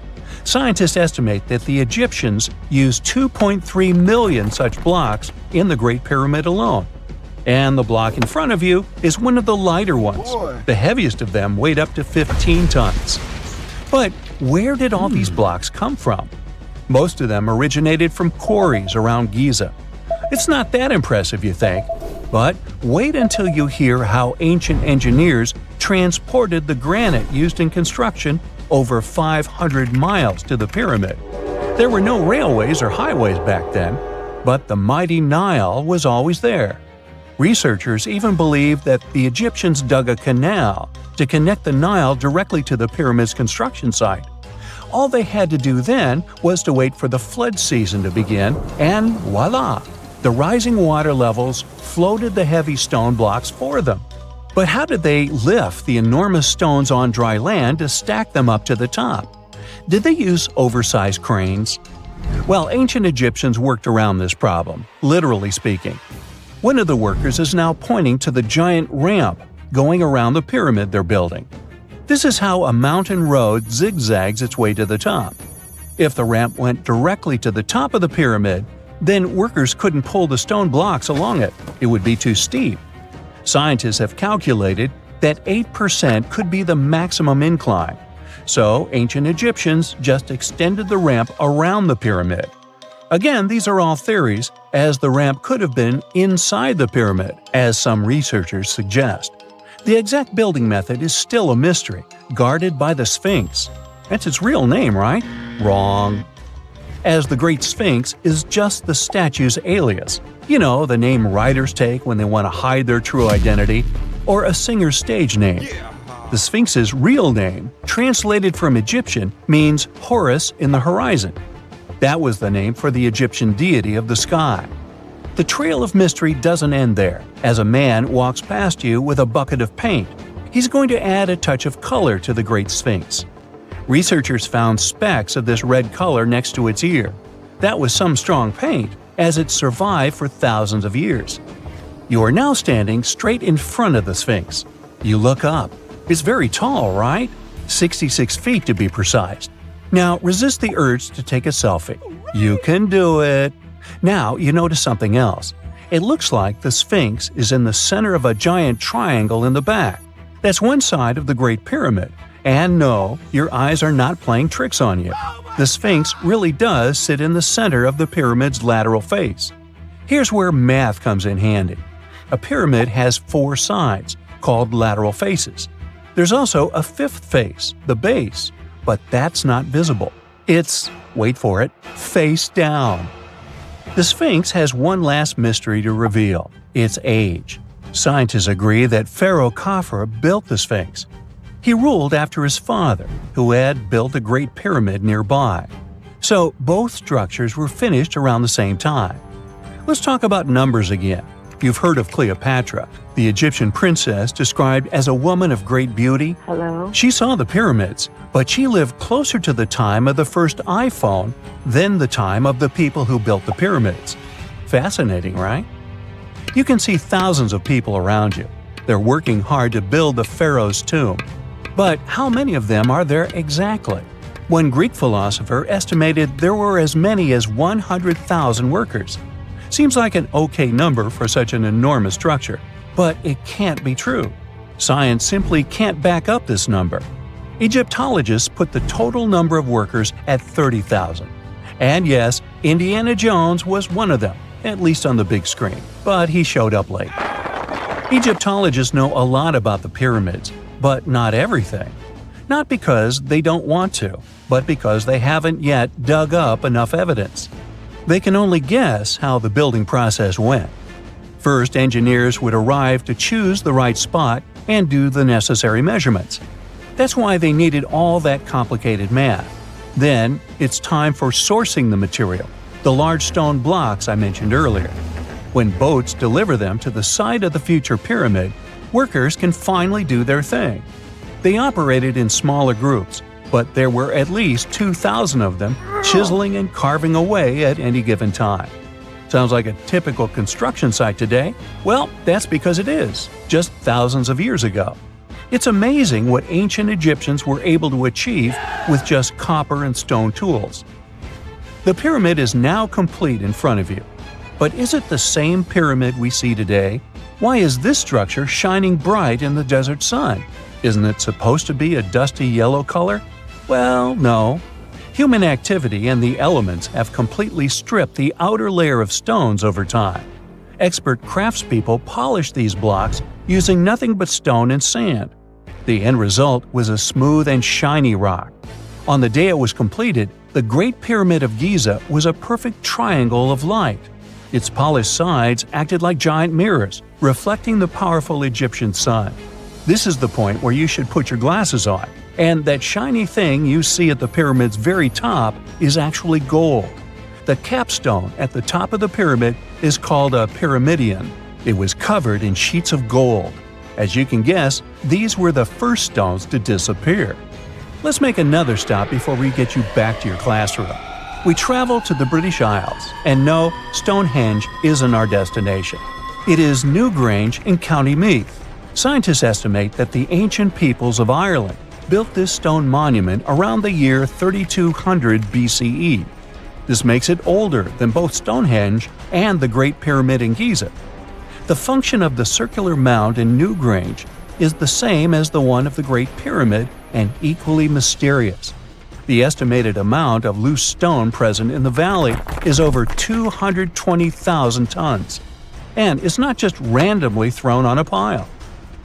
Scientists estimate that the Egyptians used 2.3 million such blocks in the Great Pyramid alone. And the block in front of you is one of the lighter ones. The heaviest of them weighed up to 15 tons. But where did all these blocks come from? Most of them originated from quarries around Giza. It's not that impressive, you think, but wait until you hear how ancient engineers transported the granite used in construction over 500 miles to the pyramid. There were no railways or highways back then, but the mighty Nile was always there. Researchers even believe that the Egyptians dug a canal to connect the Nile directly to the pyramid's construction site. All they had to do then was to wait for the flood season to begin, and voila! The rising water levels floated the heavy stone blocks for them. But how did they lift the enormous stones on dry land to stack them up to the top? Did they use oversized cranes? Well, ancient Egyptians worked around this problem, literally speaking. One of the workers is now pointing to the giant ramp going around the pyramid they're building. This is how a mountain road zigzags its way to the top. If the ramp went directly to the top of the pyramid, then workers couldn't pull the stone blocks along it. It would be too steep. Scientists have calculated that 8% could be the maximum incline. So ancient Egyptians just extended the ramp around the pyramid. Again, these are all theories, as the ramp could have been inside the pyramid, as some researchers suggest. The exact building method is still a mystery, guarded by the Sphinx. That's its real name, right? Wrong. As the Great Sphinx is just the statue's alias. You know, the name writers take when they want to hide their true identity, or a singer's stage name. The Sphinx's real name, translated from Egyptian, means Horus in the horizon. That was the name for the Egyptian deity of the sky. The trail of mystery doesn't end there. As a man walks past you with a bucket of paint, he's going to add a touch of color to the Great Sphinx. Researchers found specks of this red color next to its ear. That was some strong paint, as it survived for thousands of years. You are now standing straight in front of the Sphinx. You look up. It's very tall, right? 66 feet to be precise. Now resist the urge to take a selfie. You can do it. Now you notice something else. It looks like the Sphinx is in the center of a giant triangle in the back. That's one side of the Great Pyramid. And no, your eyes are not playing tricks on you. The Sphinx really does sit in the center of the pyramid's lateral face. Here's where math comes in handy. A pyramid has 4 sides, called lateral faces. There's also a 5th face, the base, but that's not visible. It's, wait for it, face down. The Sphinx has one last mystery to reveal: its age. Scientists agree that Pharaoh Khafre built the Sphinx. He ruled after his father, who had built a great pyramid nearby. So both structures were finished around the same time. Let's talk about numbers again. You've heard of Cleopatra, the Egyptian princess described as a woman of great beauty. Hello? She saw the pyramids, but she lived closer to the time of the first iPhone than the time of the people who built the pyramids. Fascinating, right? You can see thousands of people around you. They're working hard to build the pharaoh's tomb. But how many of them are there exactly? One Greek philosopher estimated there were as many as 100,000 workers. Seems like an okay number for such an enormous structure, but it can't be true. Science simply can't back up this number. Egyptologists put the total number of workers at 30,000. And yes, Indiana Jones was one of them, at least on the big screen, but he showed up late. Egyptologists know a lot about the pyramids, but not everything. Not because they don't want to, but because they haven't yet dug up enough evidence. They can only guess how the building process went. First, engineers would arrive to choose the right spot and do the necessary measurements. That's why they needed all that complicated math. Then, it's time for sourcing the material, the large stone blocks I mentioned earlier. When boats deliver them to the site of the future pyramid, workers can finally do their thing. They operated in smaller groups, but there were at least 2,000 of them chiseling and carving away at any given time. Sounds like a typical construction site today? Well, that's because it is, just thousands of years ago. It's amazing what ancient Egyptians were able to achieve with just copper and stone tools. The pyramid is now complete in front of you. But is it the same pyramid we see today? Why is this structure shining bright in the desert sun? Isn't it supposed to be a dusty yellow color? Well, no. Human activity and the elements have completely stripped the outer layer of stones over time. Expert craftspeople polished these blocks using nothing but stone and sand. The end result was a smooth and shiny rock. On the day it was completed, the Great Pyramid of Giza was a perfect triangle of light. Its polished sides acted like giant mirrors, reflecting the powerful Egyptian sun. This is the point where you should put your glasses on, and that shiny thing you see at the pyramid's very top is actually gold. The capstone at the top of the pyramid is called a pyramidion. It was covered in sheets of gold. As you can guess, these were the first stones to disappear. Let's make another stop before we get you back to your classroom. We travel to the British Isles, and no, Stonehenge isn't our destination. It is Newgrange in County Meath. Scientists estimate that the ancient peoples of Ireland built this stone monument around the year 3200 BCE. This makes it older than both Stonehenge and the Great Pyramid in Giza. The function of the circular mound in Newgrange is the same as the one of the Great Pyramid and equally mysterious. The estimated amount of loose stone present in the valley is over 220,000 tons. And it's not just randomly thrown on a pile.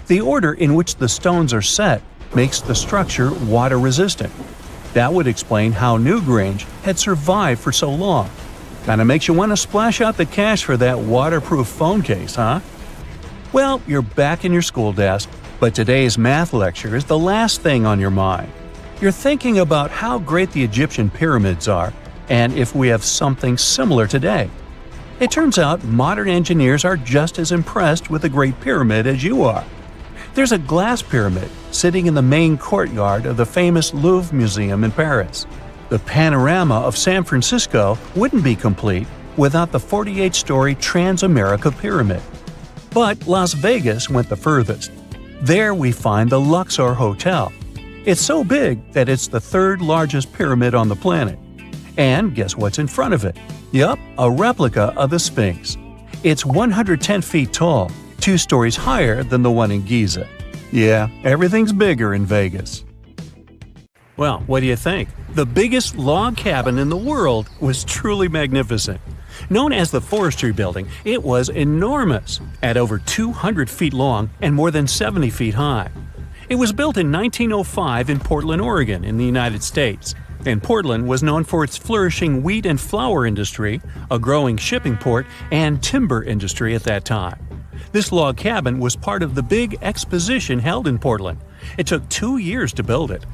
The order in which the stones are set makes the structure water-resistant. That would explain how Newgrange had survived for so long. Kinda makes you want to splash out the cash for that waterproof phone case, huh? Well, you're back in your school desk, but today's math lecture is the last thing on your mind. You're thinking about how great the Egyptian pyramids are, and if we have something similar today. It turns out modern engineers are just as impressed with the Great Pyramid as you are. There's a glass pyramid sitting in the main courtyard of the famous Louvre Museum in Paris. The panorama of San Francisco wouldn't be complete without the 48-story Transamerica Pyramid. But Las Vegas went the furthest. There we find the Luxor Hotel. It's so big that it's the third largest pyramid on the planet. And guess what's in front of it? Yup, a replica of the Sphinx. It's 110 feet tall, 2 stories higher than the one in Giza. Yeah, everything's bigger in Vegas. Well, what do you think? The biggest log cabin in the world was truly magnificent. Known as the Forestry Building, it was enormous, at over 200 feet long and more than 70 feet high. It was built in 1905 in Portland, Oregon, in the United States. And Portland was known for its flourishing wheat and flour industry, a growing shipping port, and timber industry at that time. This log cabin was part of the big exposition held in Portland. It took 2 years to build it.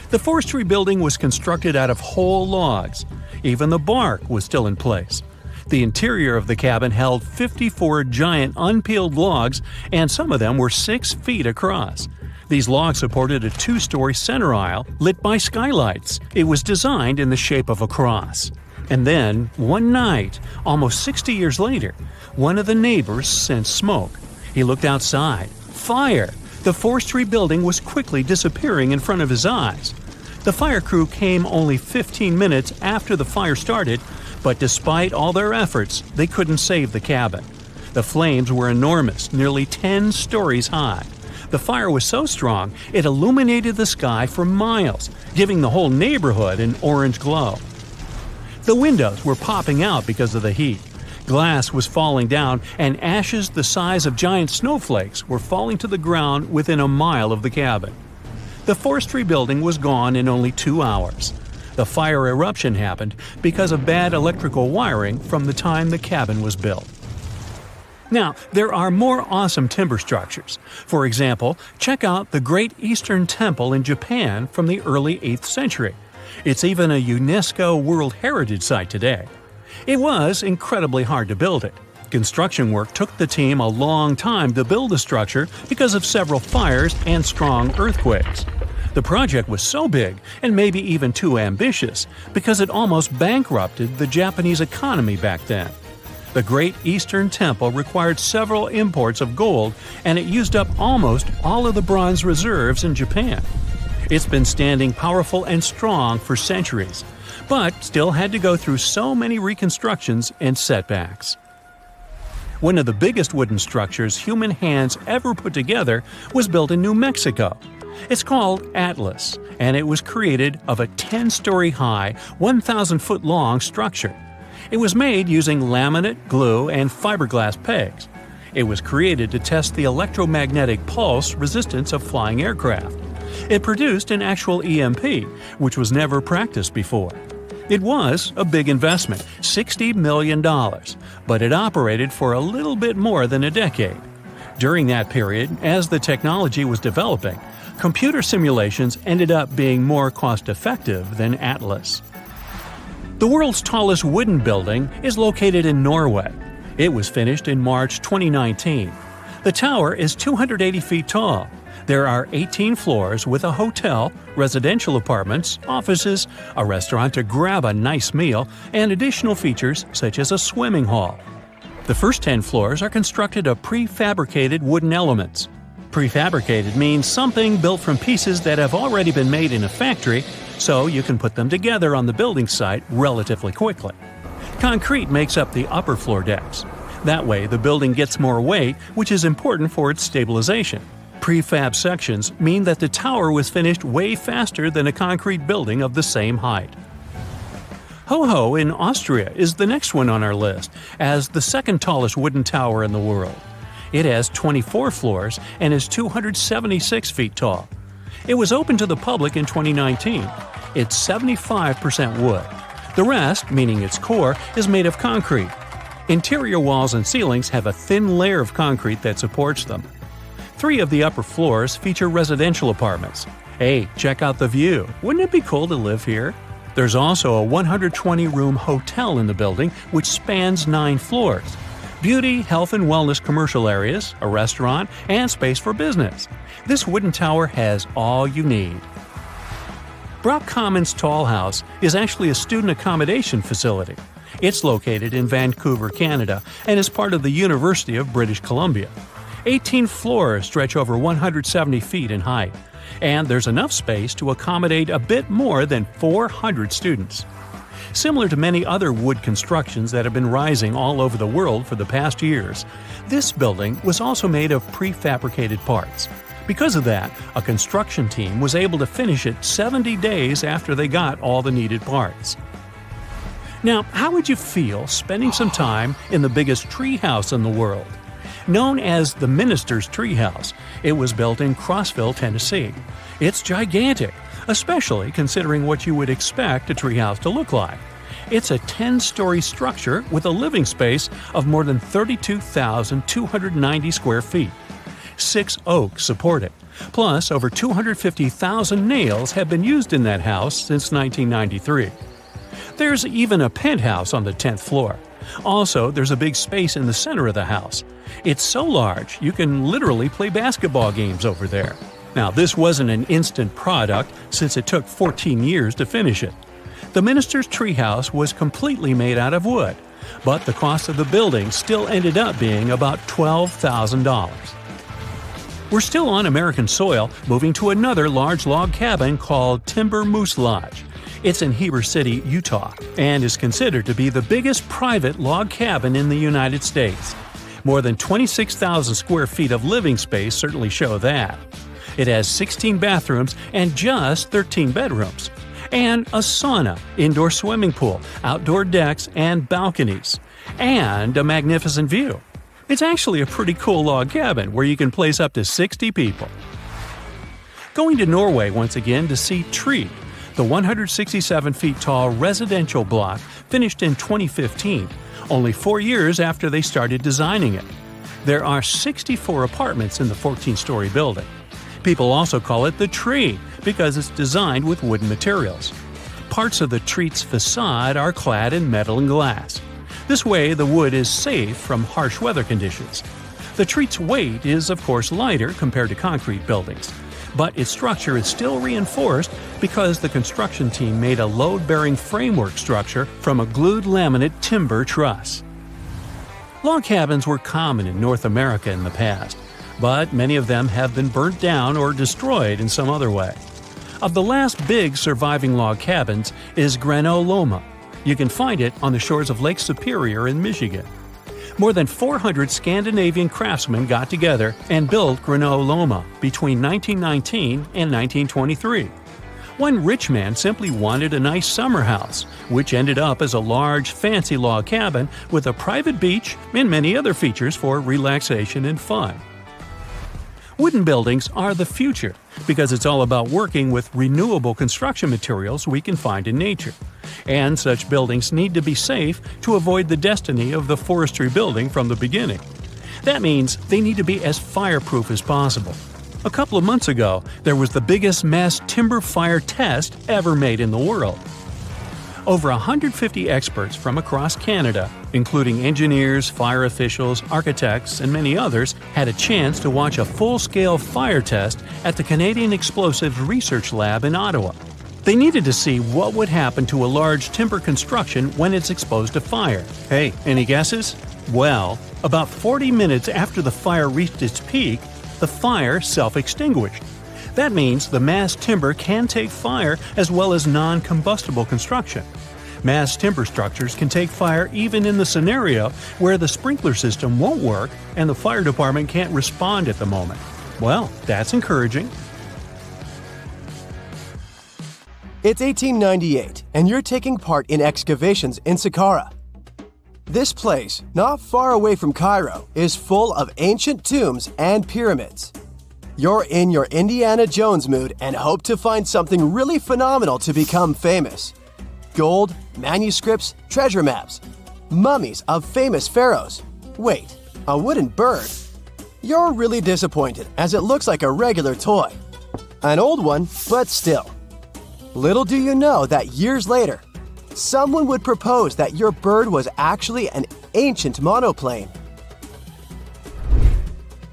The Forestry Building was constructed out of whole logs. Even the bark was still in place. The interior of the cabin held 54 giant unpeeled logs, and some of them were 6 feet across. These logs supported a 2-story center aisle lit by skylights. It was designed in the shape of a cross. And then, one night, almost 60 years later, one of the neighbors sensed smoke. He looked outside. Fire! The Forestry Building was quickly disappearing in front of his eyes. The fire crew came only 15 minutes after the fire started, but despite all their efforts, they couldn't save the cabin. The flames were enormous, nearly 10 stories high. The fire was so strong, it illuminated the sky for miles, giving the whole neighborhood an orange glow. The windows were popping out because of the heat. Glass was falling down, and ashes the size of giant snowflakes were falling to the ground within a mile of the cabin. The Forestry Building was gone in only 2 hours. The fire eruption happened because of bad electrical wiring from the time the cabin was built. Now, there are more awesome timber structures. For example, check out the Great Eastern Temple in Japan from the early 8th century. It's even a UNESCO World Heritage Site today. It was incredibly hard to build it. Construction work took the team a long time to build the structure because of several fires and strong earthquakes. The project was so big, and maybe even too ambitious, because it almost bankrupted the Japanese economy back then. The Great Eastern Temple required several imports of gold, and it used up almost all of the bronze reserves in Japan. It's been standing powerful and strong for centuries, but still had to go through so many reconstructions and setbacks. One of the biggest wooden structures human hands ever put together was built in New Mexico. It's called Atlas, and it was created of a 10-story high, 1,000-foot-long structure. It was made using laminate, glue, and fiberglass pegs. It was created to test the electromagnetic pulse resistance of flying aircraft. It produced an actual EMP, which was never practiced before. It was a big investment, $60 million, but it operated for a little bit more than a decade. During that period, as the technology was developing, computer simulations ended up being more cost-effective than Atlas. The world's tallest wooden building is located in Norway. It was finished in March 2019. The tower is 280 feet tall. There are 18 floors with a hotel, residential apartments, offices, a restaurant to grab a nice meal, and additional features such as a swimming hall. The first 10 floors are constructed of prefabricated wooden elements. Prefabricated means something built from pieces that have already been made in a factory, so you can put them together on the building site relatively quickly. Concrete makes up the upper floor decks. That way, the building gets more weight, which is important for its stabilization. Prefab sections mean that the tower was finished way faster than a concrete building of the same height. Hoho in Austria is the next one on our list, as the second tallest wooden tower in the world. It has 24 floors and is 276 feet tall. It was open to the public in 2019. It's 75% wood. The rest, meaning its core, is made of concrete. Interior walls and ceilings have a thin layer of concrete that supports them. 3 of the upper floors feature residential apartments. Hey, check out the view. Wouldn't it be cool to live here? There's also a 120-room hotel in the building, which spans 9 floors. Beauty, health and wellness commercial areas, a restaurant, and space for business. This wooden tower has all you need. Brock Commons Tall House is actually a student accommodation facility. It's located in Vancouver, Canada, and is part of the University of British Columbia. 18 floors stretch over 170 feet in height, and there's enough space to accommodate a bit more than 400 students. Similar to many other wood constructions that have been rising all over the world for the past years, this building was also made of prefabricated parts. Because of that, a construction team was able to finish it 70 days after they got all the needed parts. Now, how would you feel spending some time in the biggest treehouse in the world? Known as the Minister's Treehouse, it was built in Crossville, Tennessee. It's gigantic, especially considering what you would expect a treehouse to look like. It's a 10-story structure with a living space of more than 32,290 square feet. 6 oaks support it. Plus, over 250,000 nails have been used in that house since 1993. There's even a penthouse on the 10th floor. Also, there's a big space in the center of the house. It's so large, you can literally play basketball games over there. Now, this wasn't an instant product since it took 14 years to finish it. The Minister's Treehouse was completely made out of wood, but the cost of the building still ended up being about $12,000. We're still on American soil, moving to another large log cabin called Timber Moose Lodge. It's in Heber City, Utah, and is considered to be the biggest private log cabin in the United States. More than 26,000 square feet of living space certainly show that. It has 16 bathrooms and just 13 bedrooms. And a sauna, indoor swimming pool, outdoor decks, and balconies. And a magnificent view. It's actually a pretty cool log cabin where you can place up to 60 people. Going to Norway once again to see Tree, the 167 feet tall residential block finished in 2015, only 4 years after they started designing it. There are 64 apartments in the 14-story building. People also call it the Tree because it's designed with wooden materials. Parts of the tree's facade are clad in metal and glass. This way, the wood is safe from harsh weather conditions. The tree's weight is, of course, lighter compared to concrete buildings, but its structure is still reinforced because the construction team made a load-bearing framework structure from a glued laminate timber truss. Log cabins were common in North America in the past, but many of them have been burnt down or destroyed in some other way. Of the last big surviving log cabins is Granot Loma. You can find it on the shores of Lake Superior in Michigan. More than 400 Scandinavian craftsmen got together and built Granot Loma between 1919 and 1923. One rich man simply wanted a nice summer house, which ended up as a large, fancy log cabin with a private beach and many other features for relaxation and fun. Wooden buildings are the future because it's all about working with renewable construction materials we can find in nature. And such buildings need to be safe to avoid the destiny of the forestry building from the beginning. That means they need to be as fireproof as possible. A couple of months ago, there was the biggest mass timber fire test ever made in the world. Over 150 experts from across Canada, including engineers, fire officials, architects, and many others, had a chance to watch a full-scale fire test at the Canadian Explosives Research Lab in Ottawa. They needed to see what would happen to a large timber construction when it's exposed to fire. Hey, any guesses? Well, about 40 minutes after the fire reached its peak, the fire self-extinguished. That means the mass timber can take fire as well as non-combustible construction. Mass timber structures can take fire even in the scenario where the sprinkler system won't work and the fire department can't respond at the moment. Well, that's encouraging. It's 1898, and you're taking part in excavations in Saqqara. This place, not far away from Cairo, is full of ancient tombs and pyramids. You're in your Indiana Jones mood and hope to find something really phenomenal to become famous. Gold, manuscripts, treasure maps, mummies of famous pharaohs. Wait, a wooden bird? You're really disappointed as it looks like a regular toy. An old one, but still. Little do you know that years later, someone would propose that your bird was actually an ancient monoplane.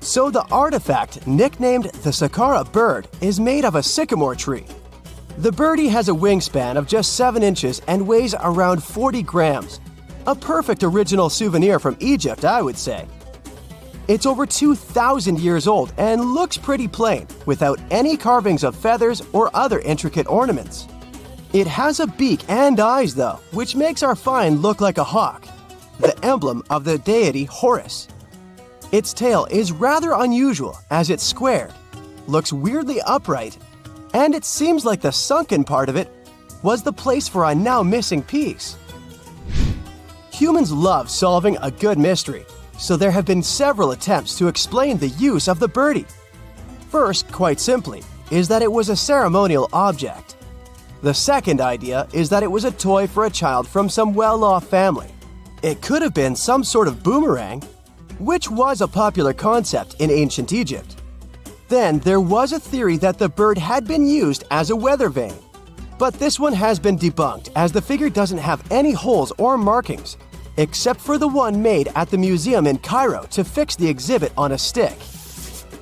So the artifact, nicknamed the Saqqara bird, is made of a sycamore tree. The birdie has a wingspan of just 7 inches and weighs around 40 grams. A perfect original souvenir from Egypt, I would say. It's over 2,000 years old and looks pretty plain, without any carvings of feathers or other intricate ornaments. It has a beak and eyes though, which makes our find look like a hawk, the emblem of the deity Horus. Its tail is rather unusual as it's squared, looks weirdly upright, and it seems like the sunken part of it was the place for a now missing piece. Humans love solving a good mystery, so there have been several attempts to explain the use of the birdie. First, quite simply, is that it was a ceremonial object. The second idea is that it was a toy for a child from some well-off family. It could have been some sort of boomerang, which was a popular concept in ancient Egypt. Then there was a theory that the bird had been used as a weather vane. But this one has been debunked as the figure doesn't have any holes or markings, except for the one made at the museum in Cairo to fix the exhibit on a stick.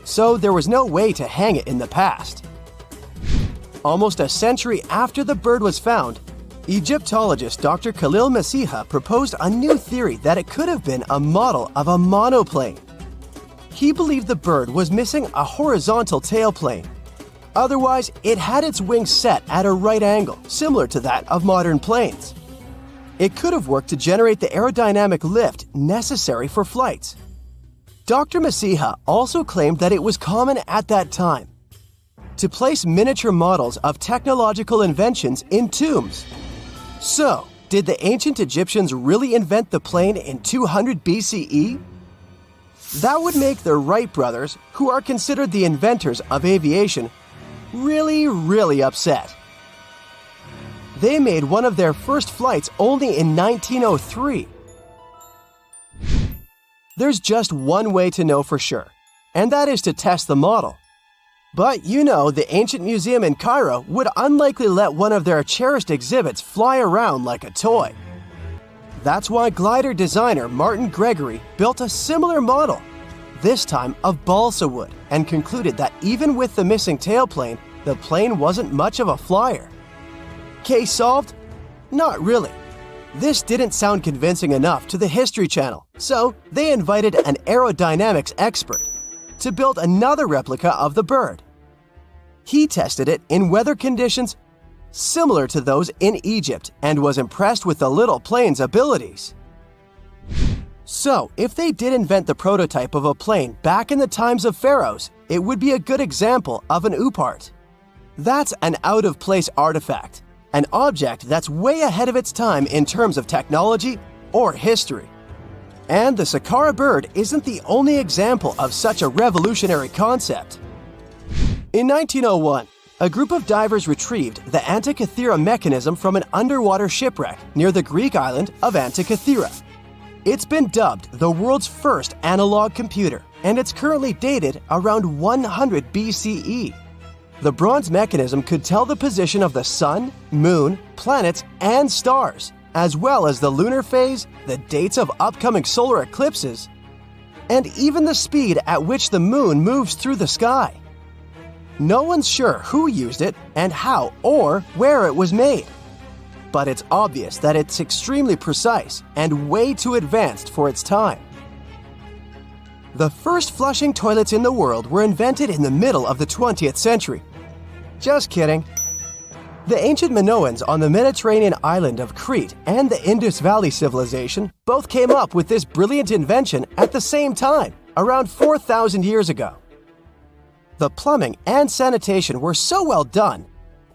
So there was no way to hang it in the past. Almost a century after the bird was found, Egyptologist Dr. Khalil Masiha proposed a new theory that it could have been a model of a monoplane. He believed the bird was missing a horizontal tailplane. Otherwise, it had its wings set at a right angle, similar to that of modern planes. It could have worked to generate the aerodynamic lift necessary for flights. Dr. Masiha also claimed that it was common at that time to place miniature models of technological inventions in tombs. So, did the ancient Egyptians really invent the plane in 200 BCE? That would make the Wright brothers, who are considered the inventors of aviation, really upset. They made one of their first flights only in 1903. There's just one way to know for sure, and that is to test the model. But you know, the ancient museum in Cairo would unlikely let one of their cherished exhibits fly around like a toy. That's why glider designer Martin Gregory built a similar model, this time of balsa wood, and concluded that even with the missing tailplane, the plane wasn't much of a flyer. Case solved? Not really. This didn't sound convincing enough to the History Channel, so they invited an aerodynamics expert to build another replica of the bird. He tested it in weather conditions similar to those in Egypt and was impressed with the little plane's abilities. So, if they did invent the prototype of a plane back in the times of pharaohs, it would be a good example of an oupart. That's an out-of-place artifact, an object that's way ahead of its time in terms of technology or history. And the Saqqara bird isn't the only example of such a revolutionary concept. In 1901, a group of divers retrieved the Antikythera mechanism from an underwater shipwreck near the Greek island of Antikythera. It's been dubbed the world's first analog computer, and it's currently dated around 100 BCE. The bronze mechanism could tell the position of the sun, moon, planets, and stars, as well as the lunar phase, the dates of upcoming solar eclipses, and even the speed at which the moon moves through the sky. No one's sure who used it and how or where it was made. But it's obvious that it's extremely precise and way too advanced for its time. The first flushing toilets in the world were invented in the middle of the 20th century. Just kidding. The ancient Minoans on the Mediterranean island of Crete and the Indus Valley civilization both came up with this brilliant invention at the same time, around 4,000 years ago. The plumbing and sanitation were so well done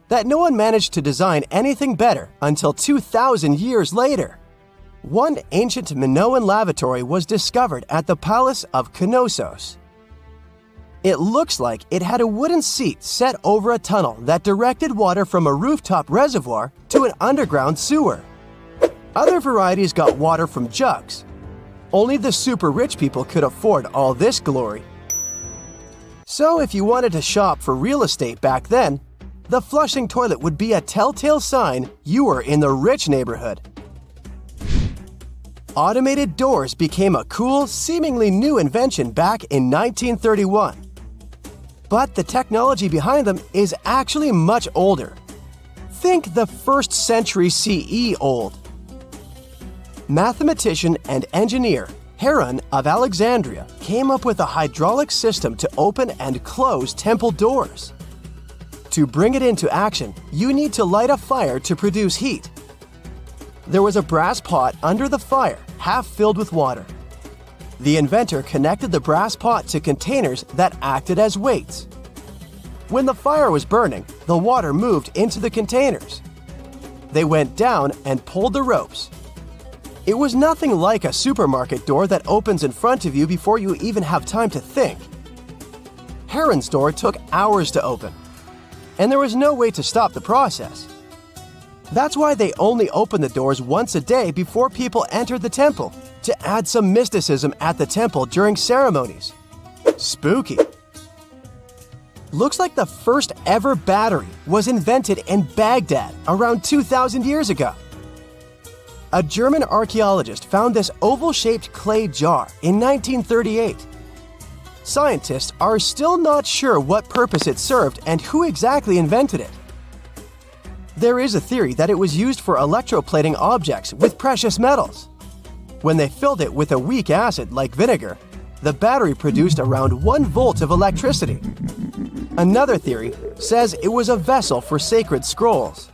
that no one managed to design anything better until 2,000 years later. One ancient Minoan lavatory was discovered at the Palace of Knossos. It looks like it had a wooden seat set over a tunnel that directed water from a rooftop reservoir to an underground sewer. Other varieties got water from jugs. Only the super rich people could afford all this glory. So if you wanted to shop for real estate back then, the flushing toilet would be a telltale sign you were in the rich neighborhood. Automated doors became a cool, seemingly new invention back in 1931. But the technology behind them is actually much older. Think the 1st century CE old. Mathematician and engineer Heron of Alexandria came up with a hydraulic system to open and close temple doors. To bring it into action, you need to light a fire to produce heat. There was a brass pot under the fire, half filled with water. The inventor connected the brass pot to containers that acted as weights. When the fire was burning, the water moved into the containers. They went down and pulled the ropes. It was nothing like a supermarket door that opens in front of you before you even have time to think. Heron's door took hours to open, and there was no way to stop the process. That's why they only opened the doors once a day before people entered the temple, to add some mysticism at the temple during ceremonies. Spooky. Looks like the first ever battery was invented in Baghdad around 2,000 years ago. A German archaeologist found this oval-shaped clay jar in 1938. Scientists are still not sure what purpose it served and who exactly invented it. There is a theory that it was used for electroplating objects with precious metals. When they filled it with a weak acid like vinegar, the battery produced around 1 volt of electricity. Another theory says it was a vessel for sacred scrolls.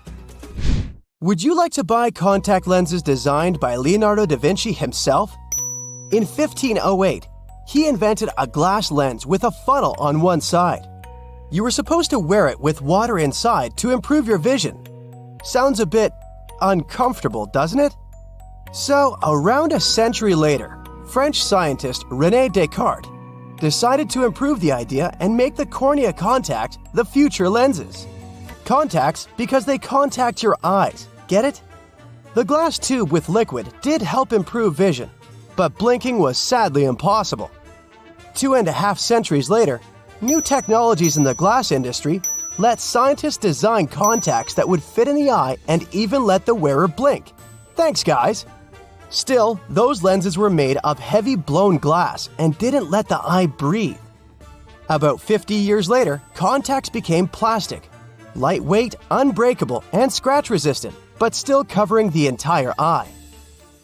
Would you like to buy contact lenses designed by Leonardo da Vinci himself? In 1508, he invented a glass lens with a funnel on one side. You were supposed to wear it with water inside to improve your vision. Sounds a bit uncomfortable, doesn't it? So, around a century later, French scientist René Descartes decided to improve the idea and make the cornea contact the future lenses. Contacts because they contact your eyes, get it? The glass tube with liquid did help improve vision, but blinking was sadly impossible. 2.5 centuries later, new technologies in the glass industry let scientists design contacts that would fit in the eye and even let the wearer blink. Thanks, guys! Still, those lenses were made of heavy blown glass and didn't let the eye breathe. About 50 years later, contacts became plastic. Lightweight, unbreakable, and scratch-resistant, but still covering the entire eye.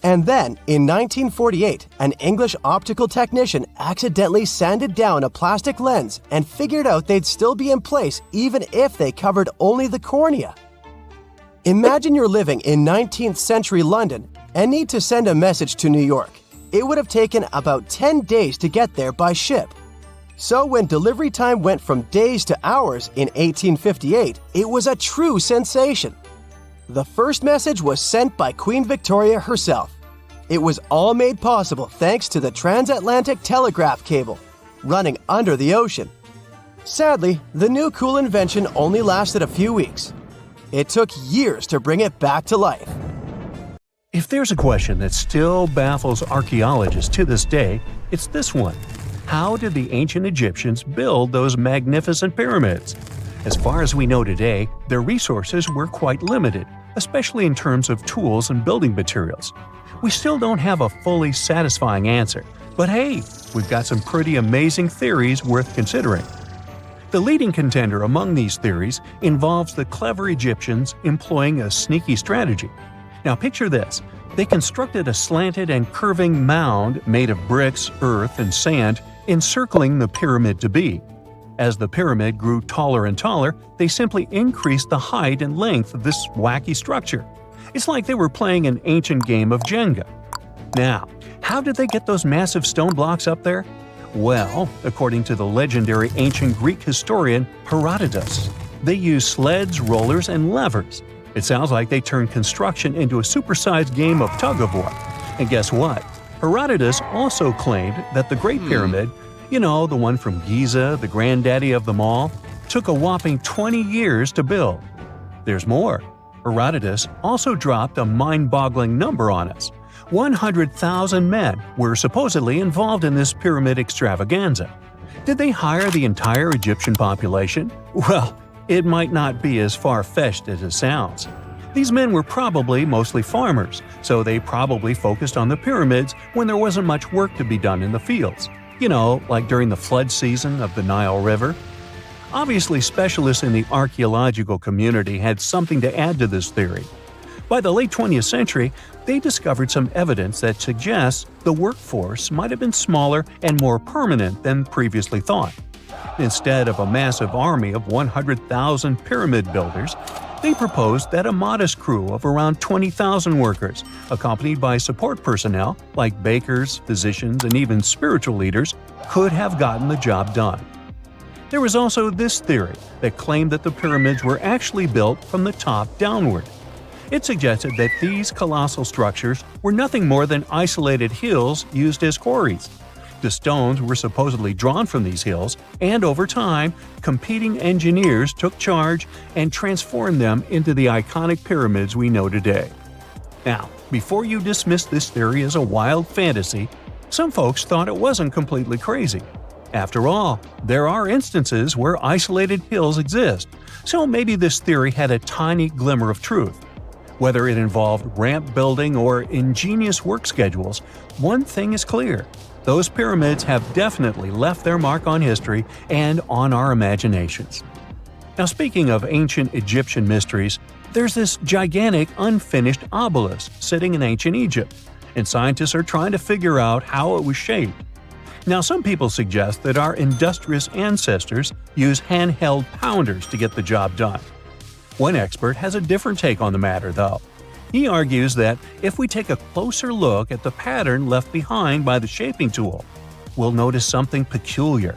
And then, in 1948, an English optical technician accidentally sanded down a plastic lens and figured out they'd still be in place even if they covered only the cornea. Imagine you're living in 19th century London and need to send a message to New York. It would have taken about 10 days to get there by ship. So when delivery time went from days to hours in 1858, it was a true sensation. The first message was sent by Queen Victoria herself. It was all made possible thanks to the transatlantic telegraph cable, running under the ocean. Sadly, the new cool invention only lasted a few weeks. It took years to bring it back to life. If there's a question that still baffles archaeologists to this day, it's this one. How did the ancient Egyptians build those magnificent pyramids? As far as we know today, their resources were quite limited, especially in terms of tools and building materials. We still don't have a fully satisfying answer, but hey, we've got some pretty amazing theories worth considering. The leading contender among these theories involves the clever Egyptians employing a sneaky strategy. Now picture this. They constructed a slanted and curving mound made of bricks, earth, and sand encircling the pyramid to be. As the pyramid grew taller and taller, they simply increased the height and length of this wacky structure. It's like they were playing an ancient game of Jenga. Now, how did they get those massive stone blocks up there? Well, according to the legendary ancient Greek historian Herodotus, they used sleds, rollers, and levers. It sounds like they turned construction into a supersized game of tug-of-war. And guess what? Herodotus also claimed that the Great Pyramid, the one from Giza, the granddaddy of them all, took a whopping 20 years to build. There's more. Herodotus also dropped a mind-boggling number on us. 100,000 men were supposedly involved in this pyramid extravaganza. Did they hire the entire Egyptian population? Well, it might not be as far-fetched as it sounds. These men were probably mostly farmers, so they probably focused on the pyramids when there wasn't much work to be done in the fields. Like during the flood season of the Nile River. Obviously, specialists in the archaeological community had something to add to this theory. By the late 20th century, they discovered some evidence that suggests the workforce might have been smaller and more permanent than previously thought. Instead of a massive army of 100,000 pyramid builders, they proposed that a modest crew of around 20,000 workers, accompanied by support personnel like bakers, physicians, and even spiritual leaders, could have gotten the job done. There was also this theory that claimed that the pyramids were actually built from the top downward. It suggested that these colossal structures were nothing more than isolated hills used as quarries. The stones were supposedly drawn from these hills, and over time, competing engineers took charge and transformed them into the iconic pyramids we know today. Now, before you dismiss this theory as a wild fantasy, some folks thought it wasn't completely crazy. After all, there are instances where isolated hills exist, so maybe this theory had a tiny glimmer of truth. Whether it involved ramp building or ingenious work schedules, one thing is clear. Those pyramids have definitely left their mark on history and on our imaginations. Now, speaking of ancient Egyptian mysteries, there's this gigantic unfinished obelisk sitting in ancient Egypt, and scientists are trying to figure out how it was shaped. Now, some people suggest that our industrious ancestors used handheld pounders to get the job done. One expert has a different take on the matter, though. He argues that if we take a closer look at the pattern left behind by the shaping tool, we'll notice something peculiar.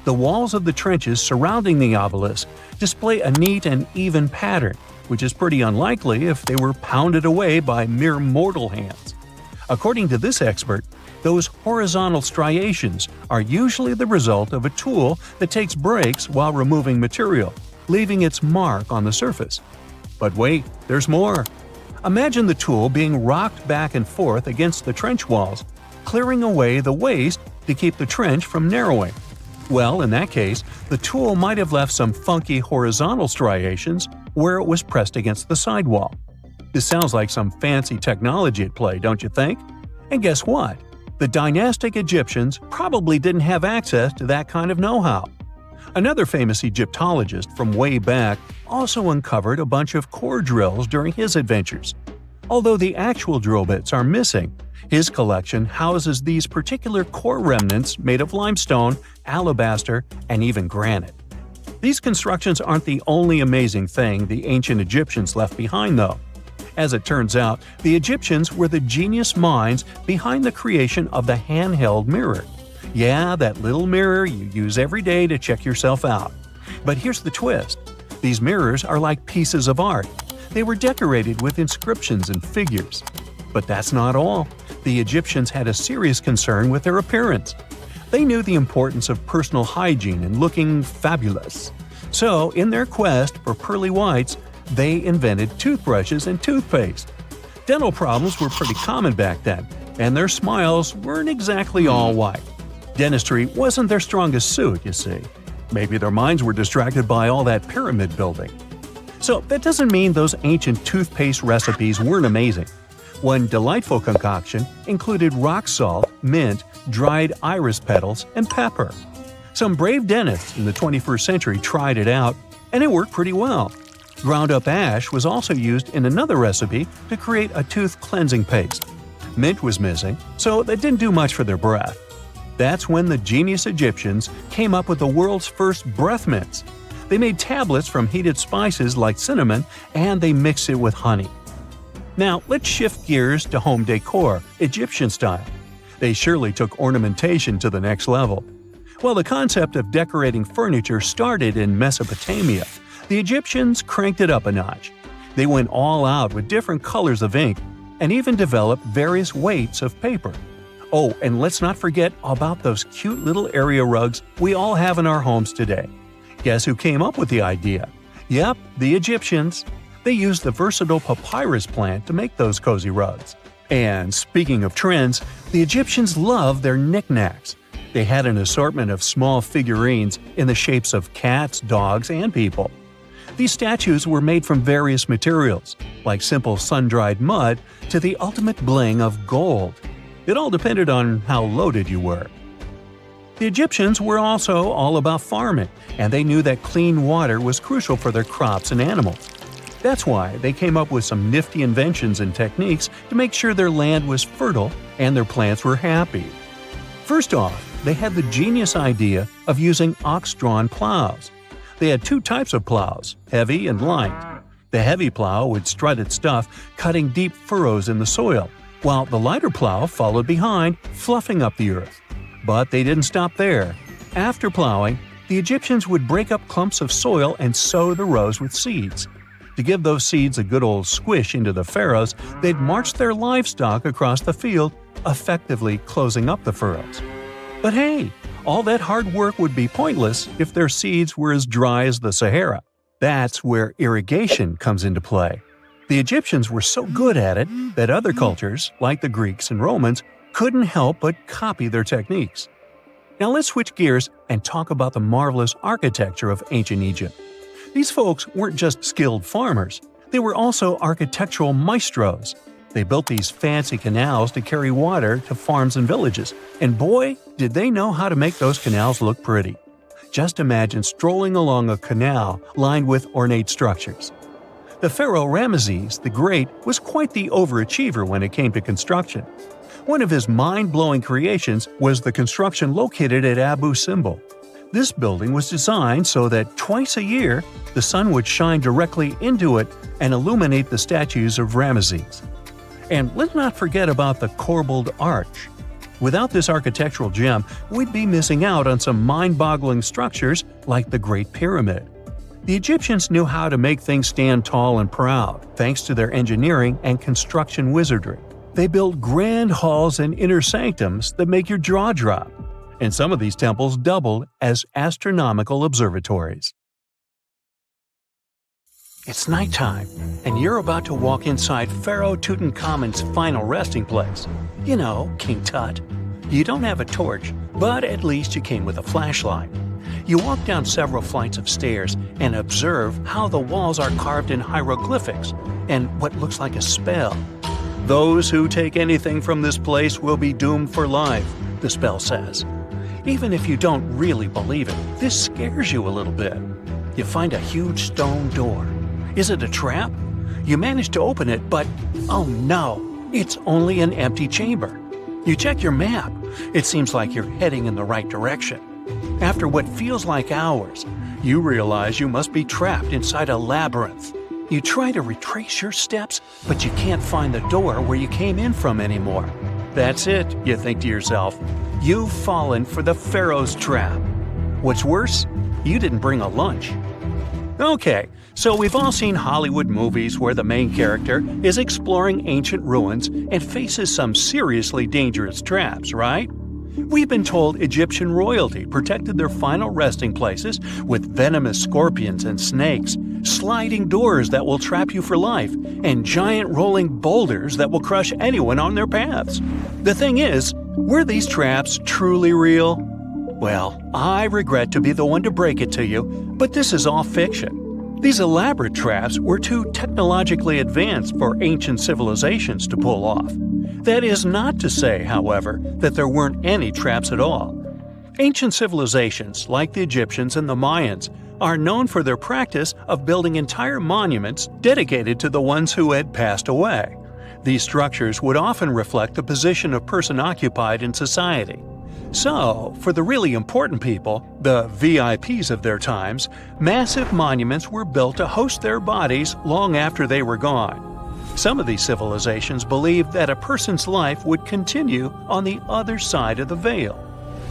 The walls of the trenches surrounding the obelisk display a neat and even pattern, which is pretty unlikely if they were pounded away by mere mortal hands. According to this expert, those horizontal striations are usually the result of a tool that takes breaks while removing material, leaving its mark on the surface. But wait, there's more. Imagine the tool being rocked back and forth against the trench walls, clearing away the waste to keep the trench from narrowing. Well, in that case, the tool might have left some funky horizontal striations where it was pressed against the sidewall. This sounds like some fancy technology at play, don't you think? And guess what? The dynastic Egyptians probably didn't have access to that kind of know-how. Another famous Egyptologist from way back also uncovered a bunch of core drills during his adventures. Although the actual drill bits are missing, his collection houses these particular core remnants made of limestone, alabaster, and even granite. These constructions aren't the only amazing thing the ancient Egyptians left behind, though. As it turns out, the Egyptians were the genius minds behind the creation of the handheld mirror. Yeah, that little mirror you use every day to check yourself out. But here's the twist. These mirrors are like pieces of art. They were decorated with inscriptions and figures. But that's not all. The Egyptians had a serious concern with their appearance. They knew the importance of personal hygiene and looking fabulous. So, in their quest for pearly whites, they invented toothbrushes and toothpaste. Dental problems were pretty common back then, and their smiles weren't exactly all white. Dentistry wasn't their strongest suit, you see. Maybe their minds were distracted by all that pyramid building. So that doesn't mean those ancient toothpaste recipes weren't amazing. One delightful concoction included rock salt, mint, dried iris petals, and pepper. Some brave dentists in the 21st century tried it out, and it worked pretty well. Ground-up ash was also used in another recipe to create a tooth cleansing paste. Mint was missing, so that didn't do much for their breath. That's when the genius Egyptians came up with the world's first breath mints. They made tablets from heated spices like cinnamon, and they mixed it with honey. Now, let's shift gears to home decor, Egyptian style. They surely took ornamentation to the next level. While the concept of decorating furniture started in Mesopotamia, the Egyptians cranked it up a notch. They went all out with different colors of ink and even developed various weights of paper. Oh, and let's not forget about those cute little area rugs we all have in our homes today. Guess who came up with the idea? Yep, the Egyptians. They used the versatile papyrus plant to make those cozy rugs. And speaking of trends, the Egyptians loved their knickknacks. They had an assortment of small figurines in the shapes of cats, dogs, and people. These statues were made from various materials, like simple sun-dried mud to the ultimate bling of gold. It all depended on how loaded you were. The Egyptians were also all about farming, and they knew that clean water was crucial for their crops and animals. That's why they came up with some nifty inventions and techniques to make sure their land was fertile and their plants were happy. First off, they had the genius idea of using ox-drawn plows. They had two types of plows, heavy and light. The heavy plow would strut its stuff, cutting deep furrows in the soil, while the lighter plow followed behind, fluffing up the earth. But they didn't stop there. After plowing, the Egyptians would break up clumps of soil and sow the rows with seeds. To give those seeds a good old squish into the furrows, they'd march their livestock across the field, effectively closing up the furrows. But hey, all that hard work would be pointless if their seeds were as dry as the Sahara. That's where irrigation comes into play. The Egyptians were so good at it that other cultures, like the Greeks and Romans, couldn't help but copy their techniques. Now let's switch gears and talk about the marvelous architecture of ancient Egypt. These folks weren't just skilled farmers, they were also architectural maestros. They built these fancy canals to carry water to farms and villages, and boy, did they know how to make those canals look pretty. Just imagine strolling along a canal lined with ornate structures. The pharaoh Ramesses the Great was quite the overachiever when it came to construction. One of his mind-blowing creations was the construction located at Abu Simbel. This building was designed so that twice a year, the sun would shine directly into it and illuminate the statues of Ramesses. And let's not forget about the corbelled arch. Without this architectural gem, we'd be missing out on some mind-boggling structures like the Great Pyramid. The Egyptians knew how to make things stand tall and proud, thanks to their engineering and construction wizardry. They built grand halls and inner sanctums that make your jaw drop, and some of these temples doubled as astronomical observatories. It's nighttime, and you're about to walk inside Pharaoh Tutankhamun's final resting place. You know, King Tut. You don't have a torch, but at least you came with a flashlight. You walk down several flights of stairs and observe how the walls are carved in hieroglyphics and what looks like a spell. Those who take anything from this place will be doomed for life, the spell says. Even if you don't really believe it, this scares you a little bit. You find a huge stone door. Is it a trap? You manage to open it, but oh no, it's only an empty chamber. You check your map. It seems like you're heading in the right direction. After what feels like hours, you realize you must be trapped inside a labyrinth. You try to retrace your steps, but you can't find the door where you came in from anymore. That's it, you think to yourself. You've fallen for the Pharaoh's trap. What's worse, you didn't bring a lunch. Okay, so we've all seen Hollywood movies where the main character is exploring ancient ruins and faces some seriously dangerous traps, right? We've been told Egyptian royalty protected their final resting places with venomous scorpions and snakes, sliding doors that will trap you for life, and giant rolling boulders that will crush anyone on their paths. The thing is, were these traps truly real? Well, I regret to be the one to break it to you, but this is all fiction. These elaborate traps were too technologically advanced for ancient civilizations to pull off. That is not to say, however, that there weren't any traps at all. Ancient civilizations, like the Egyptians and the Mayans, are known for their practice of building entire monuments dedicated to the ones who had passed away. These structures would often reflect the position of person occupied in society. So, for the really important people, the VIPs of their times, massive monuments were built to host their bodies long after they were gone. Some of these civilizations believed that a person's life would continue on the other side of the veil.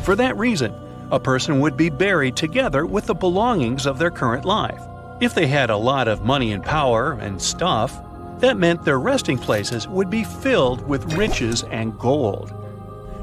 For that reason, A person would be buried together with the belongings of their current life. If they had a lot of money and power and stuff, that meant their resting places would be filled with riches and gold.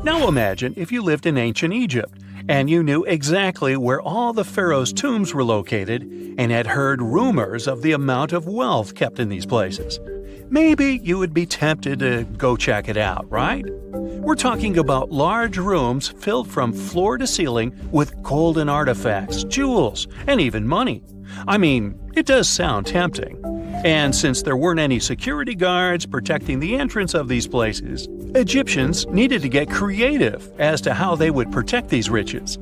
Now imagine if you lived in ancient Egypt and you knew exactly where all the pharaohs' tombs were located and had heard rumors of the amount of wealth kept in these places. Maybe you would be tempted to go check it out, right? We're talking about large rooms filled from floor to ceiling with golden artifacts, jewels, and even money. I mean, it does sound tempting. And since there weren't any security guards protecting the entrance of these places, Egyptians needed to get creative as to how they would protect these riches.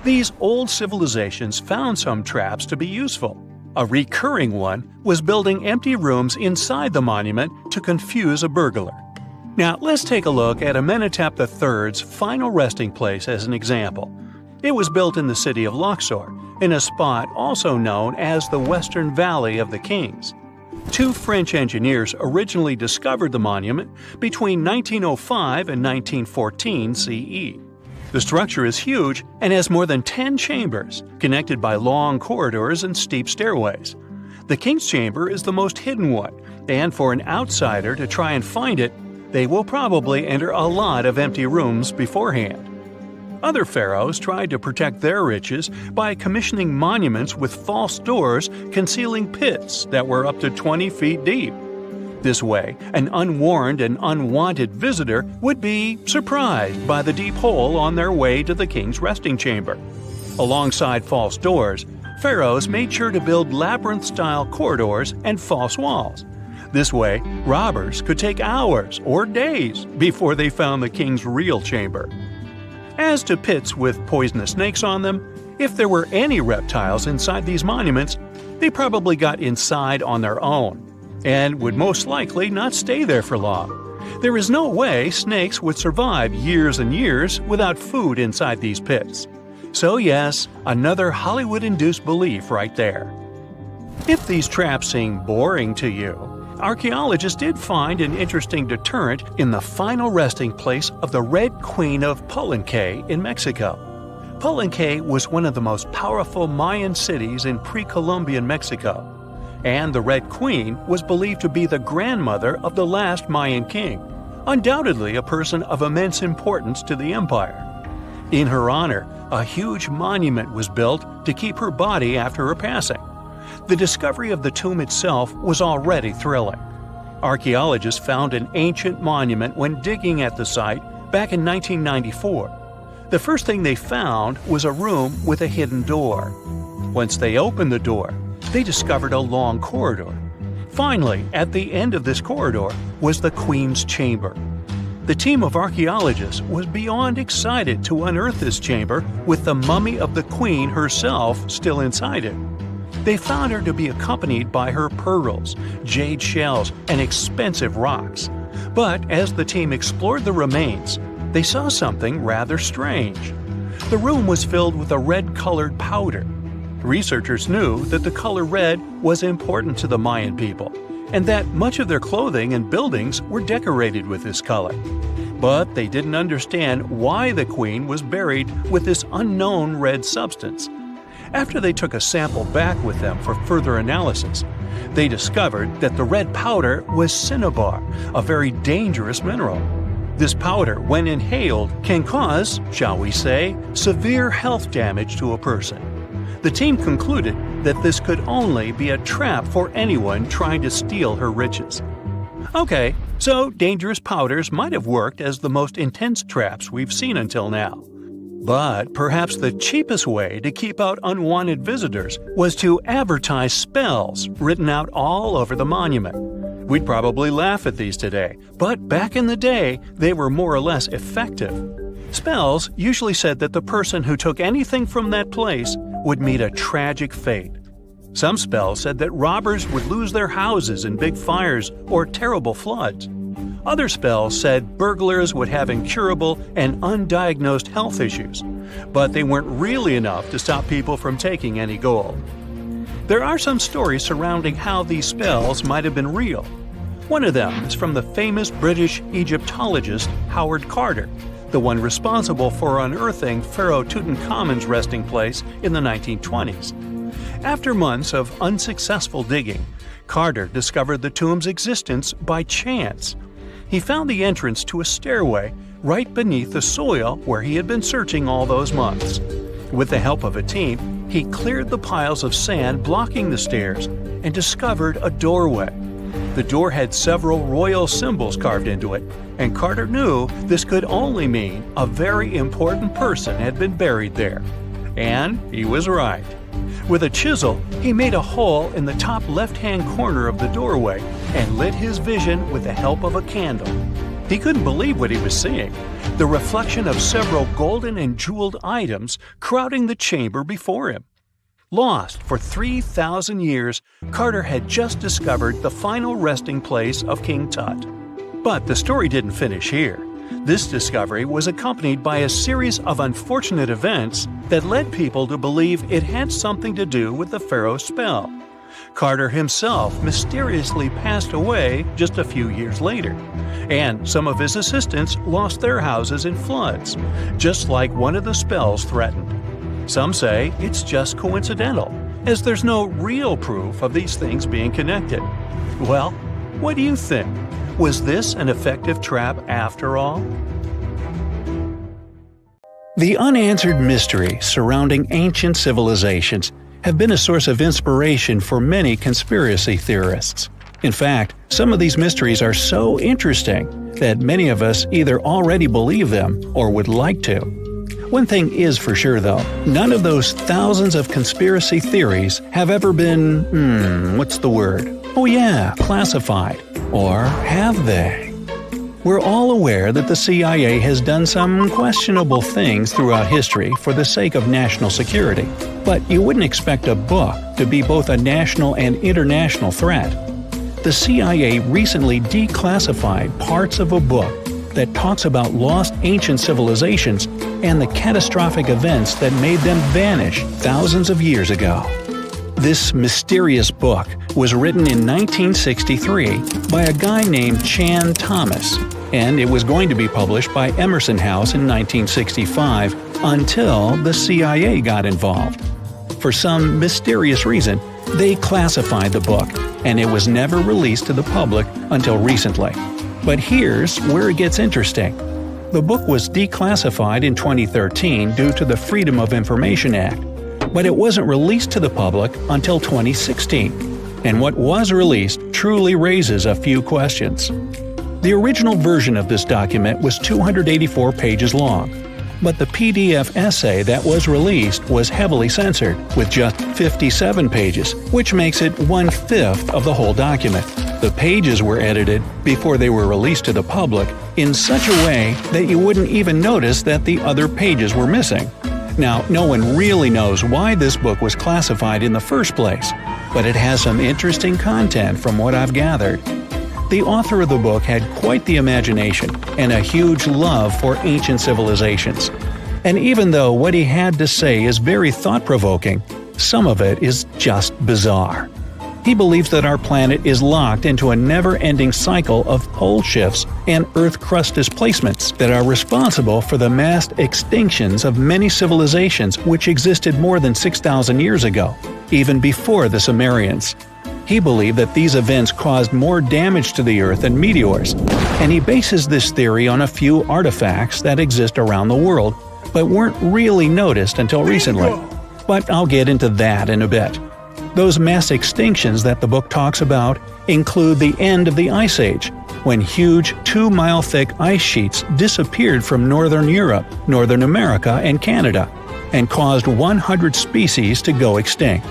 These old civilizations found some traps to be useful. A recurring one was building empty rooms inside the monument to confuse a burglar. Now let's take a look at Amenhotep III's final resting place as an example. It was built in the city of Luxor, in a spot also known as the Western Valley of the Kings. Two French engineers originally discovered the monument between 1905 and 1914 CE. The structure is huge and has more than 10 chambers, connected by long corridors and steep stairways. The King's Chamber is the most hidden one, and for an outsider to try and find it, they will probably enter a lot of empty rooms beforehand. Other pharaohs tried to protect their riches by commissioning monuments with false doors concealing pits that were up to 20 feet deep. This way, an unwarned and unwanted visitor would be surprised by the deep hole on their way to the king's resting chamber. Alongside false doors, pharaohs made sure to build labyrinth-style corridors and false walls. This way, robbers could take hours or days before they found the king's real chamber. As to pits with poisonous snakes on them, if there were any reptiles inside these monuments, they probably got inside on their own and would most likely not stay there for long. There is no way snakes would survive years and years without food inside these pits. So yes, another Hollywood-induced belief right there. If these traps seem boring to you, archaeologists did find an interesting deterrent in the final resting place of the Red Queen of Palenque in Mexico. Palenque was one of the most powerful Mayan cities in pre-Columbian Mexico, and the Red Queen was believed to be the grandmother of the last Mayan king, undoubtedly a person of immense importance to the empire. In her honor, a huge monument was built to keep her body after her passing. The discovery of the tomb itself was already thrilling. Archaeologists found an ancient monument when digging at the site back in 1994. The first thing they found was a room with a hidden door. Once they opened the door, they discovered a long corridor. Finally, at the end of this corridor was the Queen's chamber. The team of archaeologists was beyond excited to unearth this chamber with the mummy of the Queen herself still inside it. They found her to be accompanied by her pearls, jade shells, and expensive rocks. But as the team explored the remains, they saw something rather strange. The room was filled with a red-colored powder. Researchers knew that the color red was important to the Mayan people, and that much of their clothing and buildings were decorated with this color. But they didn't understand why the queen was buried with this unknown red substance. After they took a sample back with them for further analysis, they discovered that the red powder was cinnabar, a very dangerous mineral. This powder, when inhaled, can cause, shall we say, severe health damage to a person. The team concluded that this could only be a trap for anyone trying to steal her riches. Okay, so dangerous powders might have worked as the most intense traps we've seen until now. But perhaps the cheapest way to keep out unwanted visitors was to advertise spells written out all over the monument. We'd probably laugh at these today, but back in the day, they were more or less effective. Spells usually said that the person who took anything from that place would meet a tragic fate. Some spells said that robbers would lose their houses in big fires or terrible floods. Other spells said burglars would have incurable and undiagnosed health issues, but they weren't really enough to stop people from taking any gold. There are some stories surrounding how these spells might have been real. One of them is from the famous British Egyptologist Howard Carter, the one responsible for unearthing Pharaoh Tutankhamun's resting place in the 1920s. After months of unsuccessful digging, Carter discovered the tomb's existence by chance. He found the entrance to a stairway right beneath the soil where he had been searching all those months. With the help of a team, he cleared the piles of sand blocking the stairs and discovered a doorway. The door had several royal symbols carved into it, and Carter knew this could only mean a very important person had been buried there. And he was right. With a chisel, he made a hole in the top left-hand corner of the doorway and lit his vision with the help of a candle. He couldn't believe what he was seeing, the reflection of several golden and jeweled items crowding the chamber before him. Lost for 3,000 years, Carter had just discovered the final resting place of King Tut. But the story didn't finish here. This discovery was accompanied by a series of unfortunate events that led people to believe it had something to do with the pharaoh's spell. Carter himself mysteriously passed away just a few years later, and some of his assistants lost their houses in floods, just like one of the spells threatened. Some say it's just coincidental, as there's no real proof of these things being connected. Well, what do you think? Was this an effective trap after all? The unanswered mysteries surrounding ancient civilizations have been a source of inspiration for many conspiracy theorists. In fact, some of these mysteries are so interesting that many of us either already believe them or would like to. One thing is for sure though, none of those thousands of conspiracy theories have ever been, classified. Or have they? We're all aware that the CIA has done some questionable things throughout history for the sake of national security, but you wouldn't expect a book to be both a national and international threat. The CIA recently declassified parts of a book that talks about lost ancient civilizations and the catastrophic events that made them vanish thousands of years ago. This mysterious book was written in 1963 by a guy named Chan Thomas, and it was going to be published by Emerson House in 1965 until the CIA got involved. For some mysterious reason, they classified the book, and it was never released to the public until recently. But here's where it gets interesting. The book was declassified in 2013 due to the Freedom of Information Act, but it wasn't released to the public until 2016, and what was released truly raises a few questions. The original version of this document was 284 pages long, but the PDF essay that was released was heavily censored, with just 57 pages, which makes it 1/5 of the whole document. The pages were edited before they were released to the public in such a way that you wouldn't even notice that the other pages were missing. Now, no one really knows why this book was classified in the first place, but it has some interesting content from what I've gathered. The author of the book had quite the imagination and a huge love for ancient civilizations. And even though what he had to say is very thought-provoking, some of it is just bizarre. He believes that our planet is locked into a never-ending cycle of pole shifts and Earth crust displacements that are responsible for the mass extinctions of many civilizations which existed more than 6,000 years ago, even before the Sumerians. He believed that these events caused more damage to the Earth than meteors, and he bases this theory on a few artifacts that exist around the world but weren't really noticed until recently. But I'll get into that in a bit. Those mass extinctions that the book talks about include the end of the Ice Age, when huge 2-mile-thick ice sheets disappeared from northern Europe, Northern America, and Canada, and caused 100 species to go extinct.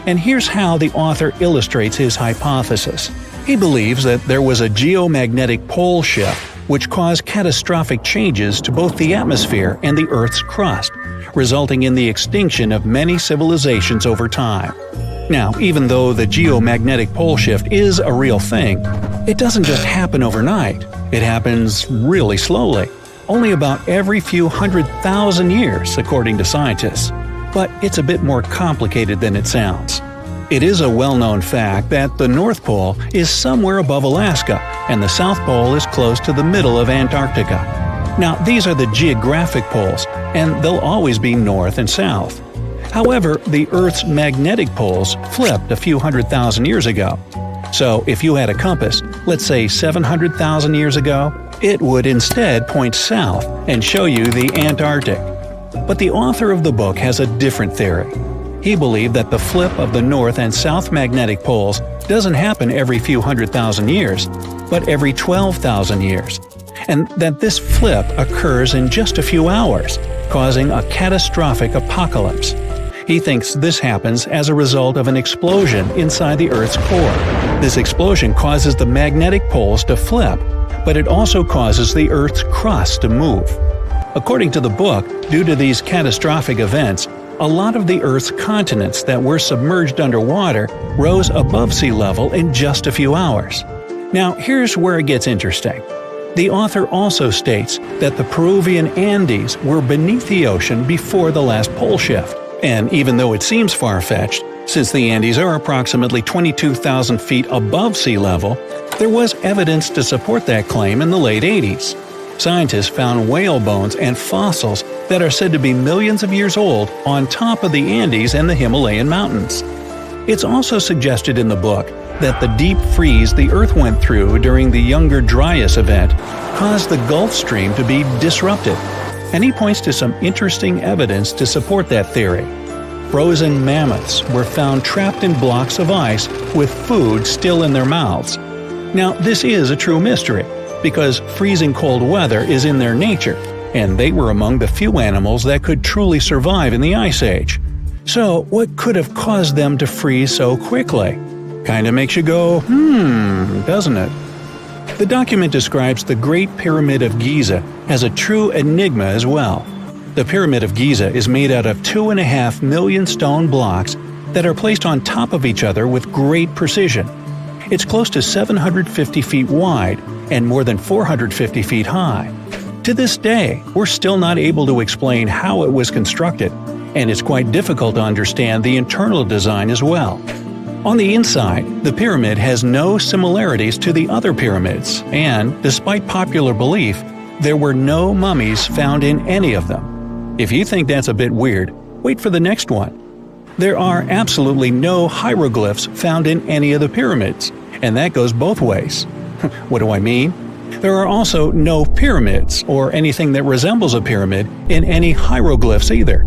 And here's how the author illustrates his hypothesis. He believes that there was a geomagnetic pole shift which caused catastrophic changes to both the atmosphere and the Earth's crust, resulting in the extinction of many civilizations over time. Now, even though the geomagnetic pole shift is a real thing, it doesn't just happen overnight. It happens really slowly, only about every few 100,000 years, according to scientists. But it's a bit more complicated than it sounds. It is a well-known fact that the North Pole is somewhere above Alaska, and the South Pole is close to the middle of Antarctica. Now, these are the geographic poles, and they'll always be north and south. However, the Earth's magnetic poles flipped a few 100,000 years ago. So, if you had a compass, let's say 700,000 years ago, it would instead point south and show you the Antarctic. But the author of the book has a different theory. He believed that the flip of the north and south magnetic poles doesn't happen every few 100,000 years, but every 12,000 years, and that this flip occurs in just a few hours, causing a catastrophic apocalypse. He thinks this happens as a result of an explosion inside the Earth's core. This explosion causes the magnetic poles to flip, but it also causes the Earth's crust to move. According to the book, due to these catastrophic events, a lot of the Earth's continents that were submerged underwater rose above sea level in just a few hours. Now, here's where it gets interesting. The author also states that the Peruvian Andes were beneath the ocean before the last pole shift. And even though it seems far-fetched, since the Andes are approximately 22,000 feet above sea level, there was evidence to support that claim in the late 80s. Scientists found whale bones and fossils that are said to be millions of years old on top of the Andes and the Himalayan mountains. It's also suggested in the book that the deep freeze the Earth went through during the Younger Dryas event caused the Gulf Stream to be disrupted, and he points to some interesting evidence to support that theory. Frozen mammoths were found trapped in blocks of ice with food still in their mouths. Now, this is a true mystery, because freezing cold weather is in their nature, and they were among the few animals that could truly survive in the Ice Age. So, what could have caused them to freeze so quickly? Kinda makes you go, doesn't it? The document describes the Great Pyramid of Giza as a true enigma as well. The Pyramid of Giza is made out of 2.5 million stone blocks that are placed on top of each other with great precision. It's close to 750 feet wide and more than 450 feet high. To this day, we're still not able to explain how it was constructed, and it's quite difficult to understand the internal design as well. On the inside, the pyramid has no similarities to the other pyramids, and, despite popular belief, there were no mummies found in any of them. If you think that's a bit weird, wait for the next one. There are absolutely no hieroglyphs found in any of the pyramids, and that goes both ways. What do I mean? There are also no pyramids, or anything that resembles a pyramid, in any hieroglyphs either.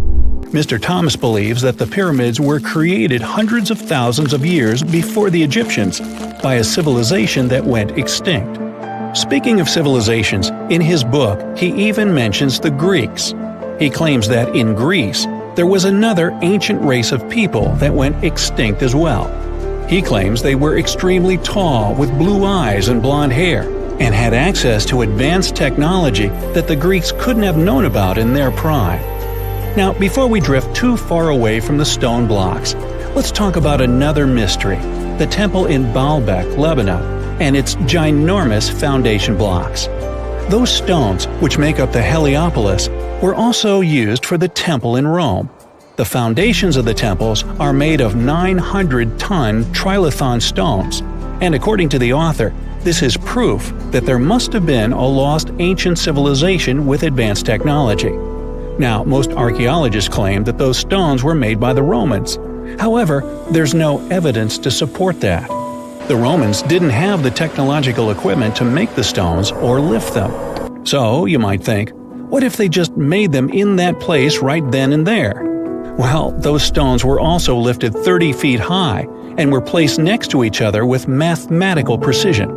Mr. Thomas believes that the pyramids were created hundreds of thousands of years before the Egyptians by a civilization that went extinct. Speaking of civilizations, in his book he even mentions the Greeks. He claims that in Greece, there was another ancient race of people that went extinct as well. He claims they were extremely tall with blue eyes and blonde hair, and had access to advanced technology that the Greeks couldn't have known about in their prime. Now, before we drift too far away from the stone blocks, let's talk about another mystery, the temple in Baalbek, Lebanon, and its ginormous foundation blocks. Those stones, which make up the Heliopolis, were also used for the temple in Rome. The foundations of the temples are made of 900-ton trilithon stones, and according to the author, this is proof that there must have been a lost ancient civilization with advanced technology. Now, most archaeologists claim that those stones were made by the Romans. However, there's no evidence to support that. The Romans didn't have the technological equipment to make the stones or lift them. So, you might think, what if they just made them in that place right then and there? Well, those stones were also lifted 30 feet high and were placed next to each other with mathematical precision.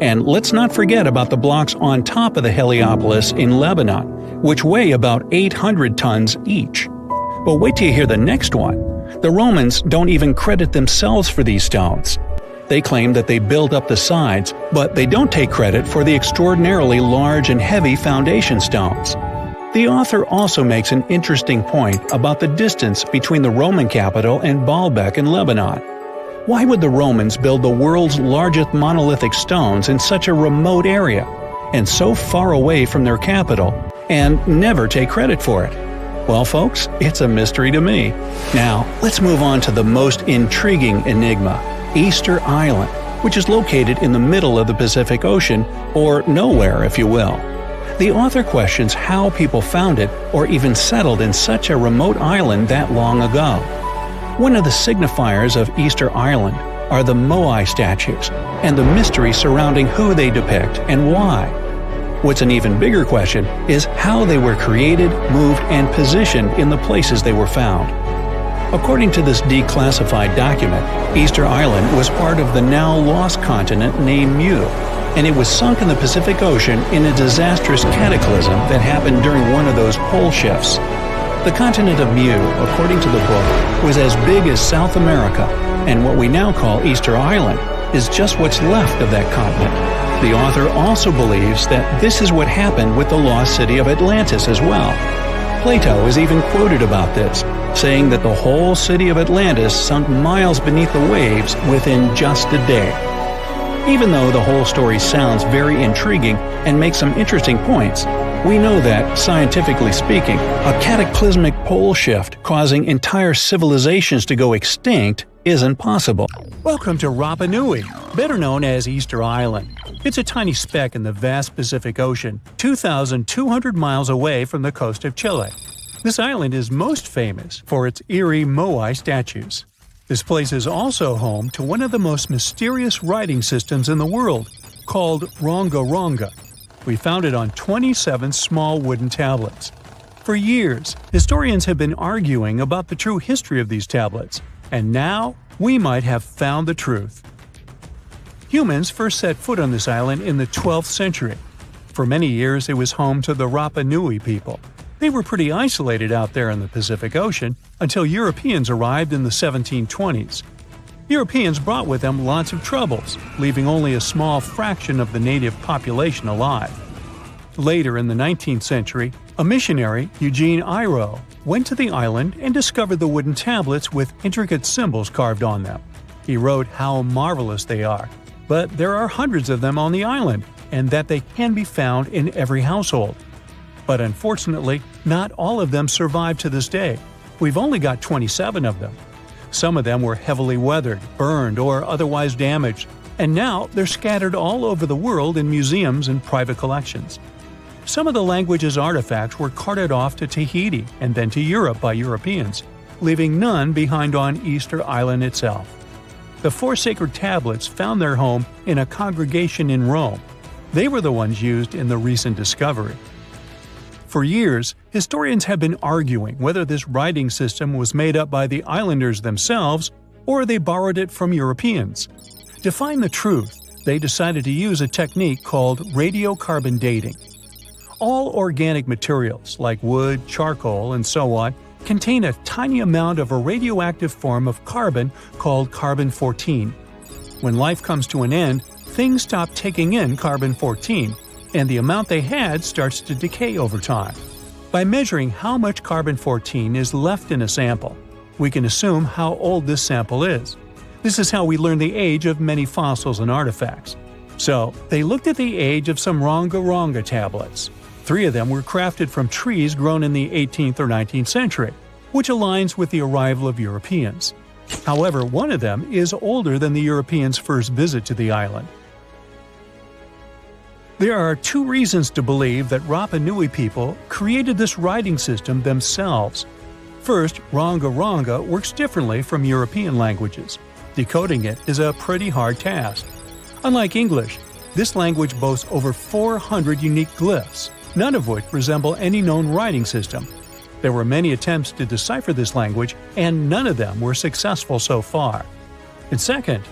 And let's not forget about the blocks on top of the Heliopolis in Lebanon, which weigh about 800 tons each. But wait till you hear the next one. The Romans don't even credit themselves for these stones. They claim that they built up the sides, but they don't take credit for the extraordinarily large and heavy foundation stones. The author also makes an interesting point about the distance between the Roman capital and Baalbek in Lebanon. Why would the Romans build the world's largest monolithic stones in such a remote area, and so far away from their capital, and never take credit for it? Well, folks, it's a mystery to me. Now, let's move on to the most intriguing enigma, Easter Island, which is located in the middle of the Pacific Ocean, or nowhere if you will. The author questions how people found it or even settled in such a remote island that long ago. One of the signifiers of Easter Island are the moai statues and the mystery surrounding who they depict and why. What's an even bigger question is how they were created, moved, and positioned in the places they were found. According to this declassified document, Easter Island was part of the now lost continent named Mu, and it was sunk in the Pacific Ocean in a disastrous cataclysm that happened during one of those pole shifts. The continent of Mu, according to the book, was as big as South America, and what we now call Easter Island is just what's left of that continent. The author also believes that this is what happened with the lost city of Atlantis as well. Plato is even quoted about this, saying that the whole city of Atlantis sunk miles beneath the waves within just a day. Even though the whole story sounds very intriguing and makes some interesting points, we know that, scientifically speaking, a cataclysmic pole shift causing entire civilizations to go extinct isn't possible. Welcome to Rapa Nui, better known as Easter Island. It's a tiny speck in the vast Pacific Ocean, 2,200 miles away from the coast of Chile. This island is most famous for its eerie moai statues. This place is also home to one of the most mysterious writing systems in the world, called Rongo Rongo. We found it on 27 small wooden tablets. For years, historians have been arguing about the true history of these tablets, and now we might have found the truth. Humans first set foot on this island in the 12th century. For many years, it was home to the Rapa Nui people. They were pretty isolated out there in the Pacific Ocean until Europeans arrived in the 1720s. Europeans brought with them lots of troubles, leaving only a small fraction of the native population alive. Later in the 19th century, a missionary, Eugene Iro, went to the island and discovered the wooden tablets with intricate symbols carved on them. He wrote how marvelous they are, but there are hundreds of them on the island, and that they can be found in every household. But unfortunately, not all of them survive to this day. We've only got 27 of them. Some of them were heavily weathered, burned, or otherwise damaged, and now they're scattered all over the world in museums and private collections. Some of the language's artifacts were carted off to Tahiti and then to Europe by Europeans, leaving none behind on Easter Island itself. The 4 sacred tablets found their home in a congregation in Rome. They were the ones used in the recent discovery. For years, historians have been arguing whether this writing system was made up by the islanders themselves or they borrowed it from Europeans. To find the truth, they decided to use a technique called radiocarbon dating. All organic materials, like wood, charcoal, and so on, contain a tiny amount of a radioactive form of carbon called carbon-14. When life comes to an end, things stop taking in carbon-14, and the amount they had starts to decay over time. By measuring how much carbon-14 is left in a sample, we can assume how old this sample is. This is how we learn the age of many fossils and artifacts. So, they looked at the age of some Rongo Rongo tablets. 3 of them were crafted from trees grown in the 18th or 19th century, which aligns with the arrival of Europeans. However, one of them is older than the Europeans' first visit to the island. There are 2 reasons to believe that Rapa Nui people created this writing system themselves. First, Rongo Rongo works differently from European languages. Decoding it is a pretty hard task. Unlike English, this language boasts over 400 unique glyphs, none of which resemble any known writing system. There were many attempts to decipher this language, and none of them were successful so far. And second,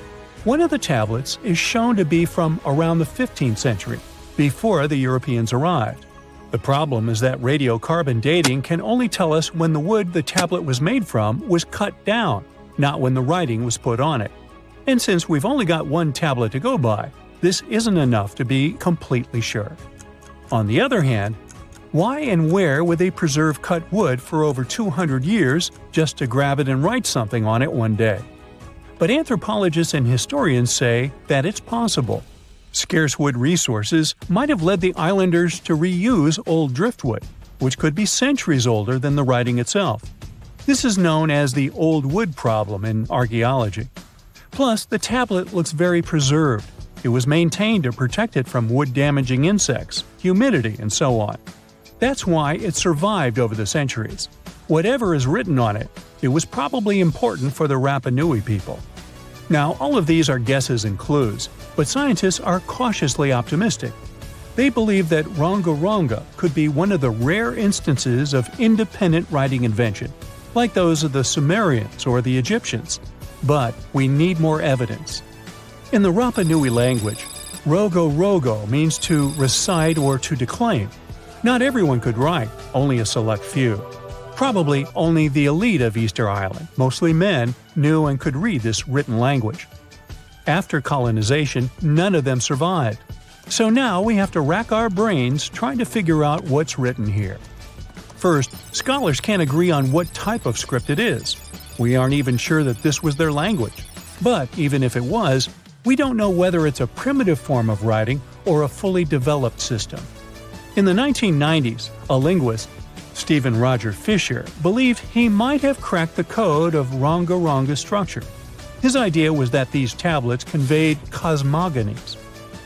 one of the tablets is shown to be from around the 15th century, before the Europeans arrived. The problem is that radiocarbon dating can only tell us when the wood the tablet was made from was cut down, not when the writing was put on it. And since we've only got one tablet to go by, this isn't enough to be completely sure. On the other hand, why and where would they preserve cut wood for over 200 years just to grab it and write something on it one day? But anthropologists and historians say that it's possible. Scarce wood resources might have led the islanders to reuse old driftwood, which could be centuries older than the writing itself. This is known as the old wood problem in archaeology. Plus, the tablet looks very preserved. It was maintained to protect it from wood-damaging insects, humidity, and so on. That's why it survived over the centuries. Whatever is written on it, it was probably important for the Rapa Nui people. Now, all of these are guesses and clues, but scientists are cautiously optimistic. They believe that Rongo Rongo could be one of the rare instances of independent writing invention, like those of the Sumerians or the Egyptians. But we need more evidence. In the Rapa Nui language, Rongo Rongo means to recite or to declaim. Not everyone could write, only a select few. Probably only the elite of Easter Island, mostly men, knew and could read this written language. After colonization, none of them survived. So now we have to rack our brains trying to figure out what's written here. First, scholars can't agree on what type of script it is. We aren't even sure that this was their language. But even if it was, we don't know whether it's a primitive form of writing or a fully developed system. In the 1990s, a linguist, Stephen Roger Fisher, believed he might have cracked the code of Rongo Rongo's structure. His idea was that these tablets conveyed cosmogonies.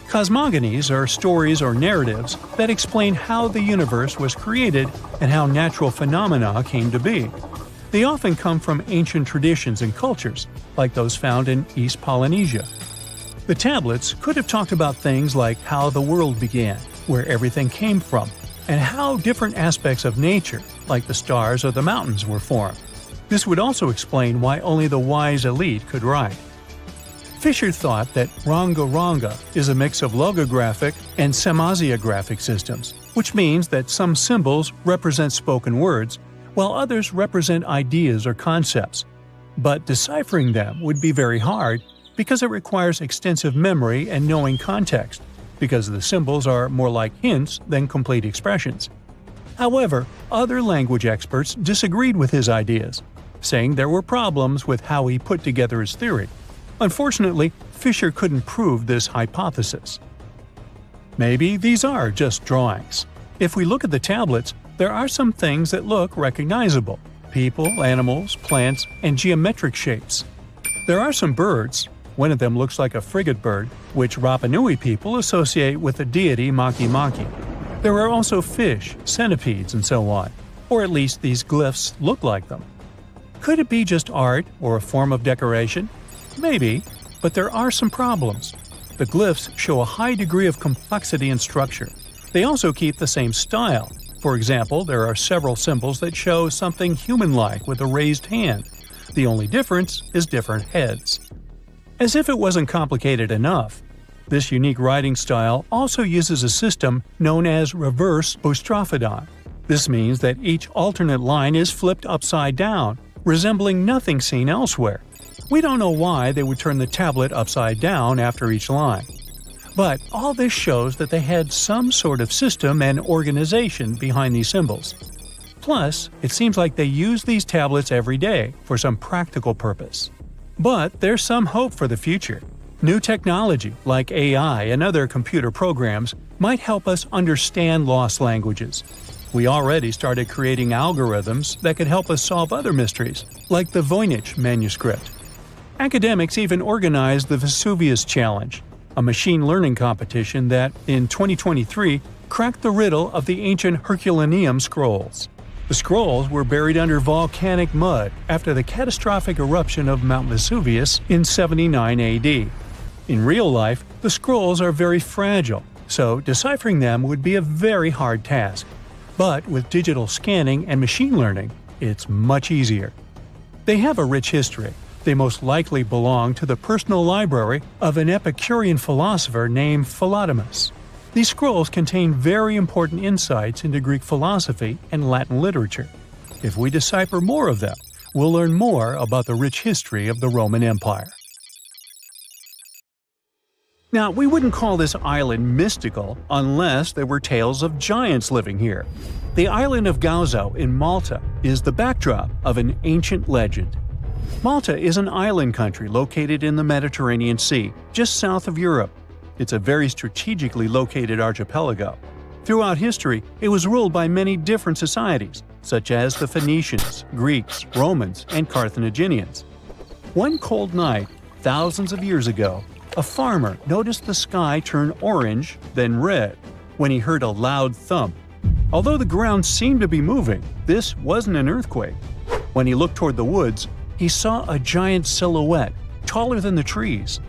Cosmogonies are stories or narratives that explain how the universe was created and how natural phenomena came to be. They often come from ancient traditions and cultures, like those found in East Polynesia. The tablets could have talked about things like how the world began, where everything came from, and how different aspects of nature, like the stars or the mountains, were formed. This would also explain why only the wise elite could write. Fisher thought that Rongo Rongo is a mix of logographic and semasiographic systems, which means that some symbols represent spoken words, while others represent ideas or concepts. But deciphering them would be very hard because it requires extensive memory and knowing context, because the symbols are more like hints than complete expressions. However, other language experts disagreed with his ideas, saying there were problems with how he put together his theory. Unfortunately, Fisher couldn't prove this hypothesis. Maybe these are just drawings. If we look at the tablets, there are some things that look recognizable: people, animals, plants, and geometric shapes. There are some birds. One of them looks like a frigate bird, which Rapa Nui people associate with the deity Maki Maki. There are also fish, centipedes, and so on, or at least these glyphs look like them. Could it be just art or a form of decoration? Maybe, but there are some problems. The glyphs show a high degree of complexity and structure. They also keep the same style. For example, there are several symbols that show something human-like with a raised hand. The only difference is different heads. As if it wasn't complicated enough, this unique writing style also uses a system known as reverse boustrophodon. This means that each alternate line is flipped upside down, resembling nothing seen elsewhere. We don't know why they would turn the tablet upside down after each line. But all this shows that they had some sort of system and organization behind these symbols. Plus, it seems like they use these tablets every day for some practical purpose. But there's some hope for the future. New technology, like AI and other computer programs, might help us understand lost languages. We already started creating algorithms that could help us solve other mysteries, like the Voynich manuscript. Academics even organized the Vesuvius Challenge, a machine learning competition that, in 2023, cracked the riddle of the ancient Herculaneum scrolls. The scrolls were buried under volcanic mud after the catastrophic eruption of Mount Vesuvius in 79 AD. In real life, the scrolls are very fragile, so deciphering them would be a very hard task. But with digital scanning and machine learning, it's much easier. They have a rich history. They most likely belong to the personal library of an Epicurean philosopher named Philodemus. These scrolls contain very important insights into Greek philosophy and Latin literature. If we decipher more of them, we'll learn more about the rich history of the Roman Empire. Now, we wouldn't call this island mystical unless there were tales of giants living here. The island of Gozo in Malta is the backdrop of an ancient legend. Malta is an island country located in the Mediterranean Sea, just south of Europe. It's a very strategically located archipelago. Throughout history, it was ruled by many different societies, such as the Phoenicians, Greeks, Romans, and Carthaginians. One cold night, thousands of years ago, a farmer noticed the sky turn orange, then red, when he heard a loud thump. Although the ground seemed to be moving, this wasn't an earthquake. When he looked toward the woods, he saw a giant silhouette, taller than the trees.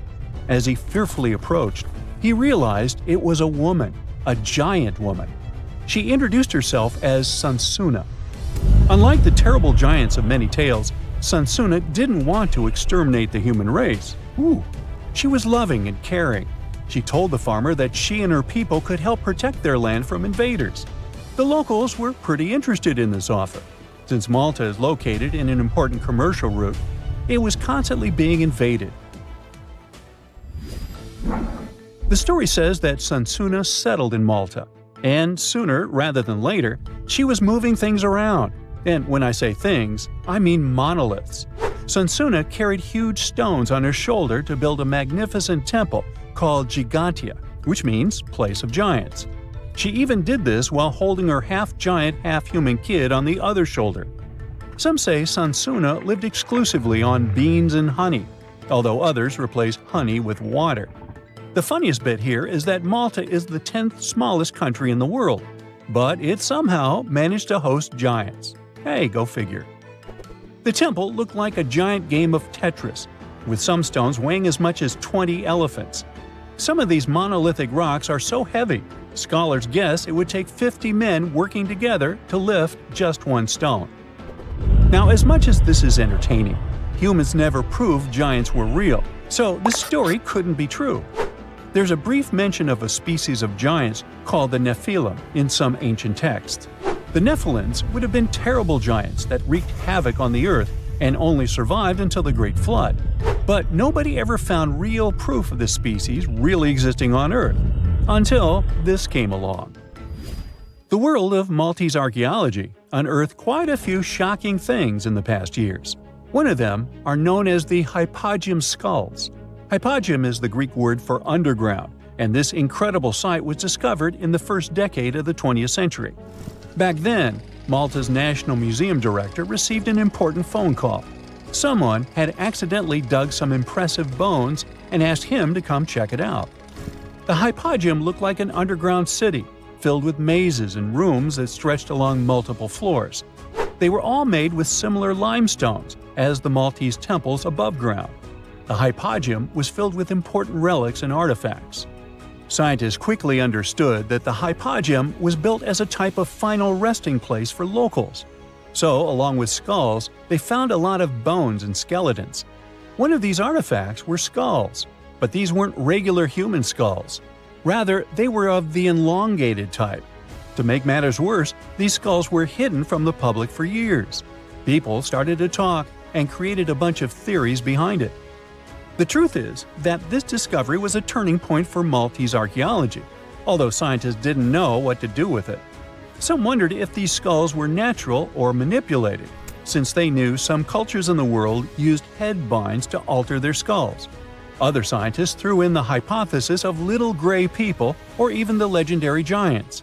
As he fearfully approached, he realized it was a woman, a giant woman. She introduced herself as Sunsuna. Unlike the terrible giants of many tales, Sunsuna didn't want to exterminate the human race. She was loving and caring. She told the farmer that she and her people could help protect their land from invaders. The locals were pretty interested in this offer. Since Malta is located in an important commercial route, it was constantly being invaded. The story says that Sunsuna settled in Malta, and sooner rather than later, she was moving things around. And when I say things, I mean monoliths. Sunsuna carried huge stones on her shoulder to build a magnificent temple called Gigantia, which means place of giants. She even did this while holding her half-giant, half-human kid on the other shoulder. Some say Sunsuna lived exclusively on beans and honey, although others replaced honey with water. The funniest bit here is that Malta is the 10th smallest country in the world, but it somehow managed to host giants. Hey, go figure. The temple looked like a giant game of Tetris, with some stones weighing as much as 20 elephants. Some of these monolithic rocks are so heavy, scholars guess it would take 50 men working together to lift just one stone. Now, as much as this is entertaining, humans never proved giants were real, so this story couldn't be true. There's a brief mention of a species of giants called the Nephilim in some ancient texts. The Nephilims would have been terrible giants that wreaked havoc on the earth and only survived until the Great Flood. But nobody ever found real proof of this species really existing on Earth, until this came along. The world of Maltese archaeology unearthed quite a few shocking things in the past years. One of them are known as the hypogeum skulls. Hypogeum is the Greek word for underground, and this incredible site was discovered in the first decade of the 20th century. Back then, Malta's National Museum director received an important phone call. Someone had accidentally dug some impressive bones and asked him to come check it out. The hypogeum looked like an underground city, filled with mazes and rooms that stretched along multiple floors. They were all made with similar limestones as the Maltese temples above ground. The hypogeum was filled with important relics and artifacts. Scientists quickly understood that the hypogeum was built as a type of final resting place for locals. So, along with skulls, they found a lot of bones and skeletons. One of these artifacts were skulls, but these weren't regular human skulls. Rather, they were of the elongated type. To make matters worse, these skulls were hidden from the public for years. People started to talk and created a bunch of theories behind it. The truth is that this discovery was a turning point for Maltese archaeology, although scientists didn't know what to do with it. Some wondered if these skulls were natural or manipulated, since they knew some cultures in the world used head binds to alter their skulls. Other scientists threw in the hypothesis of little gray people or even the legendary giants.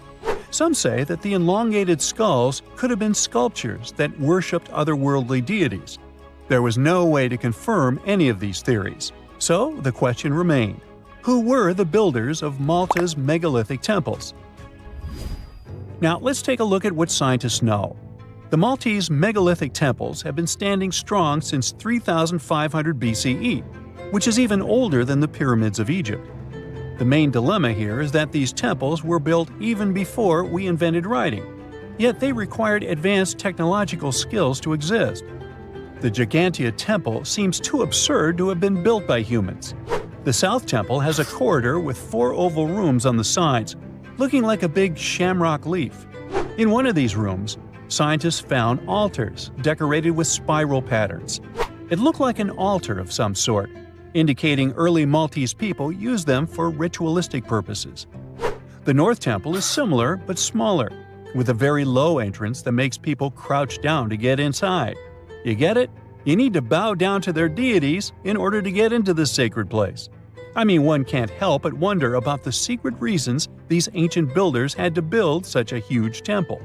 Some say that the elongated skulls could have been sculptures that worshipped otherworldly deities. There was no way to confirm any of these theories, so the question remained: who were the builders of Malta's megalithic temples? Now let's take a look at what scientists know. The Maltese megalithic temples have been standing strong since 3500 BCE, which is even older than the pyramids of Egypt. The main dilemma here is that these temples were built even before we invented writing, yet they required advanced technological skills to exist. The Gigantia Temple seems too absurd to have been built by humans. The South Temple has a corridor with 4 oval rooms on the sides, looking like a big shamrock leaf. In one of these rooms, scientists found altars decorated with spiral patterns. It looked like an altar of some sort, indicating early Maltese people used them for ritualistic purposes. The North Temple is similar but smaller, with a very low entrance that makes people crouch down to get inside. You get it? You need to bow down to their deities in order to get into this sacred place. I mean, one can't help but wonder about the secret reasons these ancient builders had to build such a huge temple.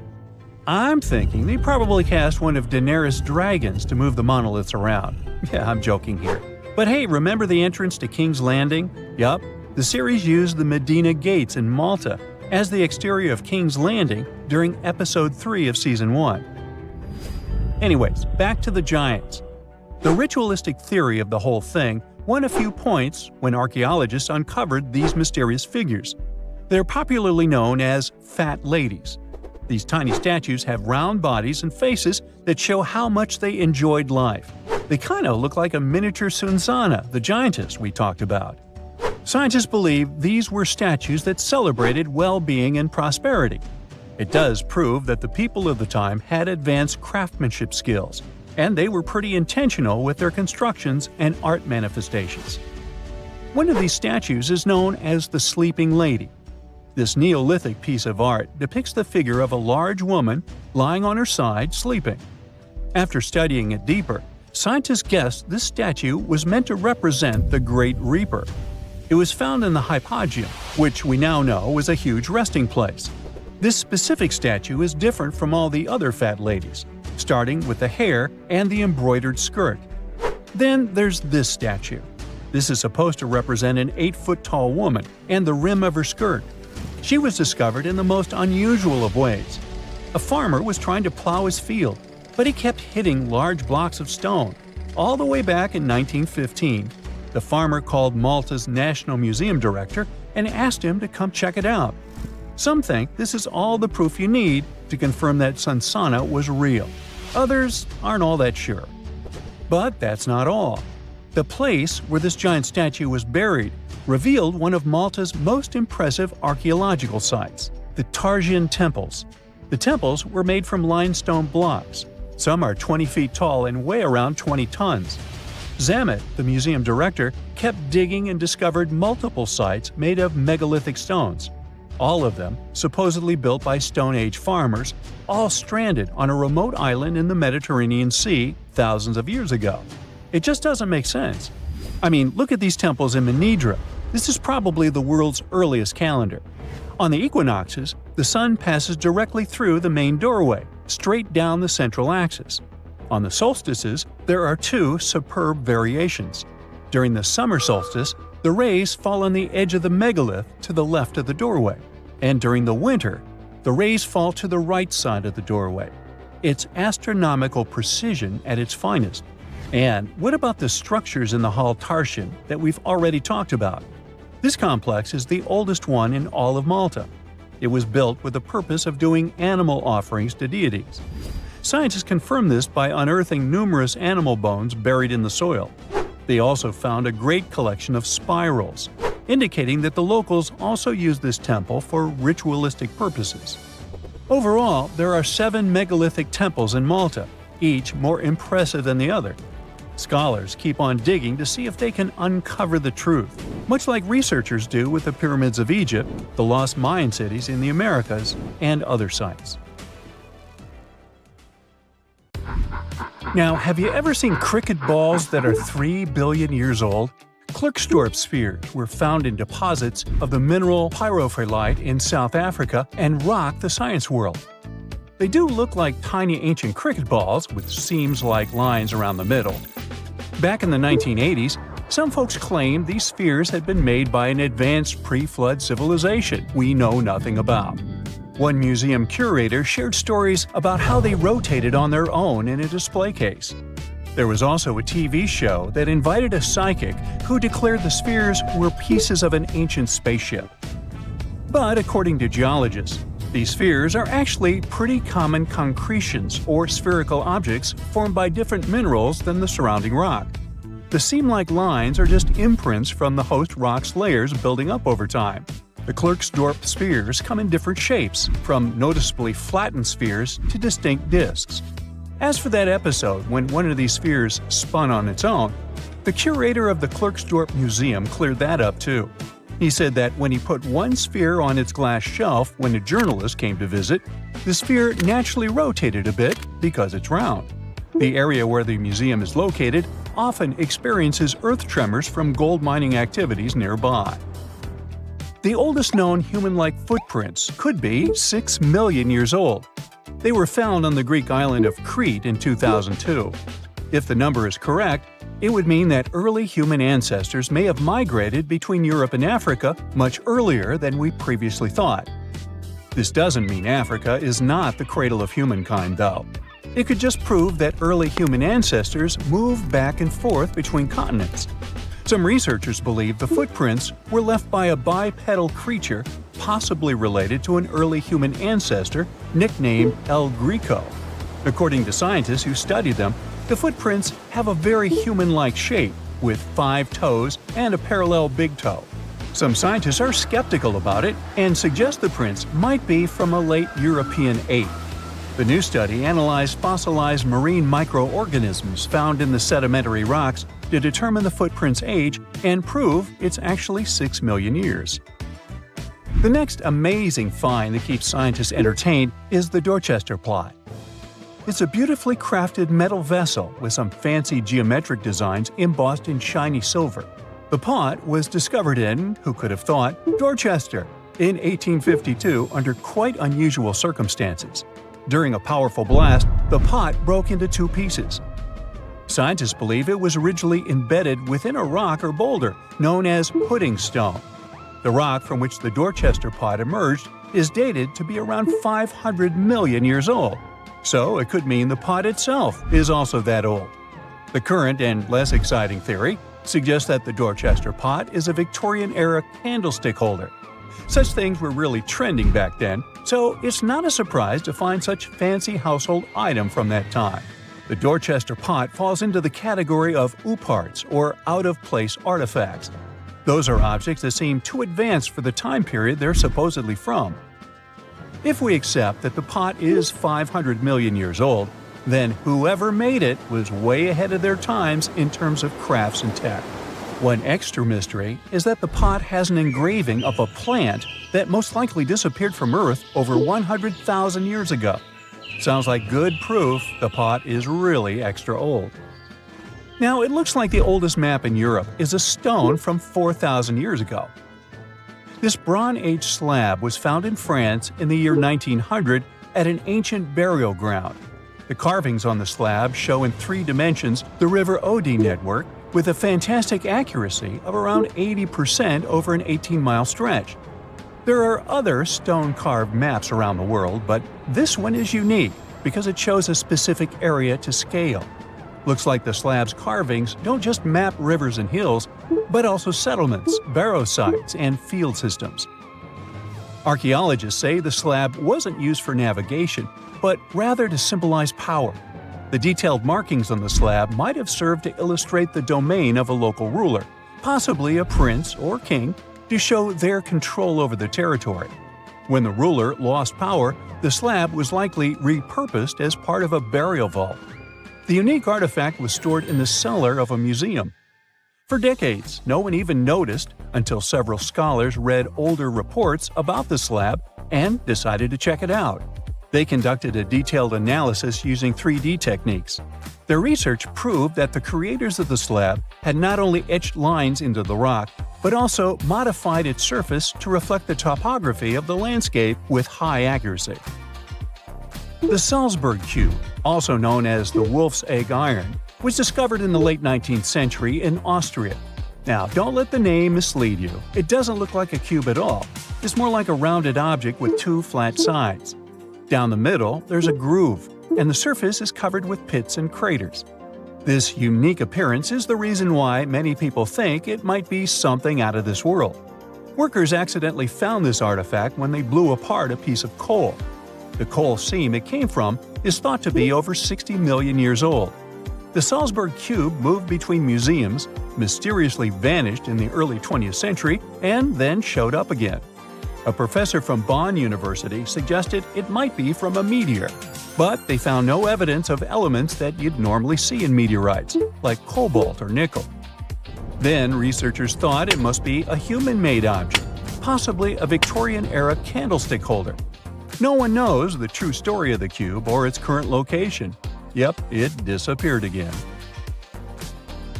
I'm thinking they probably cast one of Daenerys' dragons to move the monoliths around. Yeah, I'm joking here. But hey, remember the entrance to King's Landing? Yup, the series used the Medina Gates in Malta as the exterior of King's Landing during Episode 3 of Season 1. Anyways, back to the giants. The ritualistic theory of the whole thing won a few points when archaeologists uncovered these mysterious figures. They're popularly known as fat ladies. These tiny statues have round bodies and faces that show how much they enjoyed life. They kind of look like a miniature Sunsana, the giantess we talked about. Scientists believe these were statues that celebrated well-being and prosperity. It does prove that the people of the time had advanced craftsmanship skills, and they were pretty intentional with their constructions and art manifestations. One of these statues is known as the Sleeping Lady. This Neolithic piece of art depicts the figure of a large woman lying on her side sleeping. After studying it deeper, scientists guessed this statue was meant to represent the Great Reaper. It was found in the hypogeum, which we now know was a huge resting place. This specific statue is different from all the other fat ladies, starting with the hair and the embroidered skirt. Then there's this statue. This is supposed to represent an 8-foot-tall woman and the rim of her skirt. She was discovered in the most unusual of ways. A farmer was trying to plow his field, but he kept hitting large blocks of stone. All the way back in 1915, the farmer called Malta's National Museum director and asked him to come check it out. Some think this is all the proof you need to confirm that Sunsana was real. Others aren't all that sure. But that's not all. The place where this giant statue was buried revealed one of Malta's most impressive archaeological sites, the Tarsian Temples. The temples were made from limestone blocks. Some are 20 feet tall and weigh around 20 tons. Zamet, the museum director, kept digging and discovered multiple sites made of megalithic stones. All of them supposedly built by Stone Age farmers, all stranded on a remote island in the Mediterranean Sea thousands of years ago. It just doesn't make sense. I mean, look at these temples in Manidra. This is probably the world's earliest calendar. On the equinoxes, the sun passes directly through the main doorway, straight down the central axis. On the solstices, there are two superb variations. During the summer solstice, the rays fall on the edge of the megalith to the left of the doorway, and during the winter, the rays fall to the right side of the doorway. It's astronomical precision at its finest. And what about the structures in the Hall Tarsian that we've already talked about? This complex is the oldest one in all of Malta. It was built with the purpose of doing animal offerings to deities. Scientists confirmed this by unearthing numerous animal bones buried in the soil. They also found a great collection of spirals, indicating that the locals also used this temple for ritualistic purposes. Overall, there are 7 megalithic temples in Malta, each more impressive than the other. Scholars keep on digging to see if they can uncover the truth, much like researchers do with the pyramids of Egypt, the lost Mayan cities in the Americas, and other sites. Now, have you ever seen cricket balls that are 3 billion years old? Klerksdorp spheres were found in deposits of the mineral pyrophyllite in South Africa and rock the science world. They do look like tiny ancient cricket balls with seams-like lines around the middle. Back in the 1980s, some folks claimed these spheres had been made by an advanced pre-flood civilization we know nothing about. One museum curator shared stories about how they rotated on their own in a display case. There was also a TV show that invited a psychic who declared the spheres were pieces of an ancient spaceship. But according to geologists, these spheres are actually pretty common concretions or spherical objects formed by different minerals than the surrounding rock. The seam-like lines are just imprints from the host rock's layers building up over time. The Klerksdorp spheres come in different shapes, from noticeably flattened spheres to distinct discs. As for that episode when one of these spheres spun on its own, the curator of the Klerksdorp Museum cleared that up too. He said that when he put one sphere on its glass shelf when a journalist came to visit, the sphere naturally rotated a bit because it's round. The area where the museum is located often experiences earth tremors from gold mining activities nearby. The oldest known human-like footprints could be 6 million years old. They were found on the Greek island of Crete in 2002. If the number is correct, It would mean that early human ancestors may have migrated between Europe and Africa much earlier than we previously thought. This doesn't mean Africa is not the cradle of humankind, though. It could just prove that early human ancestors moved back and forth between continents. Some researchers believe the footprints were left by a bipedal creature possibly related to an early human ancestor nicknamed El Greco. According to scientists who studied them, the footprints have a very human-like shape, with 5 toes and a parallel big toe. Some scientists are skeptical about it and suggest the prints might be from a late European ape. The new study analyzed fossilized marine microorganisms found in the sedimentary rocks to determine the footprint's age and prove it's actually 6 million years. The next amazing find that keeps scientists entertained is the Dorchester pot. It's a beautifully crafted metal vessel with some fancy geometric designs embossed in shiny silver. The pot was discovered in, who could have thought, Dorchester in 1852 under quite unusual circumstances. During a powerful blast, the pot broke into 2 pieces. Scientists believe it was originally embedded within a rock or boulder known as pudding stone. The rock from which the Dorchester pot emerged is dated to be around 500 million years old. So it could mean the pot itself is also that old. The current and less exciting theory suggests that the Dorchester pot is a Victorian-era candlestick holder. Such things were really trending back then, so it's not a surprise to find such fancy household item from that time. The Dorchester pot falls into the category of ooparts, or out-of-place artifacts. Those are objects that seem too advanced for the time period they're supposedly from. If we accept that the pot is 500 million years old, then whoever made it was way ahead of their times in terms of crafts and tech. One extra mystery is that the pot has an engraving of a plant that most likely disappeared from Earth over 100,000 years ago. Sounds like good proof the pot is really extra old. Now, it looks like the oldest map in Europe is a stone from 4,000 years ago. This Bronze Age slab was found in France in the year 1900 at an ancient burial ground. The carvings on the slab show in 3 dimensions the River Odey network with a fantastic accuracy of around 80% over an 18-mile stretch. There are other stone-carved maps around the world, but this one is unique because it shows a specific area to scale. Looks like the slab's carvings don't just map rivers and hills, but also settlements, barrow sites, and field systems. Archaeologists say the slab wasn't used for navigation, but rather to symbolize power. The detailed markings on the slab might have served to illustrate the domain of a local ruler, possibly a prince or king, to show their control over the territory. When the ruler lost power, the slab was likely repurposed as part of a burial vault. The unique artifact was stored in the cellar of a museum. For decades, no one even noticed until several scholars read older reports about the slab and decided to check it out. They conducted a detailed analysis using 3D techniques. Their research proved that the creators of the slab had not only etched lines into the rock, but also modified its surface to reflect the topography of the landscape with high accuracy. The Salzburg Cube, also known as the Wolf's Egg Iron, was discovered in the late 19th century in Austria. Now, don't let the name mislead you. It doesn't look like a cube at all. It's more like a rounded object with 2 flat sides. Down the middle, there's a groove, and the surface is covered with pits and craters. This unique appearance is the reason why many people think it might be something out of this world. Workers accidentally found this artifact when they blew apart a piece of coal. The coal seam it came from is thought to be over 60 million years old. The Salzburg Cube moved between museums, mysteriously vanished in the early 20th century, and then showed up again. A professor from Bonn University suggested it might be from a meteor, but they found no evidence of elements that you'd normally see in meteorites, like cobalt or nickel. Then researchers thought it must be a human-made object, possibly a Victorian-era candlestick holder. No one knows the true story of the cube or its current location. Yep, it disappeared again.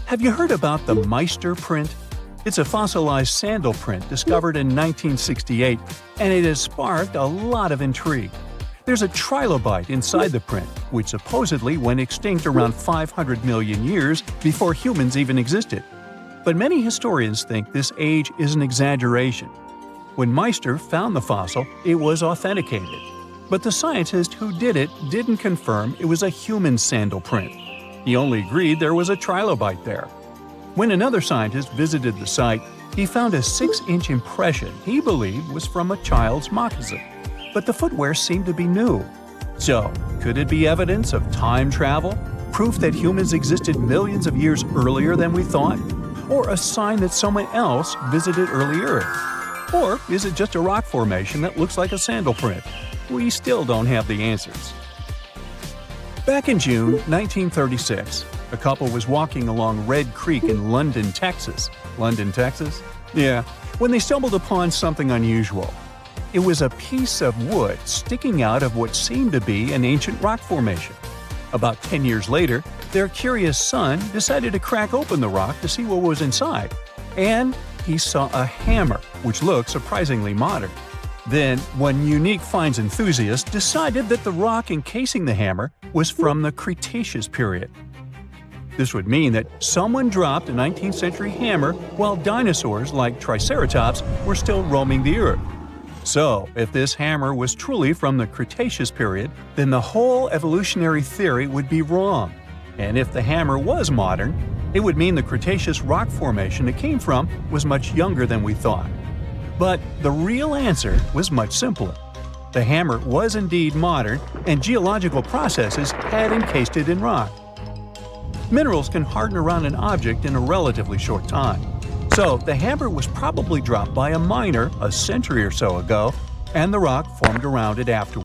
Have you heard about the Meister print? It's a fossilized sandal print discovered in 1968, and it has sparked a lot of intrigue. There's a trilobite inside the print, which supposedly went extinct around 500 million years before humans even existed. But many historians think this age is an exaggeration. When Meister found the fossil, it was authenticated. But the scientist who did it didn't confirm it was a human sandal print. He only agreed there was a trilobite there. When another scientist visited the site, he found a 6-inch impression he believed was from a child's moccasin. But the footwear seemed to be new. So, could it be evidence of time travel? Proof that humans existed millions of years earlier than we thought? Or a sign that someone else visited early Earth? Or is it just a rock formation that looks like a sandal print? We still don't have the answers. Back in June 1936, a couple was walking along Red Creek in London, Texas. London, Texas? Yeah, when they stumbled upon something unusual. It was a piece of wood sticking out of what seemed to be an ancient rock formation. About 10 years later, their curious son decided to crack open the rock to see what was inside. And he saw a hammer, which looked surprisingly modern. Then, one unique finds enthusiast decided that the rock encasing the hammer was from the Cretaceous period. This would mean that someone dropped a 19th century hammer while dinosaurs like Triceratops were still roaming the earth. So, if this hammer was truly from the Cretaceous period, then the whole evolutionary theory would be wrong. And if the hammer was modern, it would mean the Cretaceous rock formation it came from was much younger than we thought. But the real answer was much simpler. The hammer was indeed modern, and geological processes had encased it in rock. Minerals can harden around an object in a relatively short time. So the hammer was probably dropped by a miner a century or so ago, and the rock formed around it afterward.